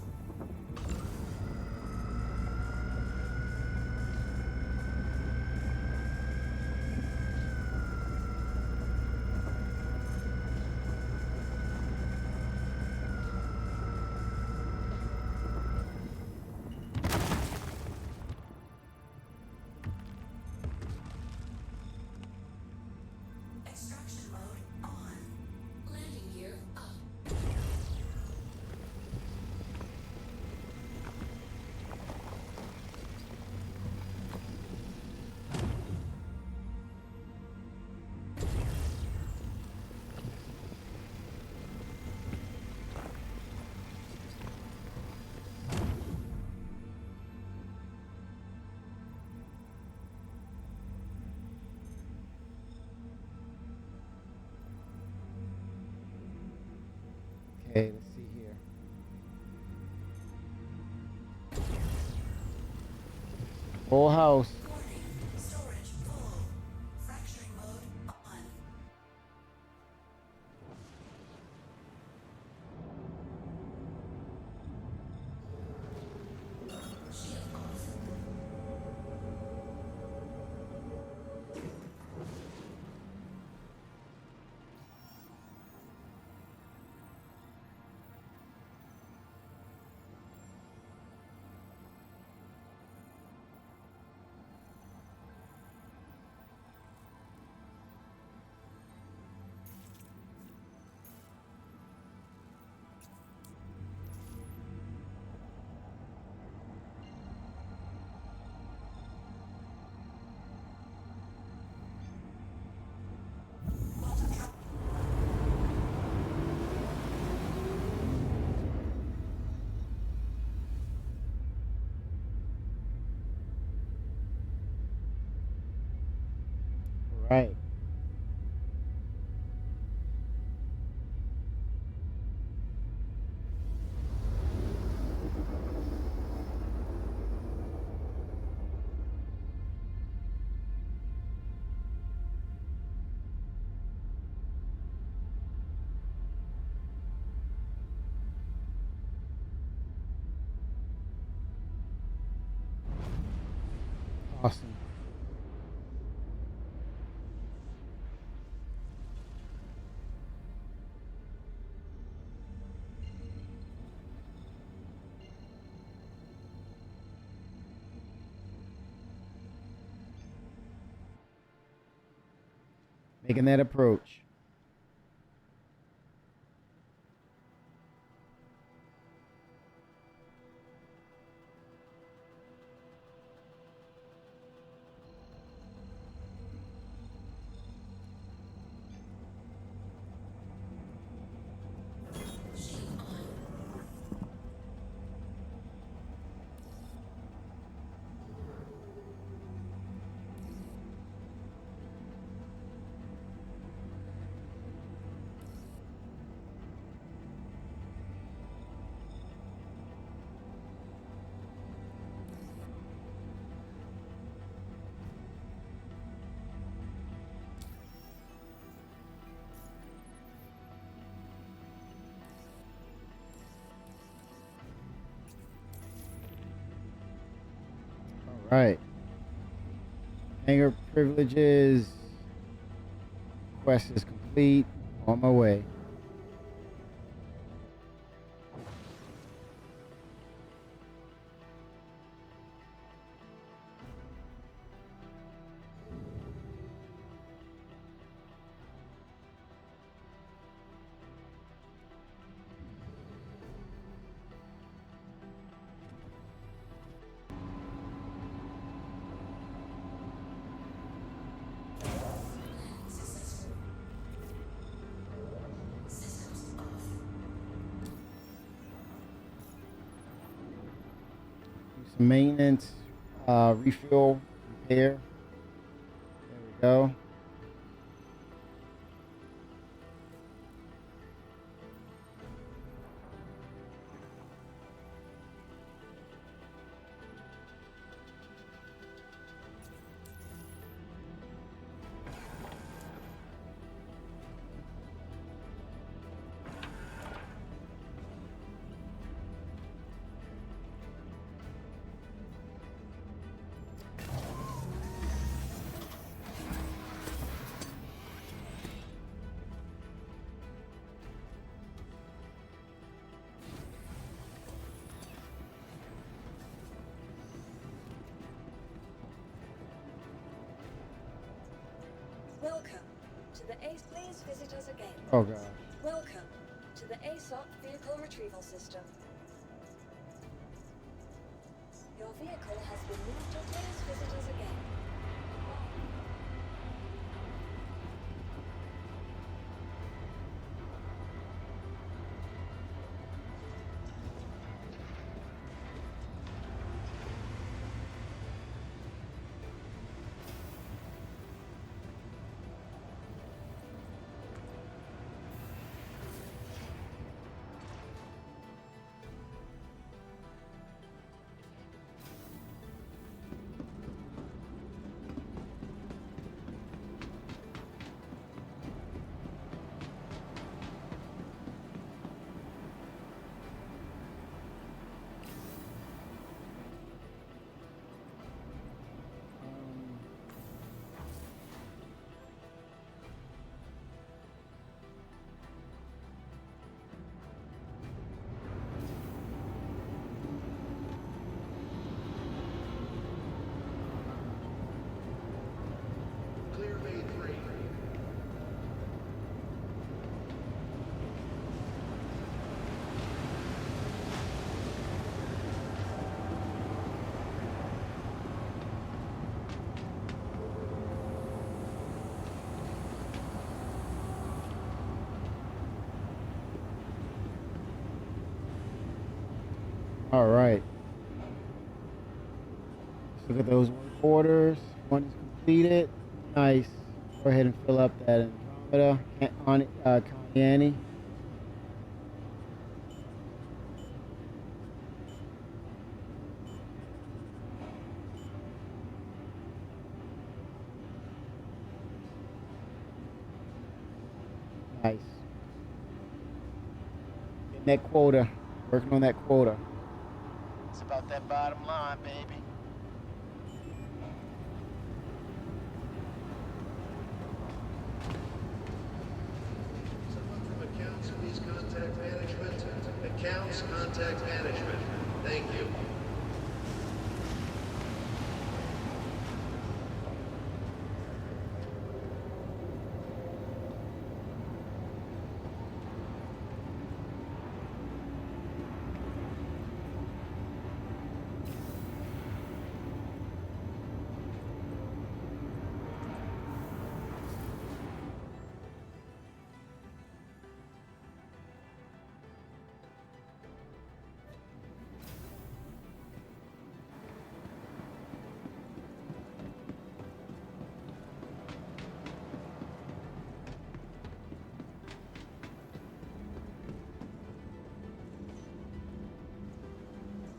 Okay, let's see here. Full house. Warning. Storage full. Fracturing mode on. Shield off. Right. Awesome. Making that approach. Shield on. All right. Hangar privileges. Quest is complete. On my way. Successful. Systems off. Do some maintenance, refuel, repair. There we go. Welcome to the ACE. Please visit us again. Oh god. Welcome to the ASOP Vehicle Retrieval System. Your vehicle has been moved to please visit us again. All right. Let's look at those work orders. One is completed. Nice. Go ahead and fill up that Andromeda on Kalyani. Nice. Getting that quota. Working on that quota. It's about that bottom line, baby. Someone from accounts, please contact management. Accounts, contact management. Thank you.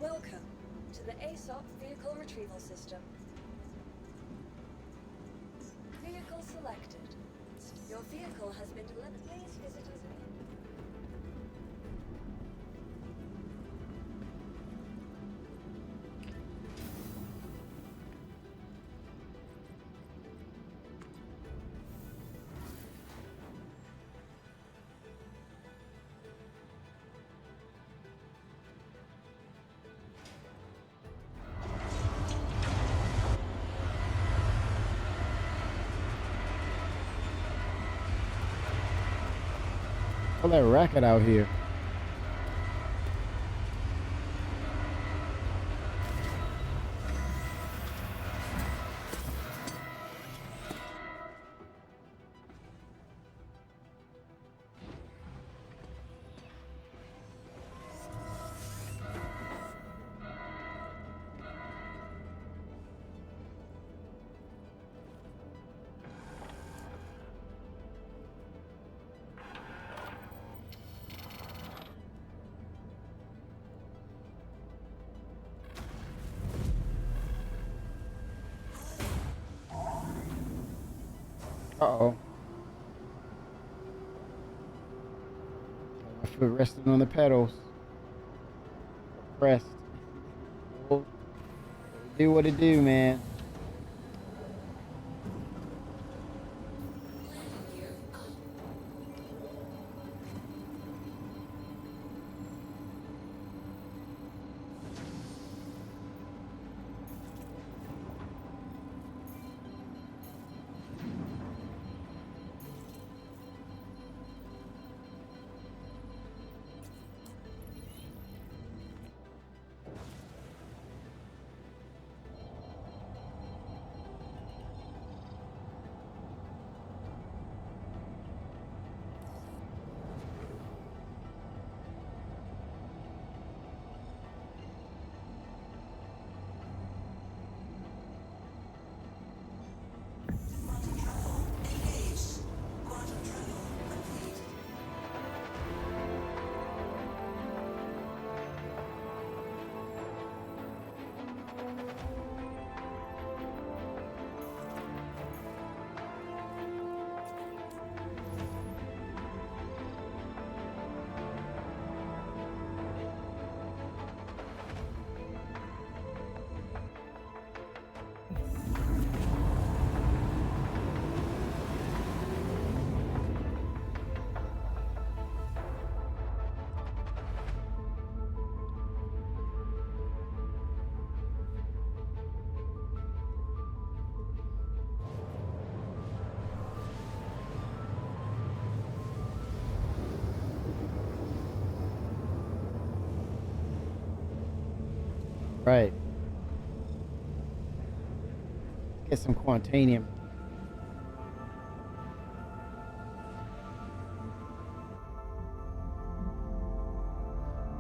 Welcome to the ASOP Vehicle Retrieval System. Vehicle selected. Your vehicle has been delivered. Please visit us again. All that racket out here. Uh-oh. My foot resting on the pedals. Pressed. Oh, do what it do, man. Right. Get some Quantanium.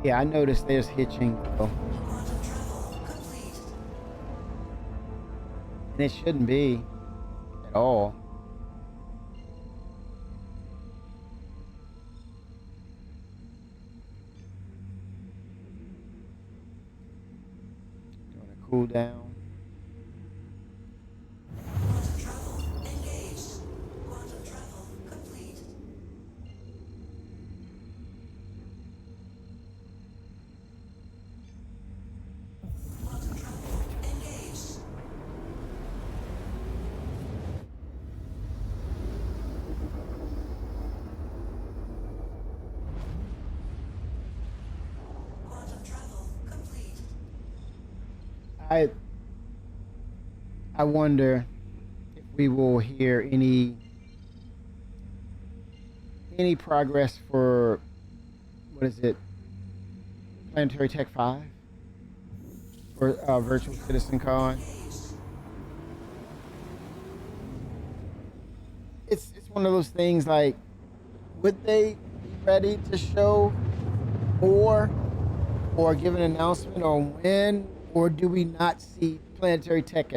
Yeah, I noticed there's hitching though. Quantum travel complete. And it shouldn't be at all. Doing a cool down. Quantum travel engaged. Quantum travel complete. Quantum travel engaged. Quantum travel complete. I wonder if we will hear any progress for what is it? Planetary Tech 5 for Virtual Citizen Con. It's one of those things like, would they be ready to show more or give an announcement on when, or do we not see Planetary Tech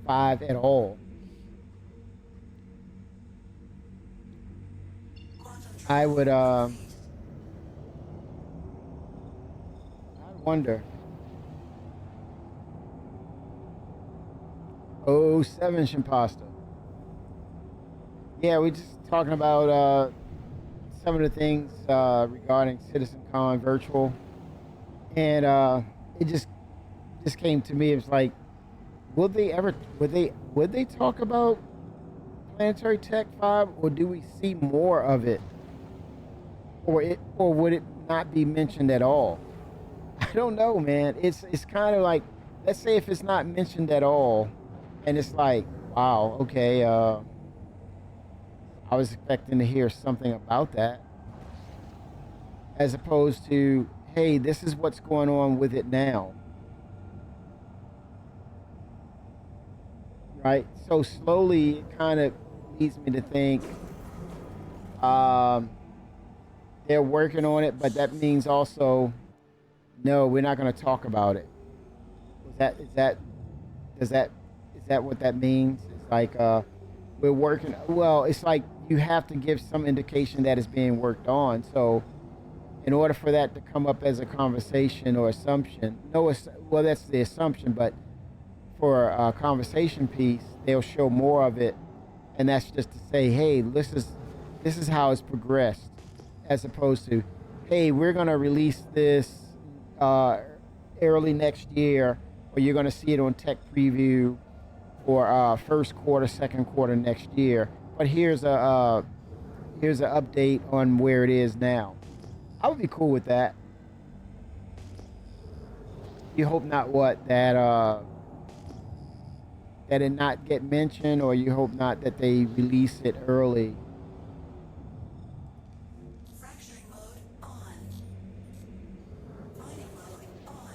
5 at all? I would I wonder. Oh, 7 Shimpasta. Yeah, we just talking about some of the things regarding CitizenCon Virtual, and it just came to me. It was like, would they talk about Planetary Tech 5, or do we see more of it, or would it not be mentioned at all? I don't know, man. It's kind of like, let's say if it's not mentioned at all, and it's like, wow, okay, I was expecting to hear something about that, as opposed to, hey, this is what's going on with it now. Right? So slowly it kind of leads me to think they're working on it, but that means also, no, we're not going to talk about it. Is that what that means? It's like we're working. Well, it's like you have to give some indication that it's being worked on. So in order for that to come up as a conversation or assumption, well, that's the assumption, but for a conversation piece, they'll show more of it, and that's just to say, hey, this is how it's progressed, as opposed to, hey, we're going to release this early next year, or you're going to see it on Tech Preview for first quarter, second quarter next year. But here's an update on where it is now. I would be cool with that. You hope not that it not get mentioned, or you hope not that they release it early. Fracturing mode on. Mining mode on.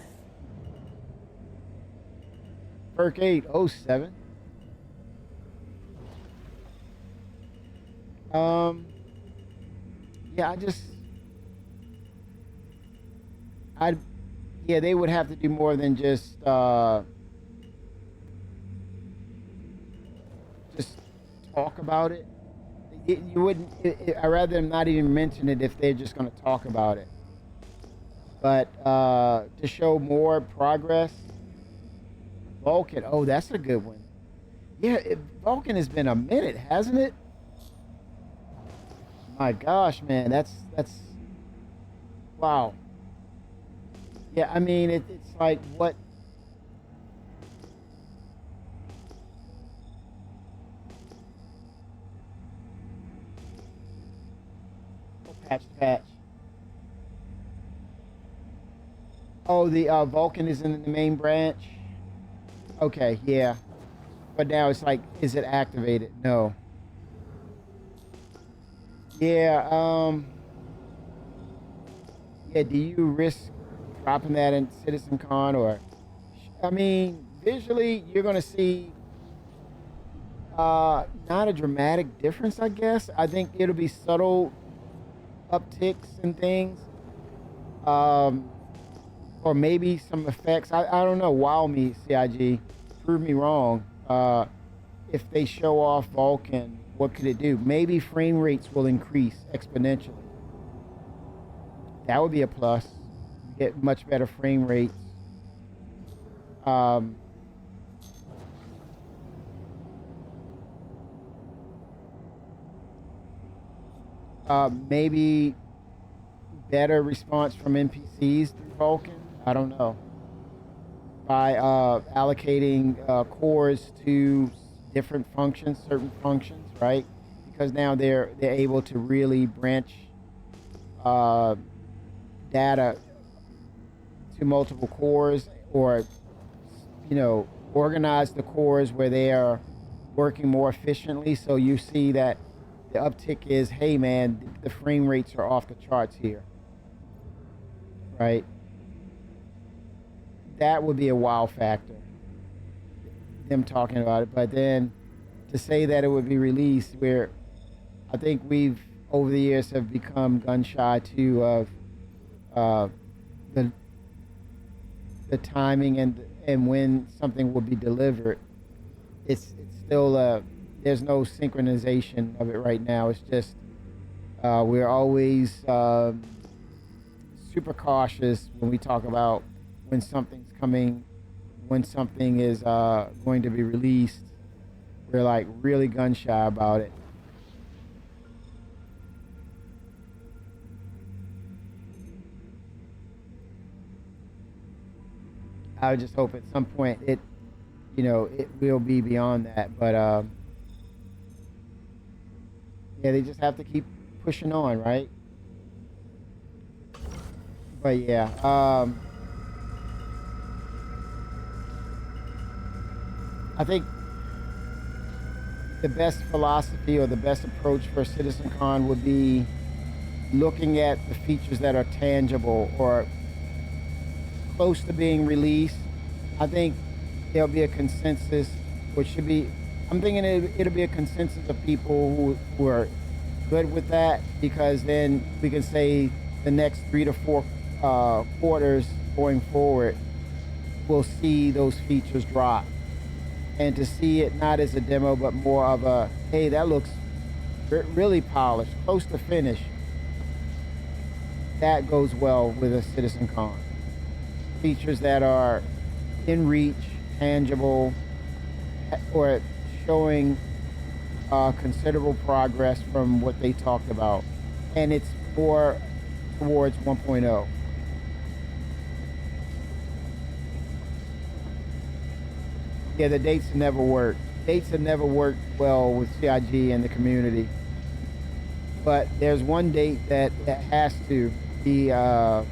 Perk 807. Yeah, they would have to do more than just talk about it. You wouldn't. I'd rather them not even mention it if they're just going to talk about it. But to show more progress, Vulcan. Oh, that's a good one. Yeah, Vulcan has been a minute, hasn't it? My gosh, man, that's wow. Yeah, I mean, it's like what. Patch. Oh, the Vulcan is in the main branch. Okay, yeah. But now it's like, is it activated? No. Yeah, yeah, do you risk dropping that in CitizenCon, or, I mean, visually, you're going to see not a dramatic difference, I guess. I think it'll be subtle upticks and things. Or maybe some effects. I don't know. Wow me, CIG. Prove me wrong. If they show off Vulcan, what could it do? Maybe frame rates will increase exponentially. That would be a plus. You get much better frame rates. Maybe better response from NPCs through Vulcan. I don't know. By allocating cores to different functions, certain functions, right? Because now they're able to really branch data to multiple cores, or organize the cores where they are working more efficiently. So you see that the uptick is, hey man, the frame rates are off the charts here, right? That would be a wow factor, them talking about it. But then to say that it would be released, where I think we've over the years have become gun shy too of the timing and when something will be delivered. It's still there's no synchronization of it right now. It's just we're always super cautious when we talk about when something's coming, when something is going to be released. We're like really gun shy about it. I would just hope at some point it will be beyond that. But yeah, they just have to keep pushing on, right? But yeah, I think the best philosophy or the best approach for CitizenCon would be looking at the features that are tangible or close to being released. I think there'll be a consensus, which should be, I'm thinking it'll be a consensus of people who are good with that, because then we can say the next 3 to 4 quarters going forward, we'll see those features drop. And to see it not as a demo, but more of a, hey, that looks really polished, close to finish. That goes well with a CitizenCon. Features that are in reach, tangible, or showing considerable progress from what they talked about. And it's more towards 1.0. Yeah, the dates have never worked. Dates have never worked well with CIG and the community. But there's one date that has to be a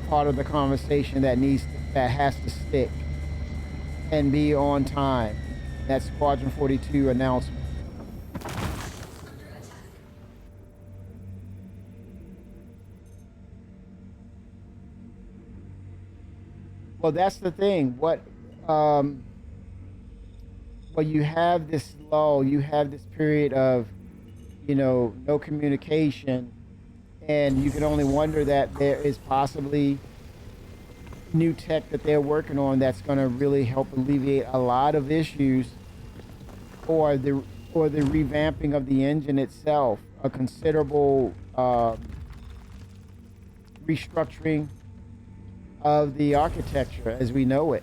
part of the conversation that has to stick and be on time. That's Squadron 42 announcement. Well, that's the thing. Well, you have this lull, you have this period of, no communication, and you can only wonder that there is possibly new tech that they're working on that's going to really help alleviate a lot of issues, or the revamping of the engine itself, a considerable restructuring of the architecture as we know it.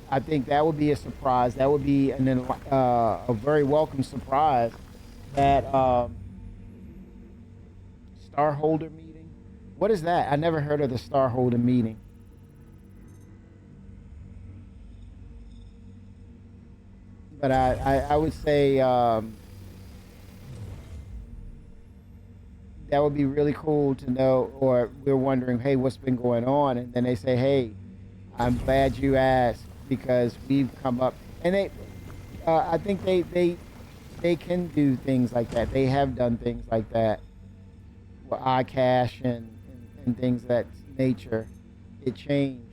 I think that would be a surprise. That would be a very welcome surprise. That Starholder meeting. What is that? I never heard of the Starholder meeting. But I would say that would be really cool to know, or we're wondering, hey, what's been going on? And then they say, hey, I'm glad you asked, because we've come up. And I think they can do things like that. They have done things like that with iCache and things of that nature. It changed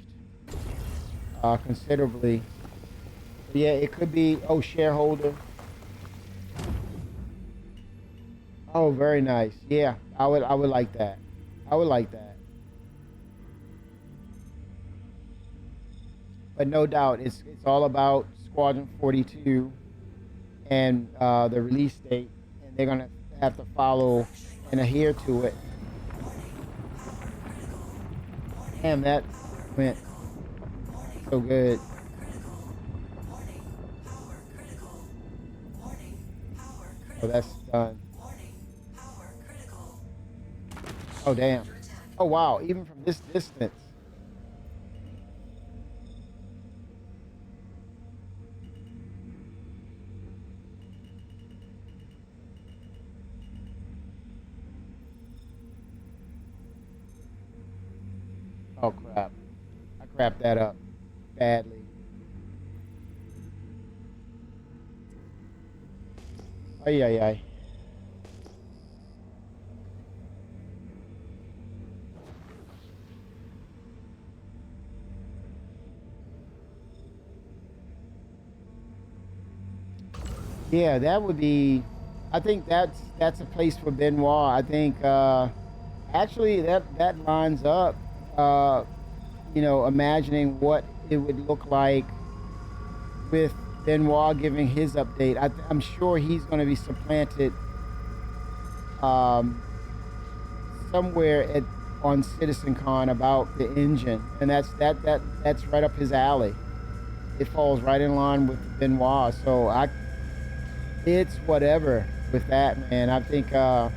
considerably. But yeah, it could be, shareholder. Oh, very nice. Yeah, I would like that. I would like that. But no doubt, it's all about Squadron 42 and the release date, and they're gonna have to follow and adhere to it. Damn, that went so good. Oh, that's done. Oh, damn. Oh, wow. Even from this distance. Oh, crap. I crapped that up badly. Ay, ay, ay. Yeah, that would be. I think that's a place for Benoit. I think actually that lines up. Imagining what it would look like with Benoit giving his update. I'm sure he's going to be supplanted somewhere on CitizenCon about the engine, and that's right up his alley. It falls right in line with Benoit. So it's whatever with that, man. I think for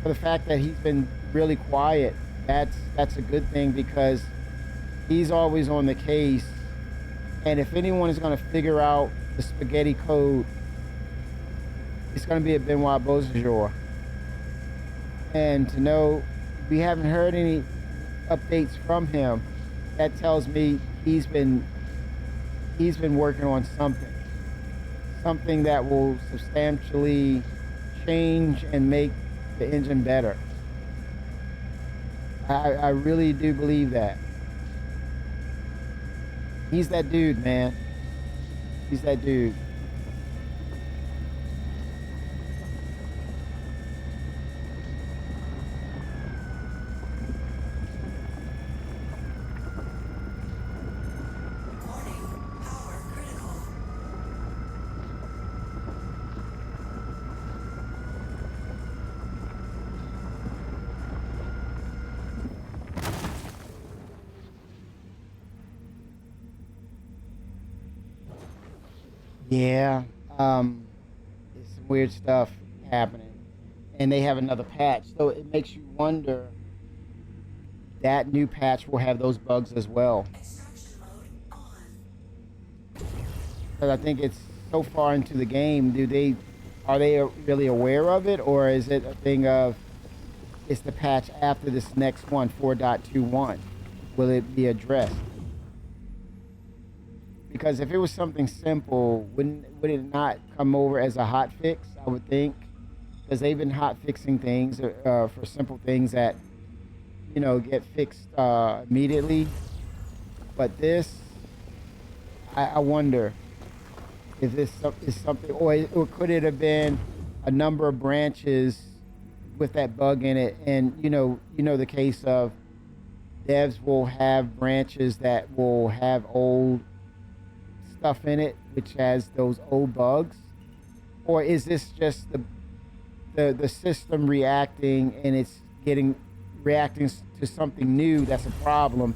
the fact that he's been really quiet, that's a good thing because he's always on the case. And if anyone is going to figure out the spaghetti code, it's going to be a Benoit Beausejour. And to know we haven't heard any updates from him, that tells me he's been working on something that will substantially change and make the engine better. I really do believe that. He's that dude, man. He's that dude. Yeah, there's some weird stuff happening, and they have another patch, so it makes you wonder. That new patch will have those bugs as well. Because I think it's so far into the game. Are they really aware of it, or is it a thing of it's the patch after this next one, 4.21? Will it be addressed? Because if it was something simple, would it not come over as a hot fix? I would think, because they've been hot fixing things for simple things that get fixed immediately. But this, I wonder if this is something, or could it have been a number of branches with that bug in it? And the case of devs will have branches that will have old stuff in it, which has those old bugs, or is this just the system reacting and it's reacting to something new that's a problem,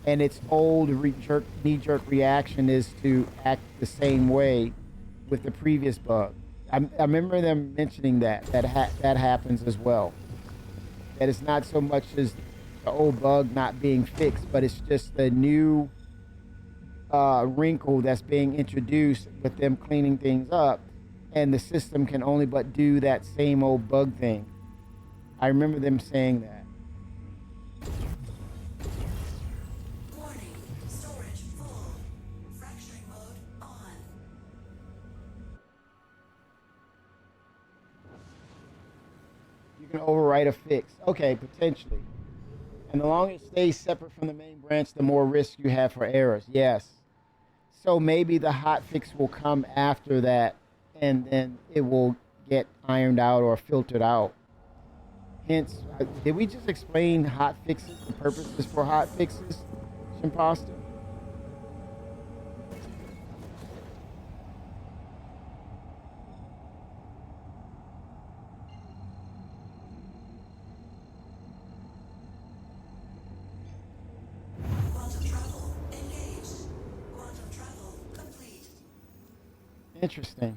and its old knee-jerk reaction is to act the same way with the previous bug? I remember them mentioning that happens as well. That it's not so much as the old bug not being fixed, but it's just the new wrinkle that's being introduced with them cleaning things up, and the system can only but do that same old bug thing. I remember them saying that. Warning, storage full. Fracturing mode on. You can overwrite a fix. Okay, potentially. And the longer it stays separate from the main branch, the more risk you have for errors. Yes. So maybe the hot fix will come after that, and then it will get ironed out or filtered out. Hence, did we just explain hot fixes and purposes for hot fixes, Shimposta? Quantum travel engaged. Quantum travel complete. Interesting.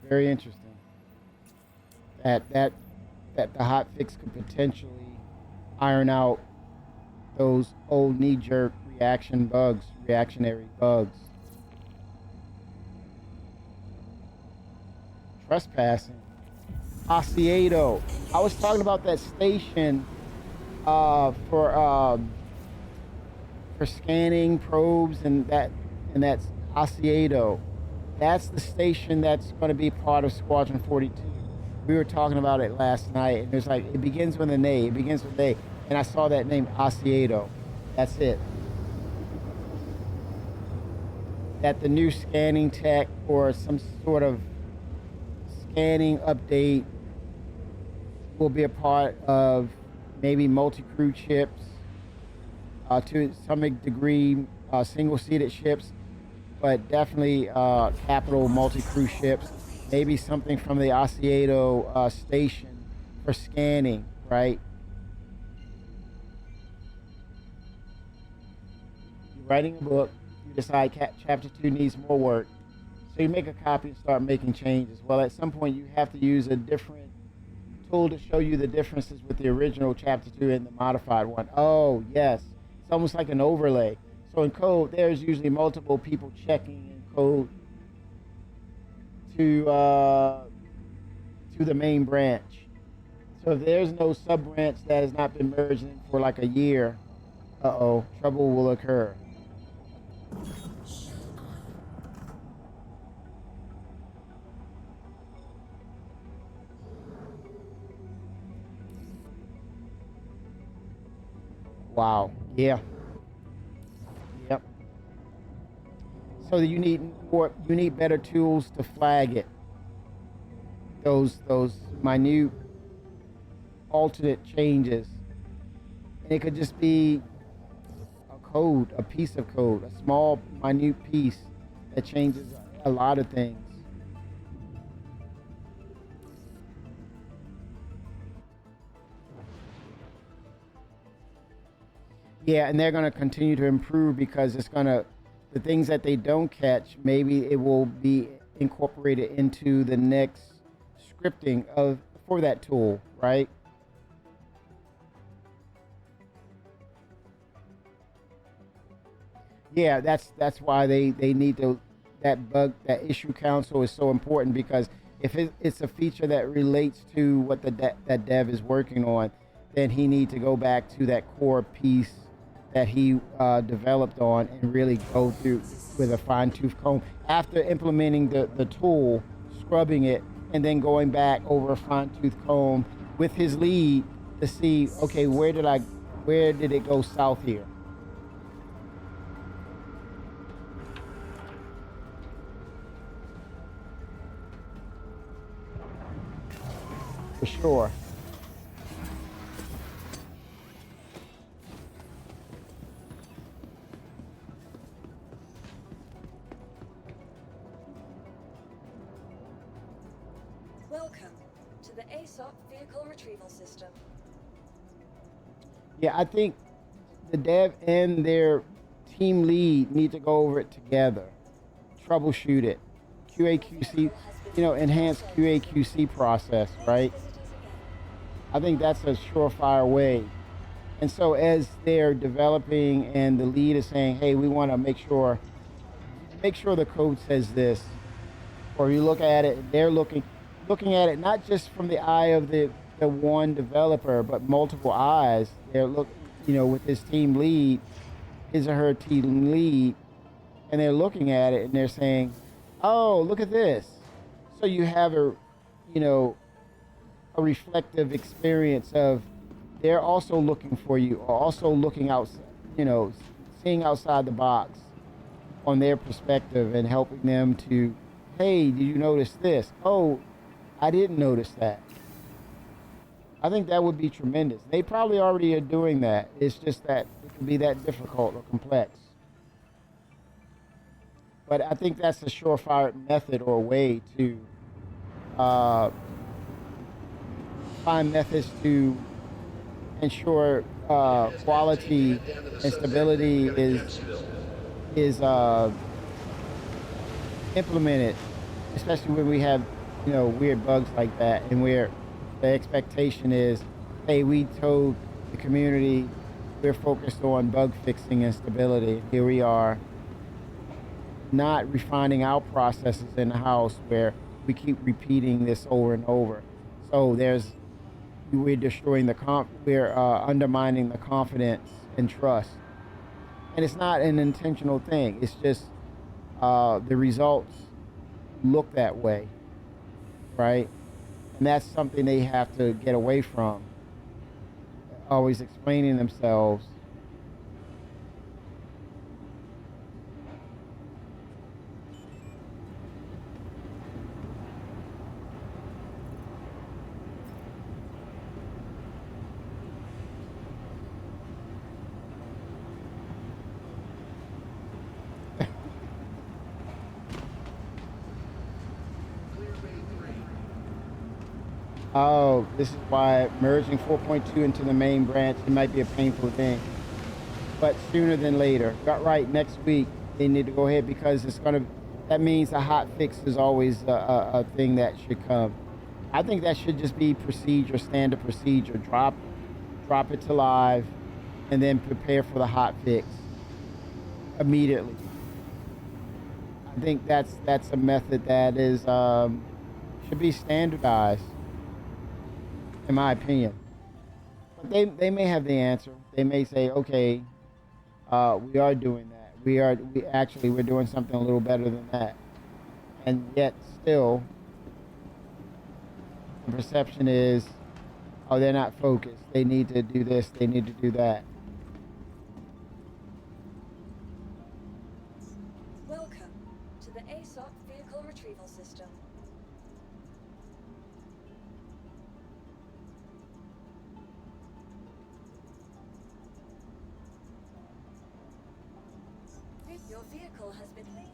Very interesting. That the hot fix could potentially iron out those old knee-jerk reactionary bugs. Trespassing. Osiedo. I was talking about that station for scanning probes and that's Osiedo. That's the station that's going to be part of Squadron 42. We were talking about it last night, and it's like it begins with an A. It begins with A, and I saw that name Osiedo. That's it. That the new scanning tech or some sort of scanning update will be a part of maybe multi-crew ships, to some degree single-seated ships, but definitely capital multi-crew ships. Maybe something from the Osiedo station for scanning, right? You're writing a book, you decide chapter 2 needs more work, so you make a copy and start making changes. Well, at some point you have to use a different tool to show you the differences with the original chapter 2 and the modified one. Oh, yes. It's almost like an overlay. So in code, there's usually multiple people checking in code to the main branch. So if there's no sub branch that has not been merged in for like a year, trouble will occur. Wow. Yeah. Yep. So you need better tools to flag it. Those minute alternate changes. And it could just be a piece of code, a small minute piece that changes a lot of things. Yeah, and they're going to continue to improve because the things that they don't catch, maybe it will be incorporated into the next scripting for that tool, right? Yeah, that's why they need that issue council is so important, because if it's a feature that relates to what that dev is working on, then he needs to go back to that core piece that he developed on and really go through with a fine-tooth comb after implementing the tool, scrubbing it, and then going back over a fine-tooth comb with his lead to see, okay, where did it go south here? For sure. Welcome to the ASOP Vehicle Retrieval System. Yeah, I think the dev and their team lead need to go over it together, troubleshoot it, QA/QC, enhance QA/QC process, right? I think that's a surefire way. And so as they're developing and the lead is saying, hey, we want to make sure the code says this, or you look at it, they're looking at it not just from the eye of the one developer, but multiple eyes. They're with his team lead, his or her team lead, and they're looking at it and they're saying, oh, look at this. So you have a reflective experience of they're also looking for you, or also looking out, you know, seeing outside the box on their perspective and helping them to, hey, did you notice this? Oh, I didn't notice that. I think that would be tremendous. They probably already are doing that. It's just that it can be that difficult or complex. But I think that's a surefire method or way to find methods to ensure quality and stability is implemented, especially when we have, you know, weird bugs like that, and where the expectation is, hey, we told the community we're focused on bug fixing and stability. Here we are, not refining our processes in the house, where we keep repeating this over and over. So we're destroying we're undermining the confidence and trust. And it's not an intentional thing. It's just the results look that way, right? And that's something they have to get away from. Always explaining themselves. Clear bay 3. Oh, this is why merging 4.2 into the main branch, it might be a painful thing. But sooner than later. Got right, next week they need to go ahead, because that means a hot fix is always a thing that should come. I think that should just be procedure, standard procedure. Drop it to live, and then prepare for the hot fix immediately. I think that's a method that is should be standardized, in my opinion. But they may have the answer. They may say, okay, we are doing that. We're doing something a little better than that. And yet still, the perception is, oh, they're not focused. They need to do this. They need to do that. Welcome to the ASOC Vehicle Retrieval System. Your vehicle has been placed.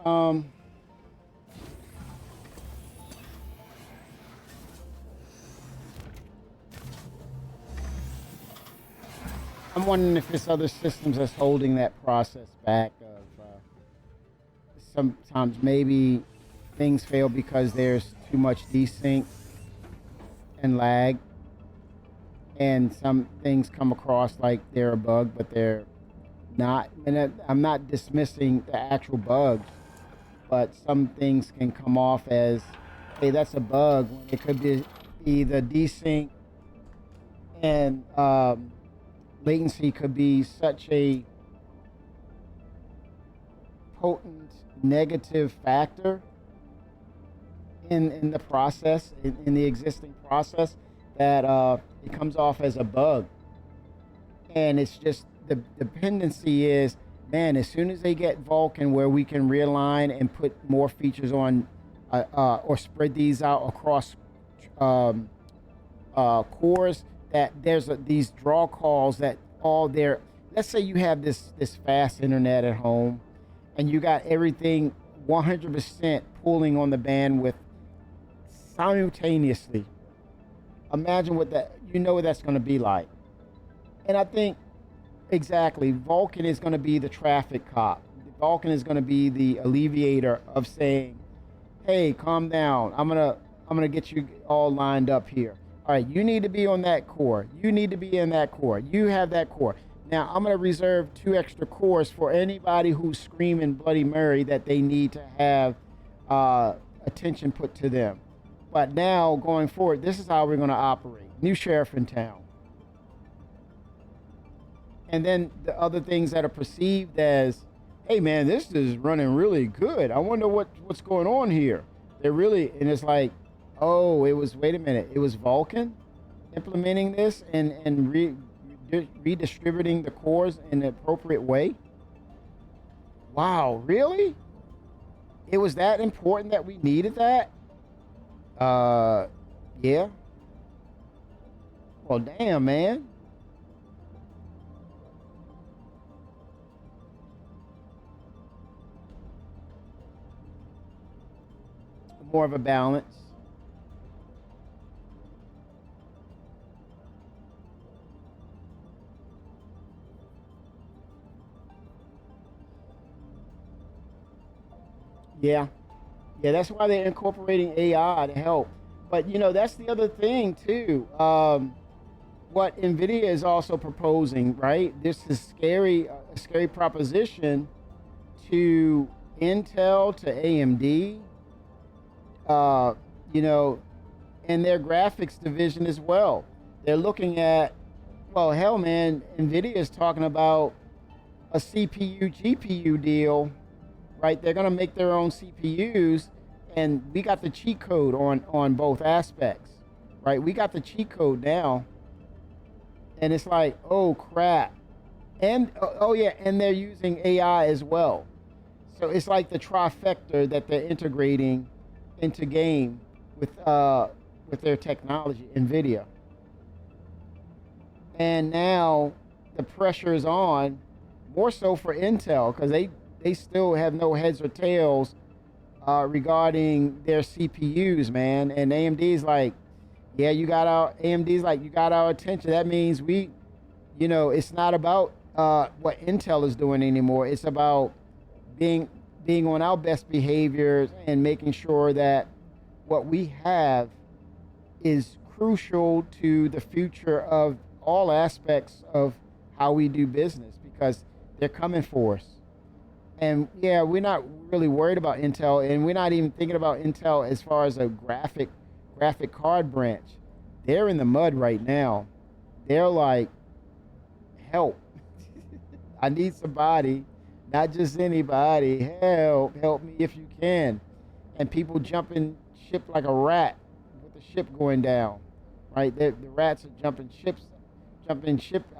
Um, I'm wondering if there's other systems that's holding that process back. Of sometimes maybe things fail because there's too much desync and lag, and some things come across like they're a bug, but they're not. And I'm not dismissing the actual bugs, but some things can come off as, hey, that's a bug, when it could be the desync and latency could be such a potent negative factor in the process, in the existing process, that it comes off as a bug. And it's just the dependency is, man, as soon as they get Vulkan where we can realign and put more features on or spread these out across cores, that there's these draw calls that all there. Let's say you have this fast internet at home and you got everything 100% pulling on the bandwidth simultaneously. Imagine what what that's going to be like. And I think exactly, Vulkan is going to be the traffic cop. Vulkan is going to be the alleviator of saying, hey, calm down. I'm gonna get you all lined up here. All right, you need to be on that core. You need to be in that core. You have that core. Now, I'm going to reserve 2 extra cores for anybody who's screaming Bloody Mary that they need to have attention put to them. But now, going forward, this is how we're going to operate. New sheriff in town. And then the other things that are perceived as, hey, man, this is running really good. I wonder what's going on here. They're really, and it's like, oh, wait a minute. It was Vulkan implementing this and redistributing the cores in the appropriate way. Wow, really? It was that important that we needed that? Yeah. Well, damn, man. More of a balance. Yeah. Yeah, that's why they're incorporating AI to help. But, that's the other thing, too. What NVIDIA is also proposing, right? This is a scary proposition to Intel, to AMD, and their graphics division as well. They're looking at, well, hell, man, NVIDIA is talking about a CPU, GPU deal, right? They're going to make their own CPUs, and we got the cheat code on both aspects, right? We got the cheat code now, and it's like, oh, crap. And, oh, yeah, and they're using AI as well. So it's like the trifecta that they're integrating into game with their technology, NVIDIA. And now the pressure is on, more so for Intel, because they still have no heads or tails regarding their CPUs, man. And AMD's like, yeah, you got our attention. That means it's not about what Intel is doing anymore. It's about being on our best behaviors and making sure that what we have is crucial to the future of all aspects of how we do business, because they're coming for us. And yeah, we're not really worried about Intel, and we're not even thinking about Intel as far as a graphic card branch. They're in the mud right now. They're like, help. I need somebody, not just anybody. Help me if you can. And people jumping ship like a rat with the ship going down, right? The rats are jumping ship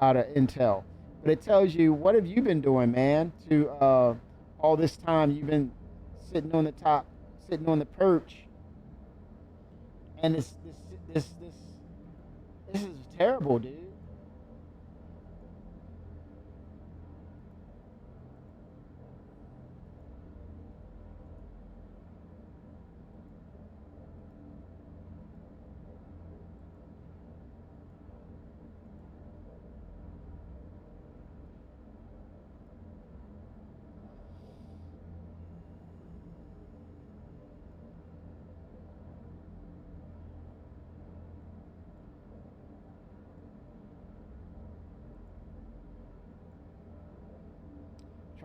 out of Intel. But it tells you, what have you been doing, man, to all this time you've been sitting on the top, sitting on the perch. And this is terrible, dude.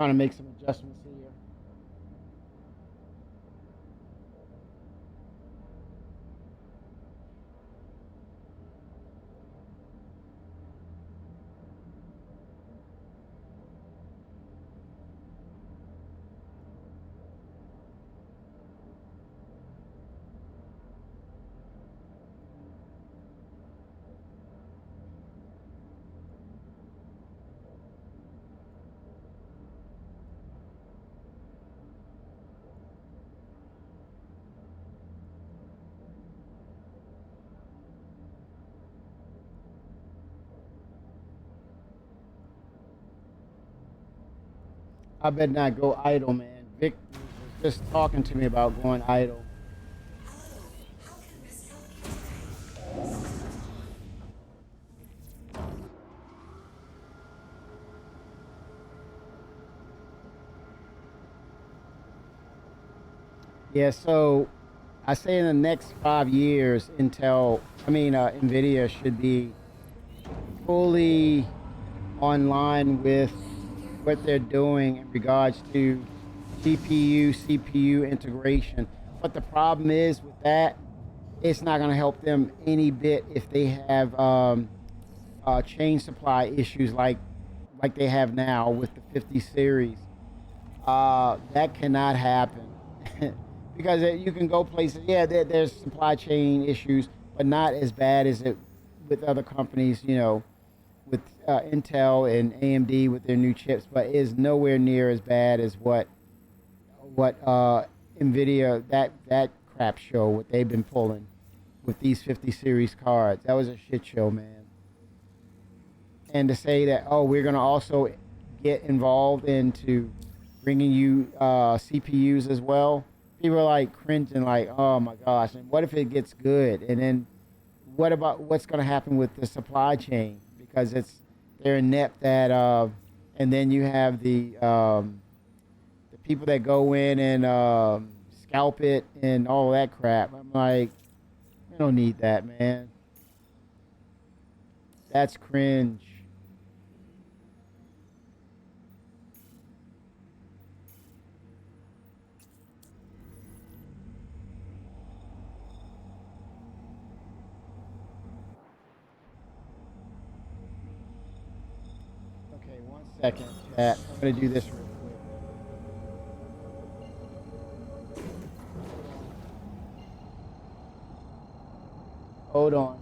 trying to make some adjustments here. I better not go idle, man. Vic was just talking to me about going idle. Yeah, so I say in the next 5 years, NVIDIA should be fully online with what they're doing in regards to GPU, CPU integration. But the problem is with that, it's not going to help them any bit if they have chain supply issues like they have now with the 50 series. That cannot happen because you can go places. Yeah, there's supply chain issues, but not as bad as it with other companies. You know, with Intel and AMD with their new chips, but is nowhere near as bad as what NVIDIA that crap show what they've been pulling with these 50 series cards. That was a shit show, man. And to say that, oh, we're gonna also get involved into bringing you CPUs as well, people are like cringing, like, oh my gosh, and what if it gets good? And then what about what's gonna happen with the supply chain? Because they're inept at, and then you have the people that go in and scalp it and all that crap. I'm like, we don't need that, man. That's cringe. Okay, 1 second, chat. I'm gonna do this real quick. Hold on.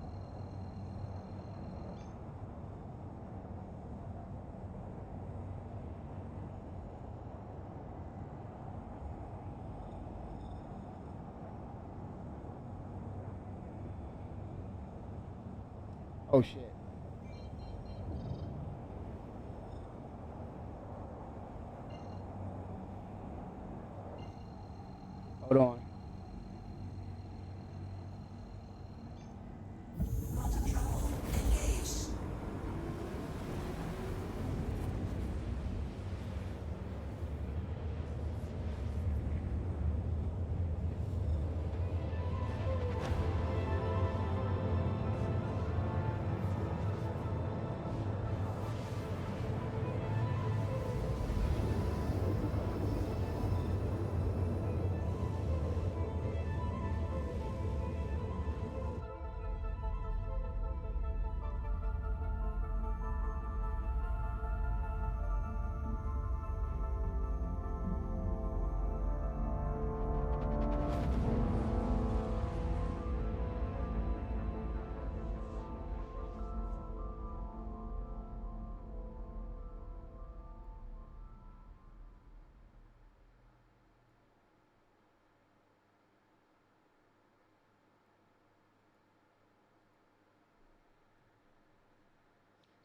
Oh shit. Hold on.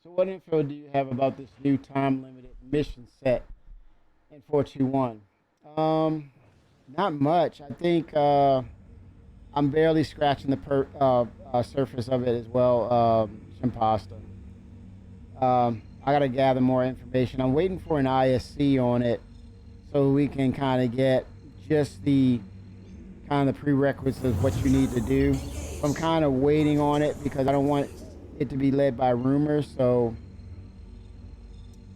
So what info do you have about this new time-limited mission set in 421? Not much. I think I'm barely scratching the surface of it as well, Shimpasta. I got to gather more information. I'm waiting for an ISC on it so we can kind of get just the kind of the prerequisites of what you need to do. I'm kind of waiting on it because I don't want it to be led by rumors. So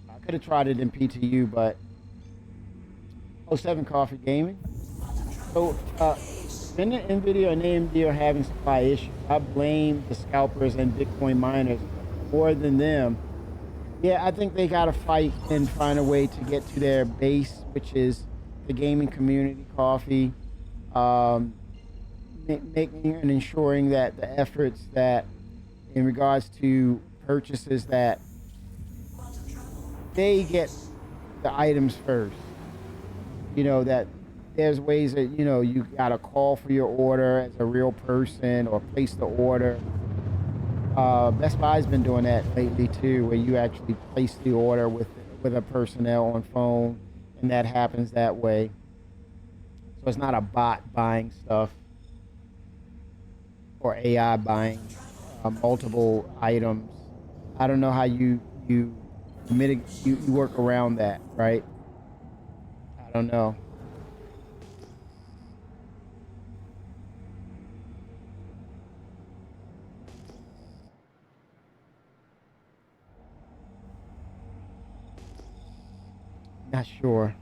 I could have tried it in PTU, but Oh, 7 Coffee Gaming. So, NVIDIA and AMD are having supply issues. I blame the scalpers and Bitcoin miners more than them. Yeah, I think they got to fight and find a way to get to their base, which is the gaming community, coffee, making and ensuring that the efforts that in regards to purchases that they get the items first. You know, that there's ways that, you know, you got to call for your order as a real person or place the order. Best Buy's been doing that lately too, where you actually place the order with a personnel on phone, and that happens that way. So it's not a bot buying stuff or AI buying multiple items. I don't know how you mitigate, you work around that, right? I don't know. Not sure.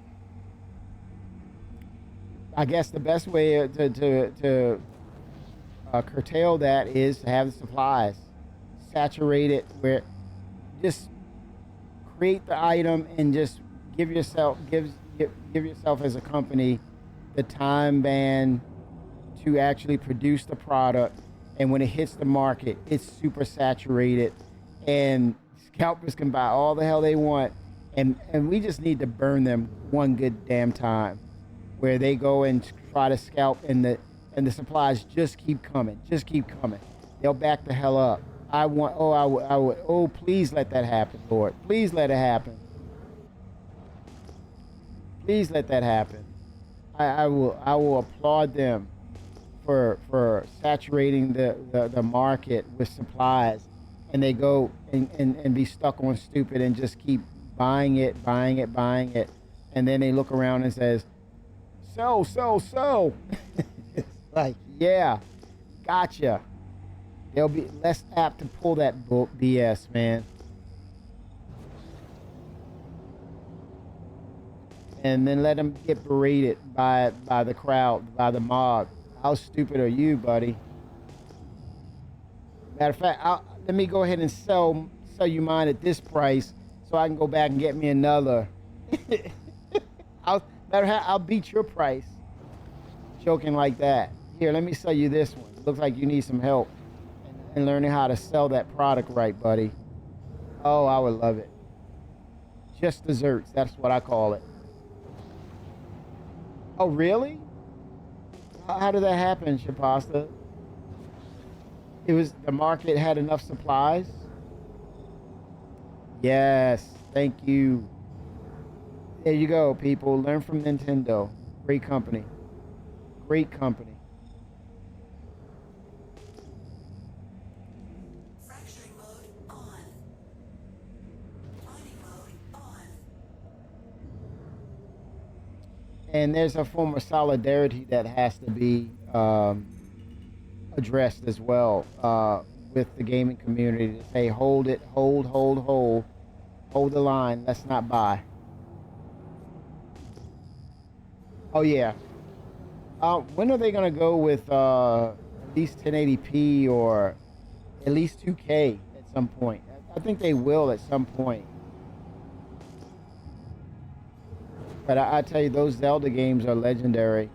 I guess the best way to curtail that is to have the supplies, saturate it, where just create the item and just give yourself as a company the time band to actually produce the product, and when it hits the market, it's super saturated, and scalpers can buy all the hell they want. And we just need to burn them one good damn time, where they go and try to scalp, and the supplies just keep coming. They'll back the hell up. I would, please let that happen, Lord. Please let it happen. Please let that happen. I will applaud them for saturating the market with supplies, and they go and be stuck on stupid and just keep buying it, and then they look around and says, sell. It's like, yeah, gotcha. They'll be less apt to pull that BS, man. And then let them get berated by the crowd, by the mob. How stupid are you, buddy? Matter of fact, let me go ahead and sell you mine at this price, so I can go back and get me another. I'll beat your price. Joking like that. Here, let me sell you this one. Looks like you need some help in learning how to sell that product right, buddy. Oh, I would love it. Just desserts. That's what I call it. Oh, really? How did that happen, Shapasta? It was the market had enough supplies? Yes, thank you. There you go, people. Learn from Nintendo. Great company. Great company. Fracturing mode on. Mining mode on. And there's a form of solidarity that has to be addressed as well with the gaming community to say, hold it, hold the line, let's not buy. Oh yeah. When are they gonna go with at least 1080p or at least 2K at some point? I think they will at some point. But I tell you, those Zelda games are legendary.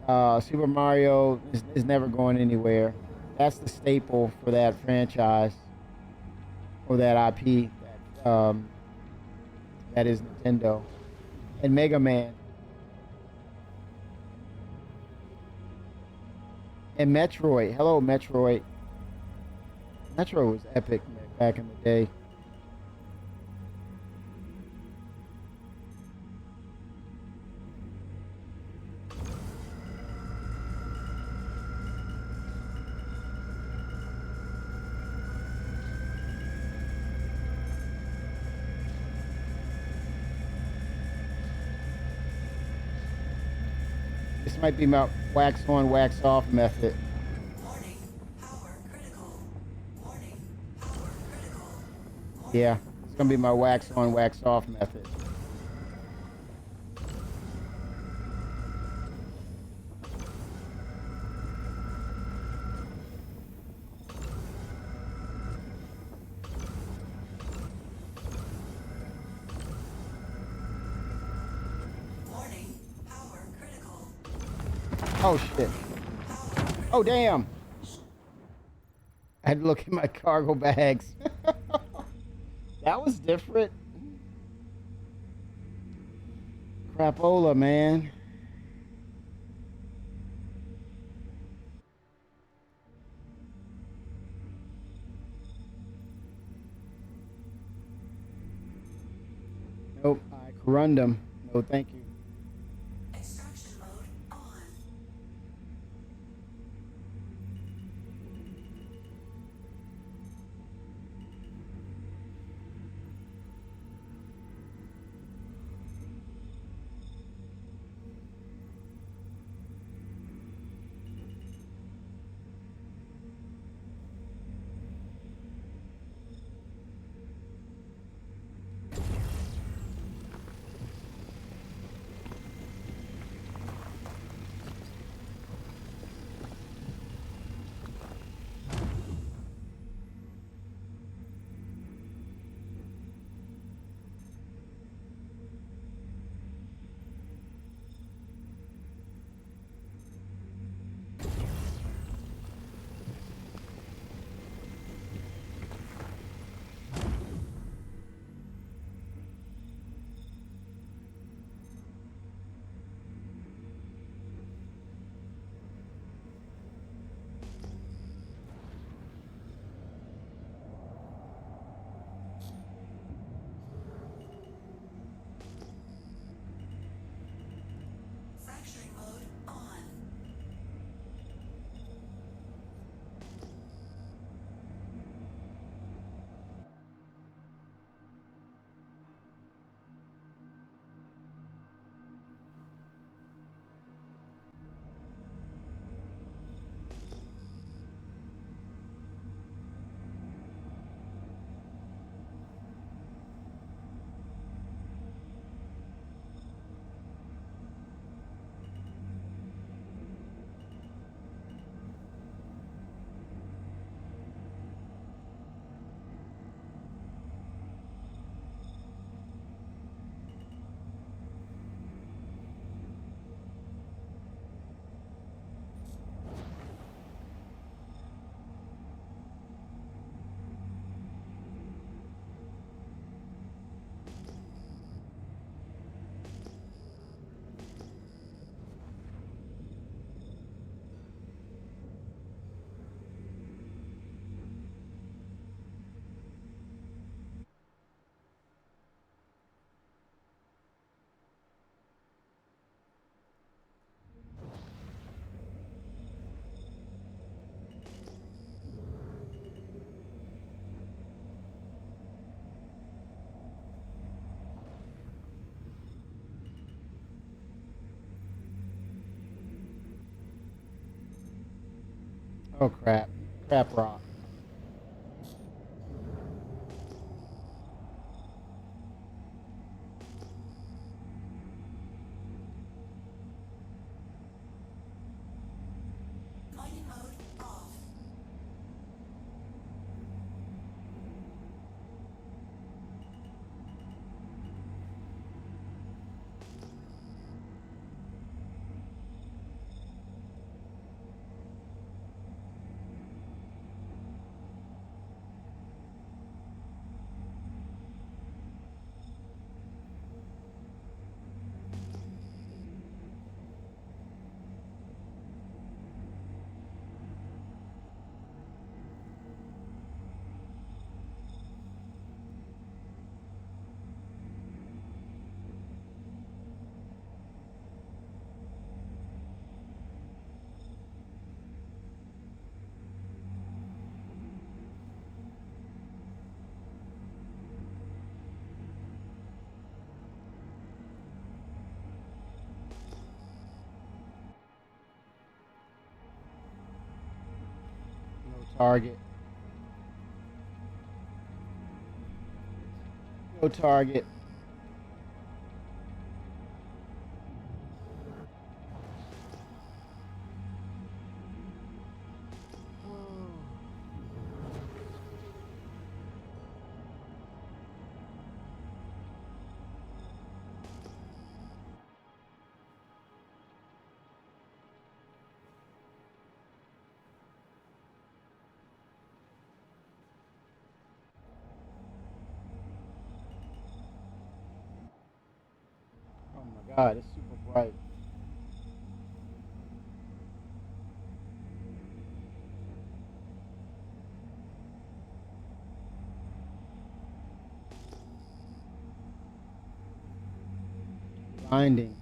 Super Mario is never going anywhere. That's the staple for that franchise or that IP that is Nintendo. And Mega Man. And Metroid. Hello, Metroid. Metroid was epic back in the day. This might be my wax on, wax off method. Warning. Power critical. Warning. Power critical. Yeah, it's gonna be my wax on, wax off method. Oh shit. Oh damn. I had to look at my cargo bags. That was different. Crapola, man. Nope, I corundum. No, thank you. Extraction mode on. Fracturing mode on. Oh crap. Crap rock. Mining mode off. No target. No target. God, it's super bright. Blinding.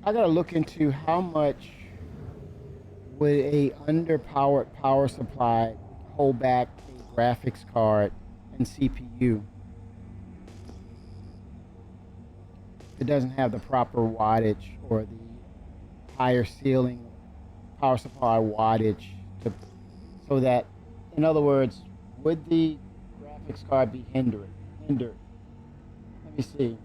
I gotta look into how much would a underpowered power supply hold back a graphics card and CPU. It doesn't have the proper wattage or the higher ceiling power supply wattage to, so that, in other words, would the graphics card be hindered? Let me see.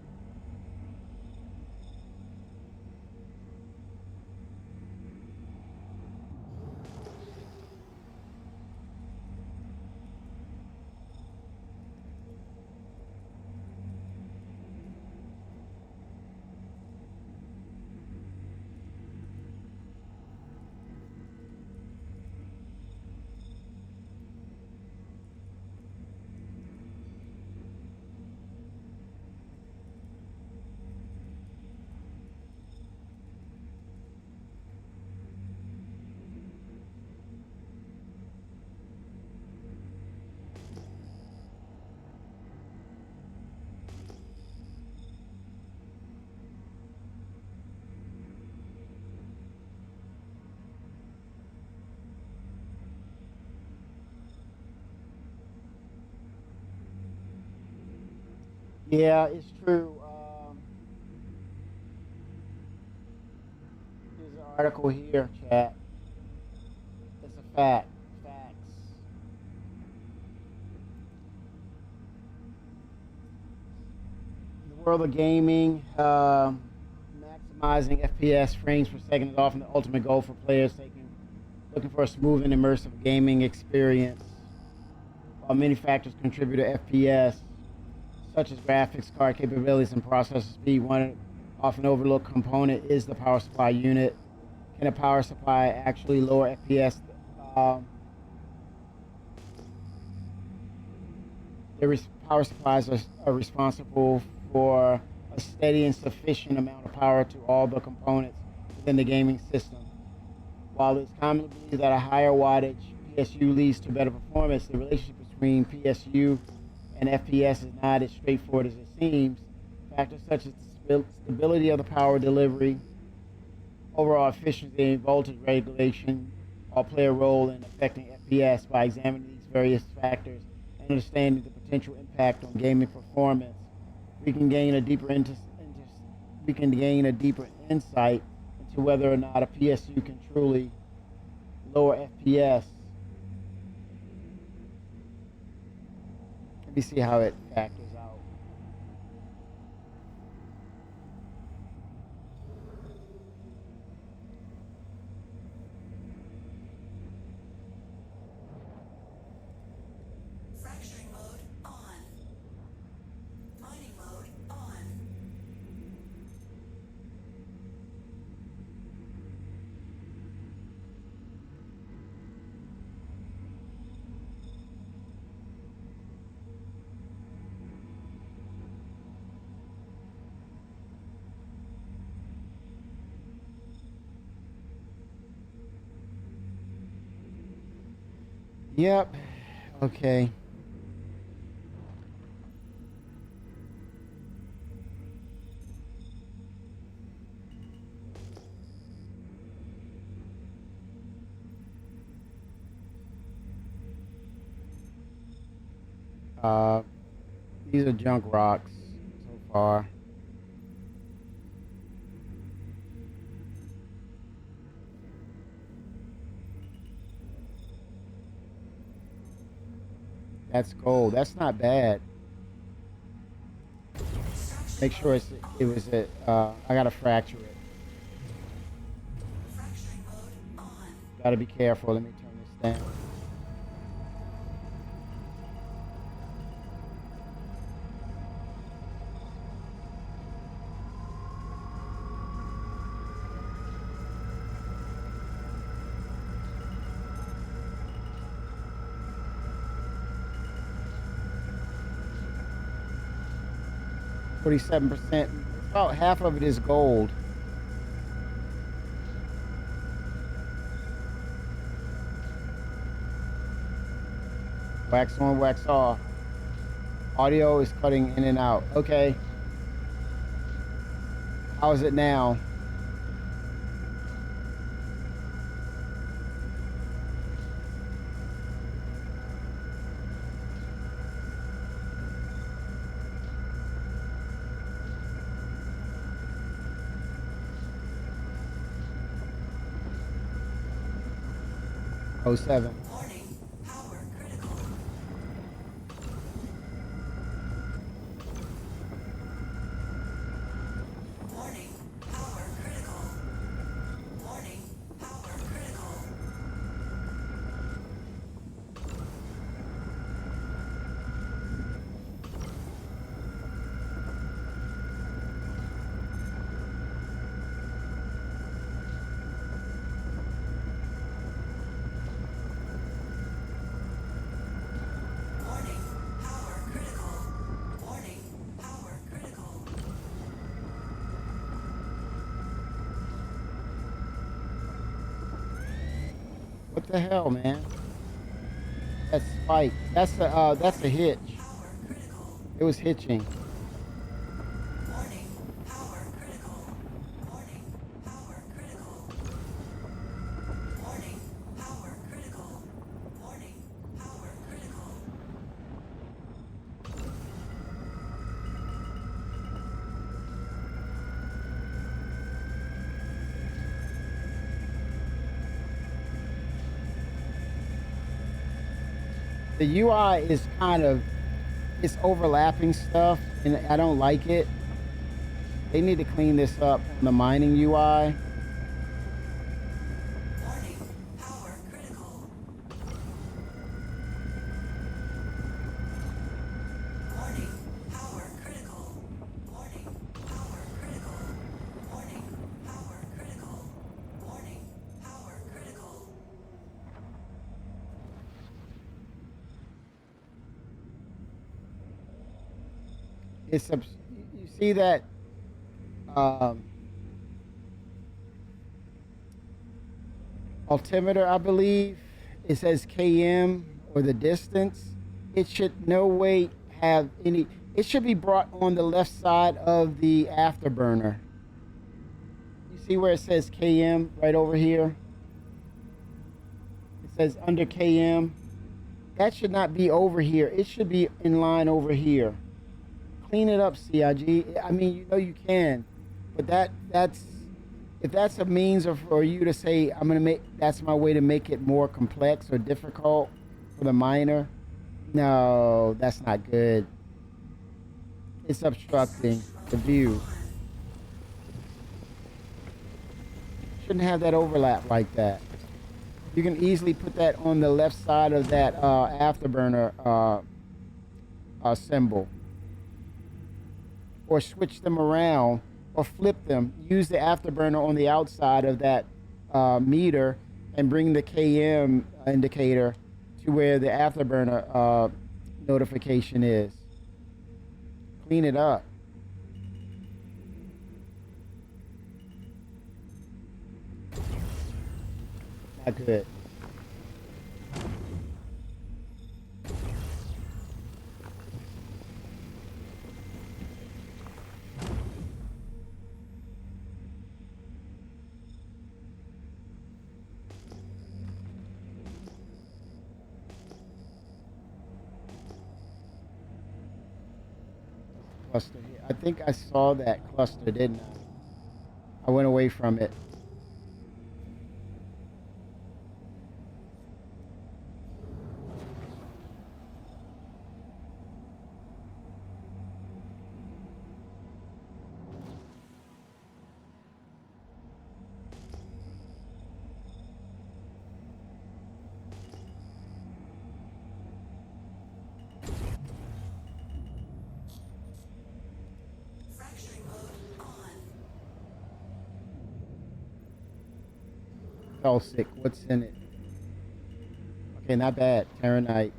Yeah, it's true. There's an article here, chat. It's a fact. Facts. In the world of gaming, maximizing FPS frames per second is often the ultimate goal for players looking for a smooth and immersive gaming experience. While many factors contribute to FPS, such as graphics card capabilities and processor speed, one often overlooked component is the power supply unit. Can a power supply actually lower FPS? Power supplies are responsible for a steady and sufficient amount of power to all the components within the gaming system. While it's commonly believed that a higher wattage PSU leads to better performance, the relationship between PSU and FPS is not as straightforward as it seems. Factors such as the stability of the power delivery, overall efficiency, and voltage regulation all play a role in affecting FPS. By examining these various factors and understanding the potential impact on gaming performance, we can gain a deeper insight into whether or not a PSU can truly lower FPS. Let me see how it factors out. Fracturing mode on. Mining mode on. Yep. Okay. These are junk rocks so far. That's gold. That's not bad. Surface Make sure it was a, I gotta fracture it. Fracturing mode on. Gotta be careful. Let me turn this down. %. About half of it is gold. Wax on, wax off. Audio is cutting in and out. Okay. How is it now? Oh, 07. Warning. Power critical. Warning. Power critical. Warning. Power critical. Warning. Power critical. Warning. Power critical. What the hell, man? That's spike. That's a hitch. Power critical. It was hitching. Warning. Power critical. Warning. Power critical. Warning. Power critical. Warning. Power critical. The UI is kind of, it's overlapping stuff, and I don't like it. They need to clean this up on the mining UI. Warning. Power critical. Warning. Power critical. Warning. Power critical. Warning. Power critical. Warning. Power critical. It's you see that altimeter, I believe it says km or the distance. It should no way have any. It should be brought on the left side of the afterburner. You see where it says km right over here? It says under km. That should not be over here. It should be in line over here. Clean it up, CIG. I mean, you know you can, but that's if that's a means of for you to say I'm gonna make that's my way to make it more complex or difficult for the miner. No, that's not good. It's obstructing the view. Shouldn't have that overlap like that. You can easily put that on the left side of that afterburner symbol. Or switch them around or flip them. Use the afterburner on the outside of that meter and bring the KM indicator to where the afterburner notification is. Clean it up. Not good. Cluster here. I think I saw that cluster, didn't I? I went away from it. Felsic. What's in it? Okay, not bad. Terranite.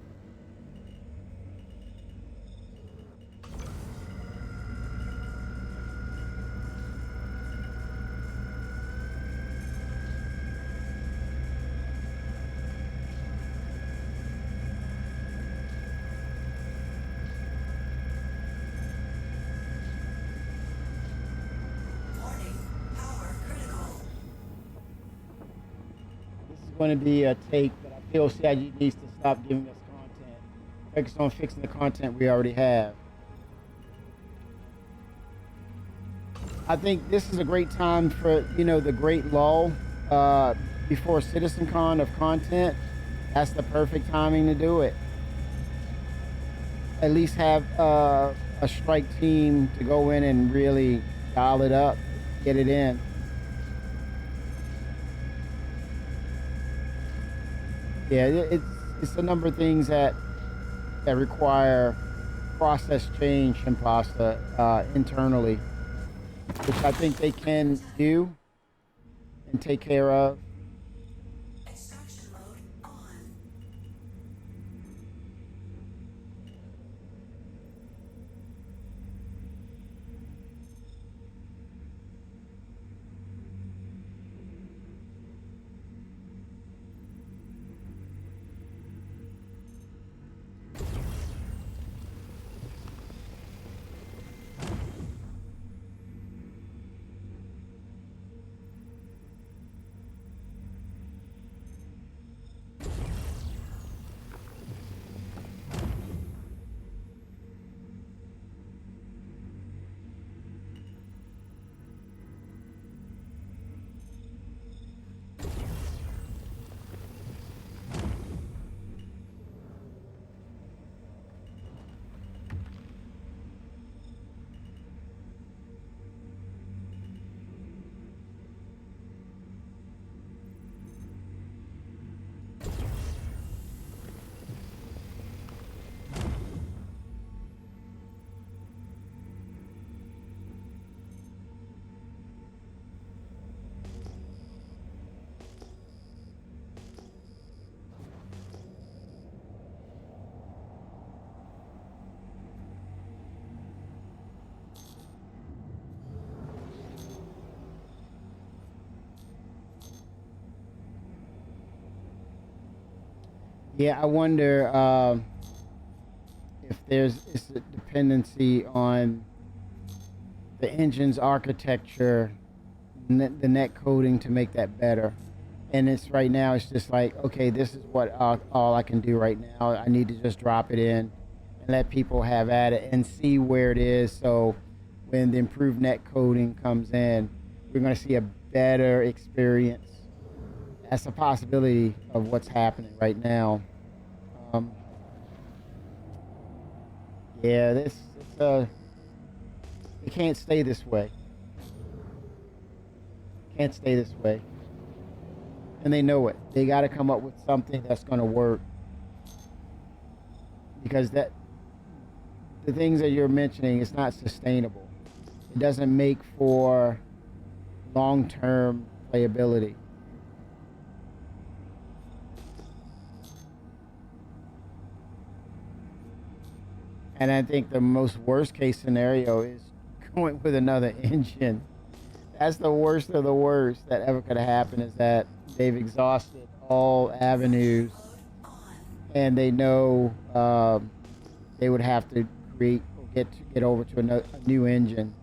Warning, power critical. This is going to be a take, but I feel CIG needs to stop giving us content. Focus on fixing the content we already have. I think this is a great time for, the great lull before CitizenCon of content. That's the perfect timing to do it. At least have a strike team to go in and really dial it up, get it in. Yeah, it's a number of things that require process change in Pasta internally, which I think they can do and take care of. Extraction mode on. Yeah, I wonder if it's a dependency on the engine's architecture, the net coding to make that better. And it's right now, it's just like, okay, this is what all I can do right now. I need to just drop it in and let people have at it and see where it is. So when the improved net coding comes in, we're going to see a better experience. That's a possibility of what's happening right now. Yeah, it can't stay this way. Can't stay this way. And they know it. They got to come up with something that's going to work. Because the things that you're mentioning, it's not sustainable. It doesn't make for long-term playability. And I think the most worst case scenario is going with another engine. That's the worst of the worst that ever could have happened, is that they've exhausted all avenues and they know they would have to get over to a new engine.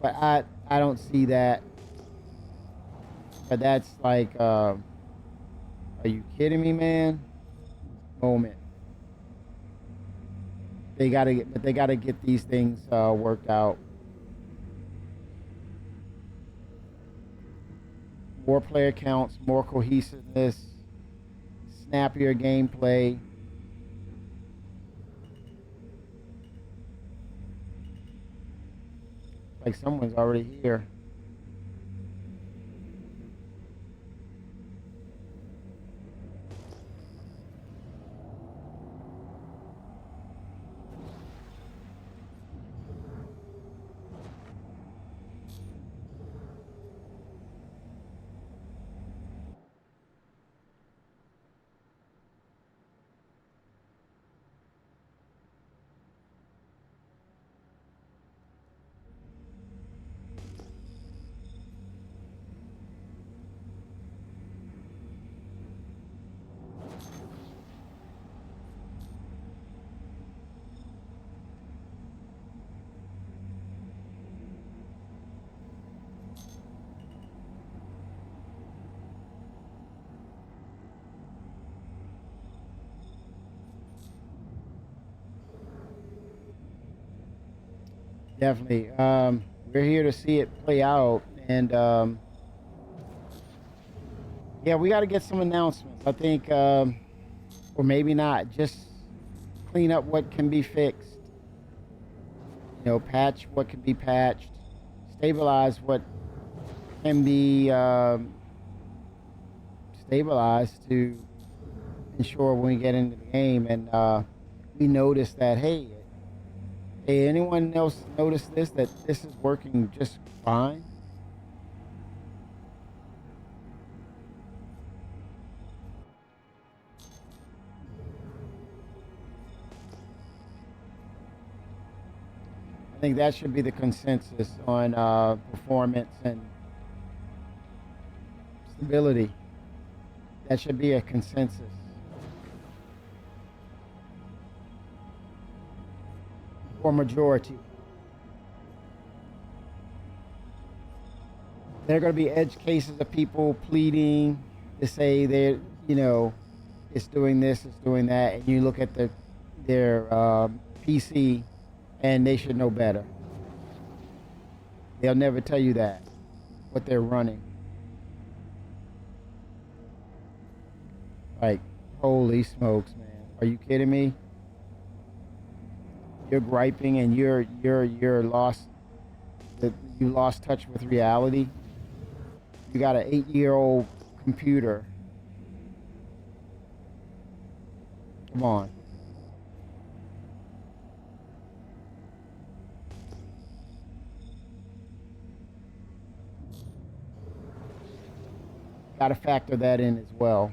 But I don't see that. But that's like, are you kidding me, man? Moment. They gotta get these things worked out. More player counts, more cohesiveness, snappier gameplay. Like someone's already here. definitely. We're here to see it play out, and yeah, we got to get some announcements. I think, or maybe not. Just clean up what can be fixed. You know, patch what can be patched, stabilize what can be stabilized to ensure when we get into the game, and we notice that, hey, anyone else notice this, that this is working just fine? I think that should be the consensus on performance and stability. That should be a consensus. Or majority. There are going to be edge cases of people pleading to say that, you know, it's doing this, it's doing that, and you look at their PC, and they should know better. They'll never tell you that, what they're running. Like, holy smokes, man! Are you kidding me? You're griping and you're lost. You lost touch with reality. You got an 8-year-old computer. Come on. Got to factor that in as well.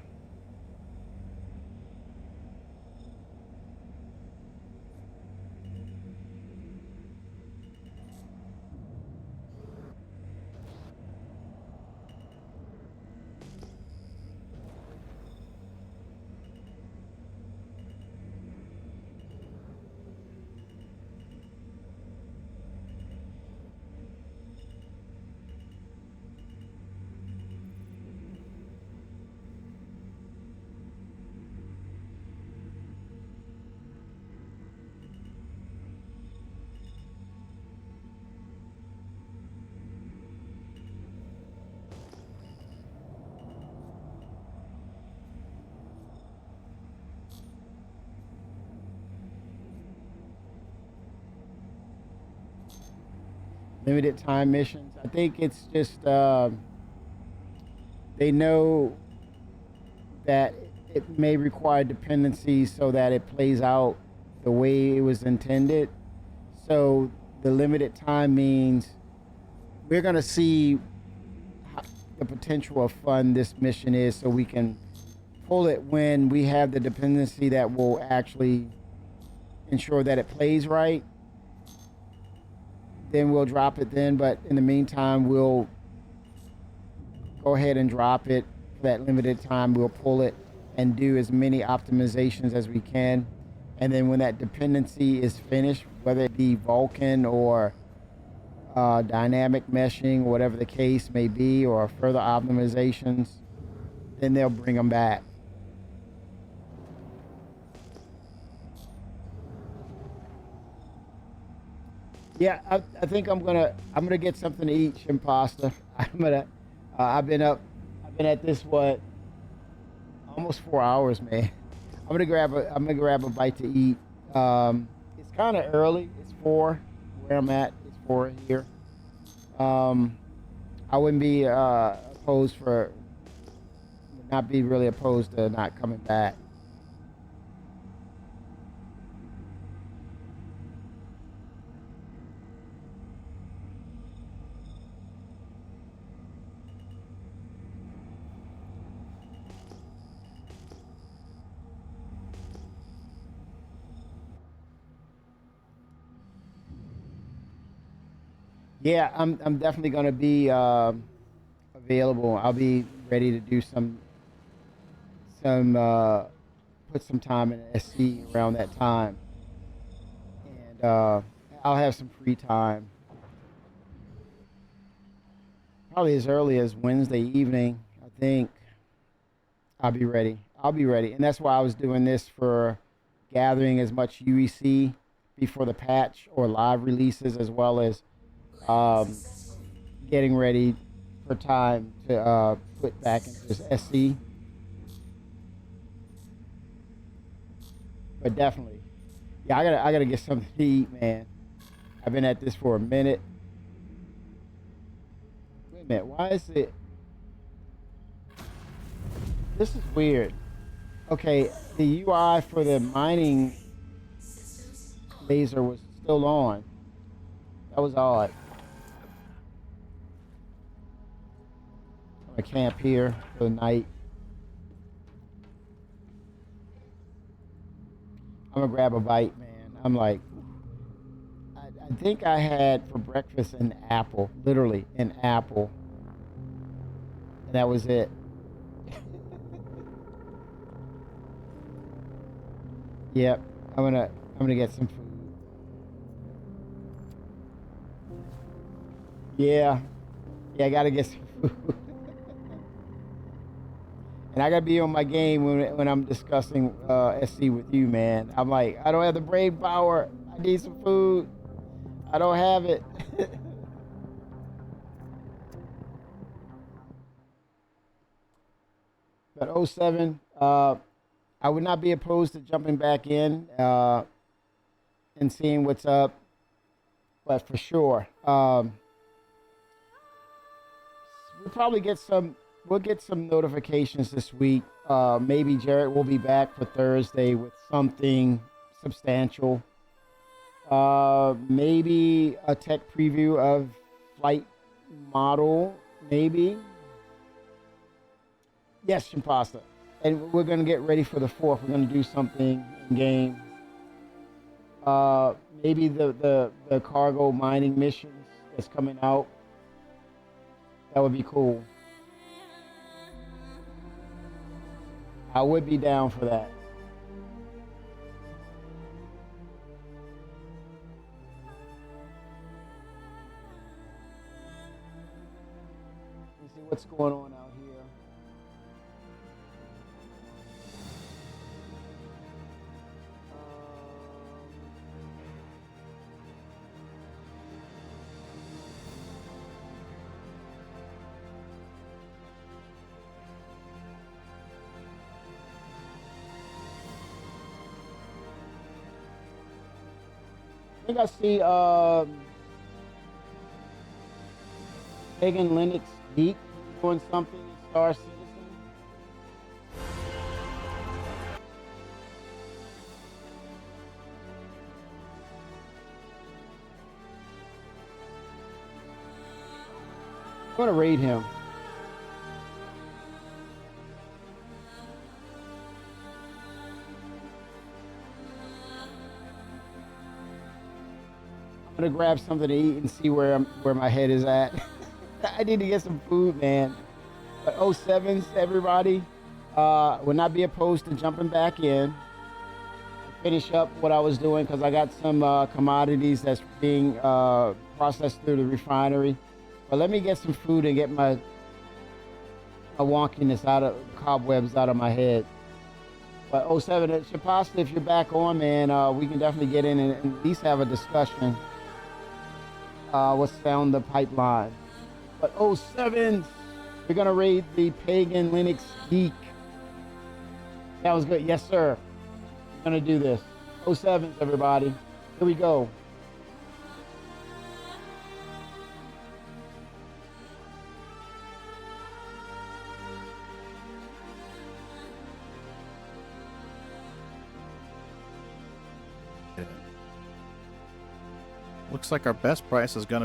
Limited time missions. I think it's just they know that it may require dependencies so that it plays out the way it was intended. So the limited time means we're going to see the potential of fun this mission is, so we can pull it when we have the dependency that will actually ensure that it plays right. Then we'll drop it then, but in the meantime, we'll go ahead and drop it for that limited time. We'll pull it and do as many optimizations as we can. And then when that dependency is finished, whether it be Vulkan or dynamic meshing, whatever the case may be, or further optimizations, then they'll bring them back. Yeah, I think I'm gonna get something to eat, Shimpasta. I've been at this almost 4 hours, man. I'm gonna grab a bite to eat. It's kind of early. It's 4 where I'm at. It's 4 here. I wouldn't be would not be really opposed to not coming back. Yeah, I'm definitely going to be available. I'll be ready to do some put some time in SC around that time, and I'll have some free time. Probably as early as Wednesday evening, I think. I'll be ready. And that's why I was doing this, for gathering as much UEC, before the patch or live releases, as well as getting ready for time to put back into this SC. But definitely, yeah, I gotta get something to eat, man. I've been at this for a minute. Wait a minute, why is it? This is weird. Okay, the UI for the mining laser was still on. That was odd. I'm gonna camp here for the night. I'm gonna grab a bite, man. I'm like, I think I had for breakfast an apple, literally an apple, and that was it. Yep, I'm gonna get some food. Yeah, I gotta get some food. And I gotta be on my game when I'm discussing SC with you, man. I'm like, I don't have the brain power. I need some food. I don't have it. But 07, I would not be opposed to jumping back in and seeing what's up. But for sure, we'll probably get some. We'll get some notifications this week. Maybe Jarrett will be back for Thursday with something substantial. Maybe a tech preview of Flight Model, maybe. Yes, Shimpasta. And we're going to get ready for the 4th. We're going to do something in game. Maybe the cargo mining missions that's coming out. That would be cool. I would be down for that. Let's see what's going on out here. I think I see Pagan Linux Geek doing something in Star Citizen. I'm gonna raid him. I'm gonna grab something to eat and see where my head is at. I need to get some food, man. But 07s, everybody, would not be opposed to jumping back in, finish up what I was doing, because I got some commodities that's being processed through the refinery. But let me get some food and get my wonkiness out of cobwebs out of my head. But 07, Shapasta, if you're back on, man, we can definitely get in and at least have a discussion. What's down the pipeline. But 07, we're gonna raid the Pagan Linux Geek. That was good. Yes, sir. We're gonna do this. 07s, everybody. Here we go. Looks like our best price is going to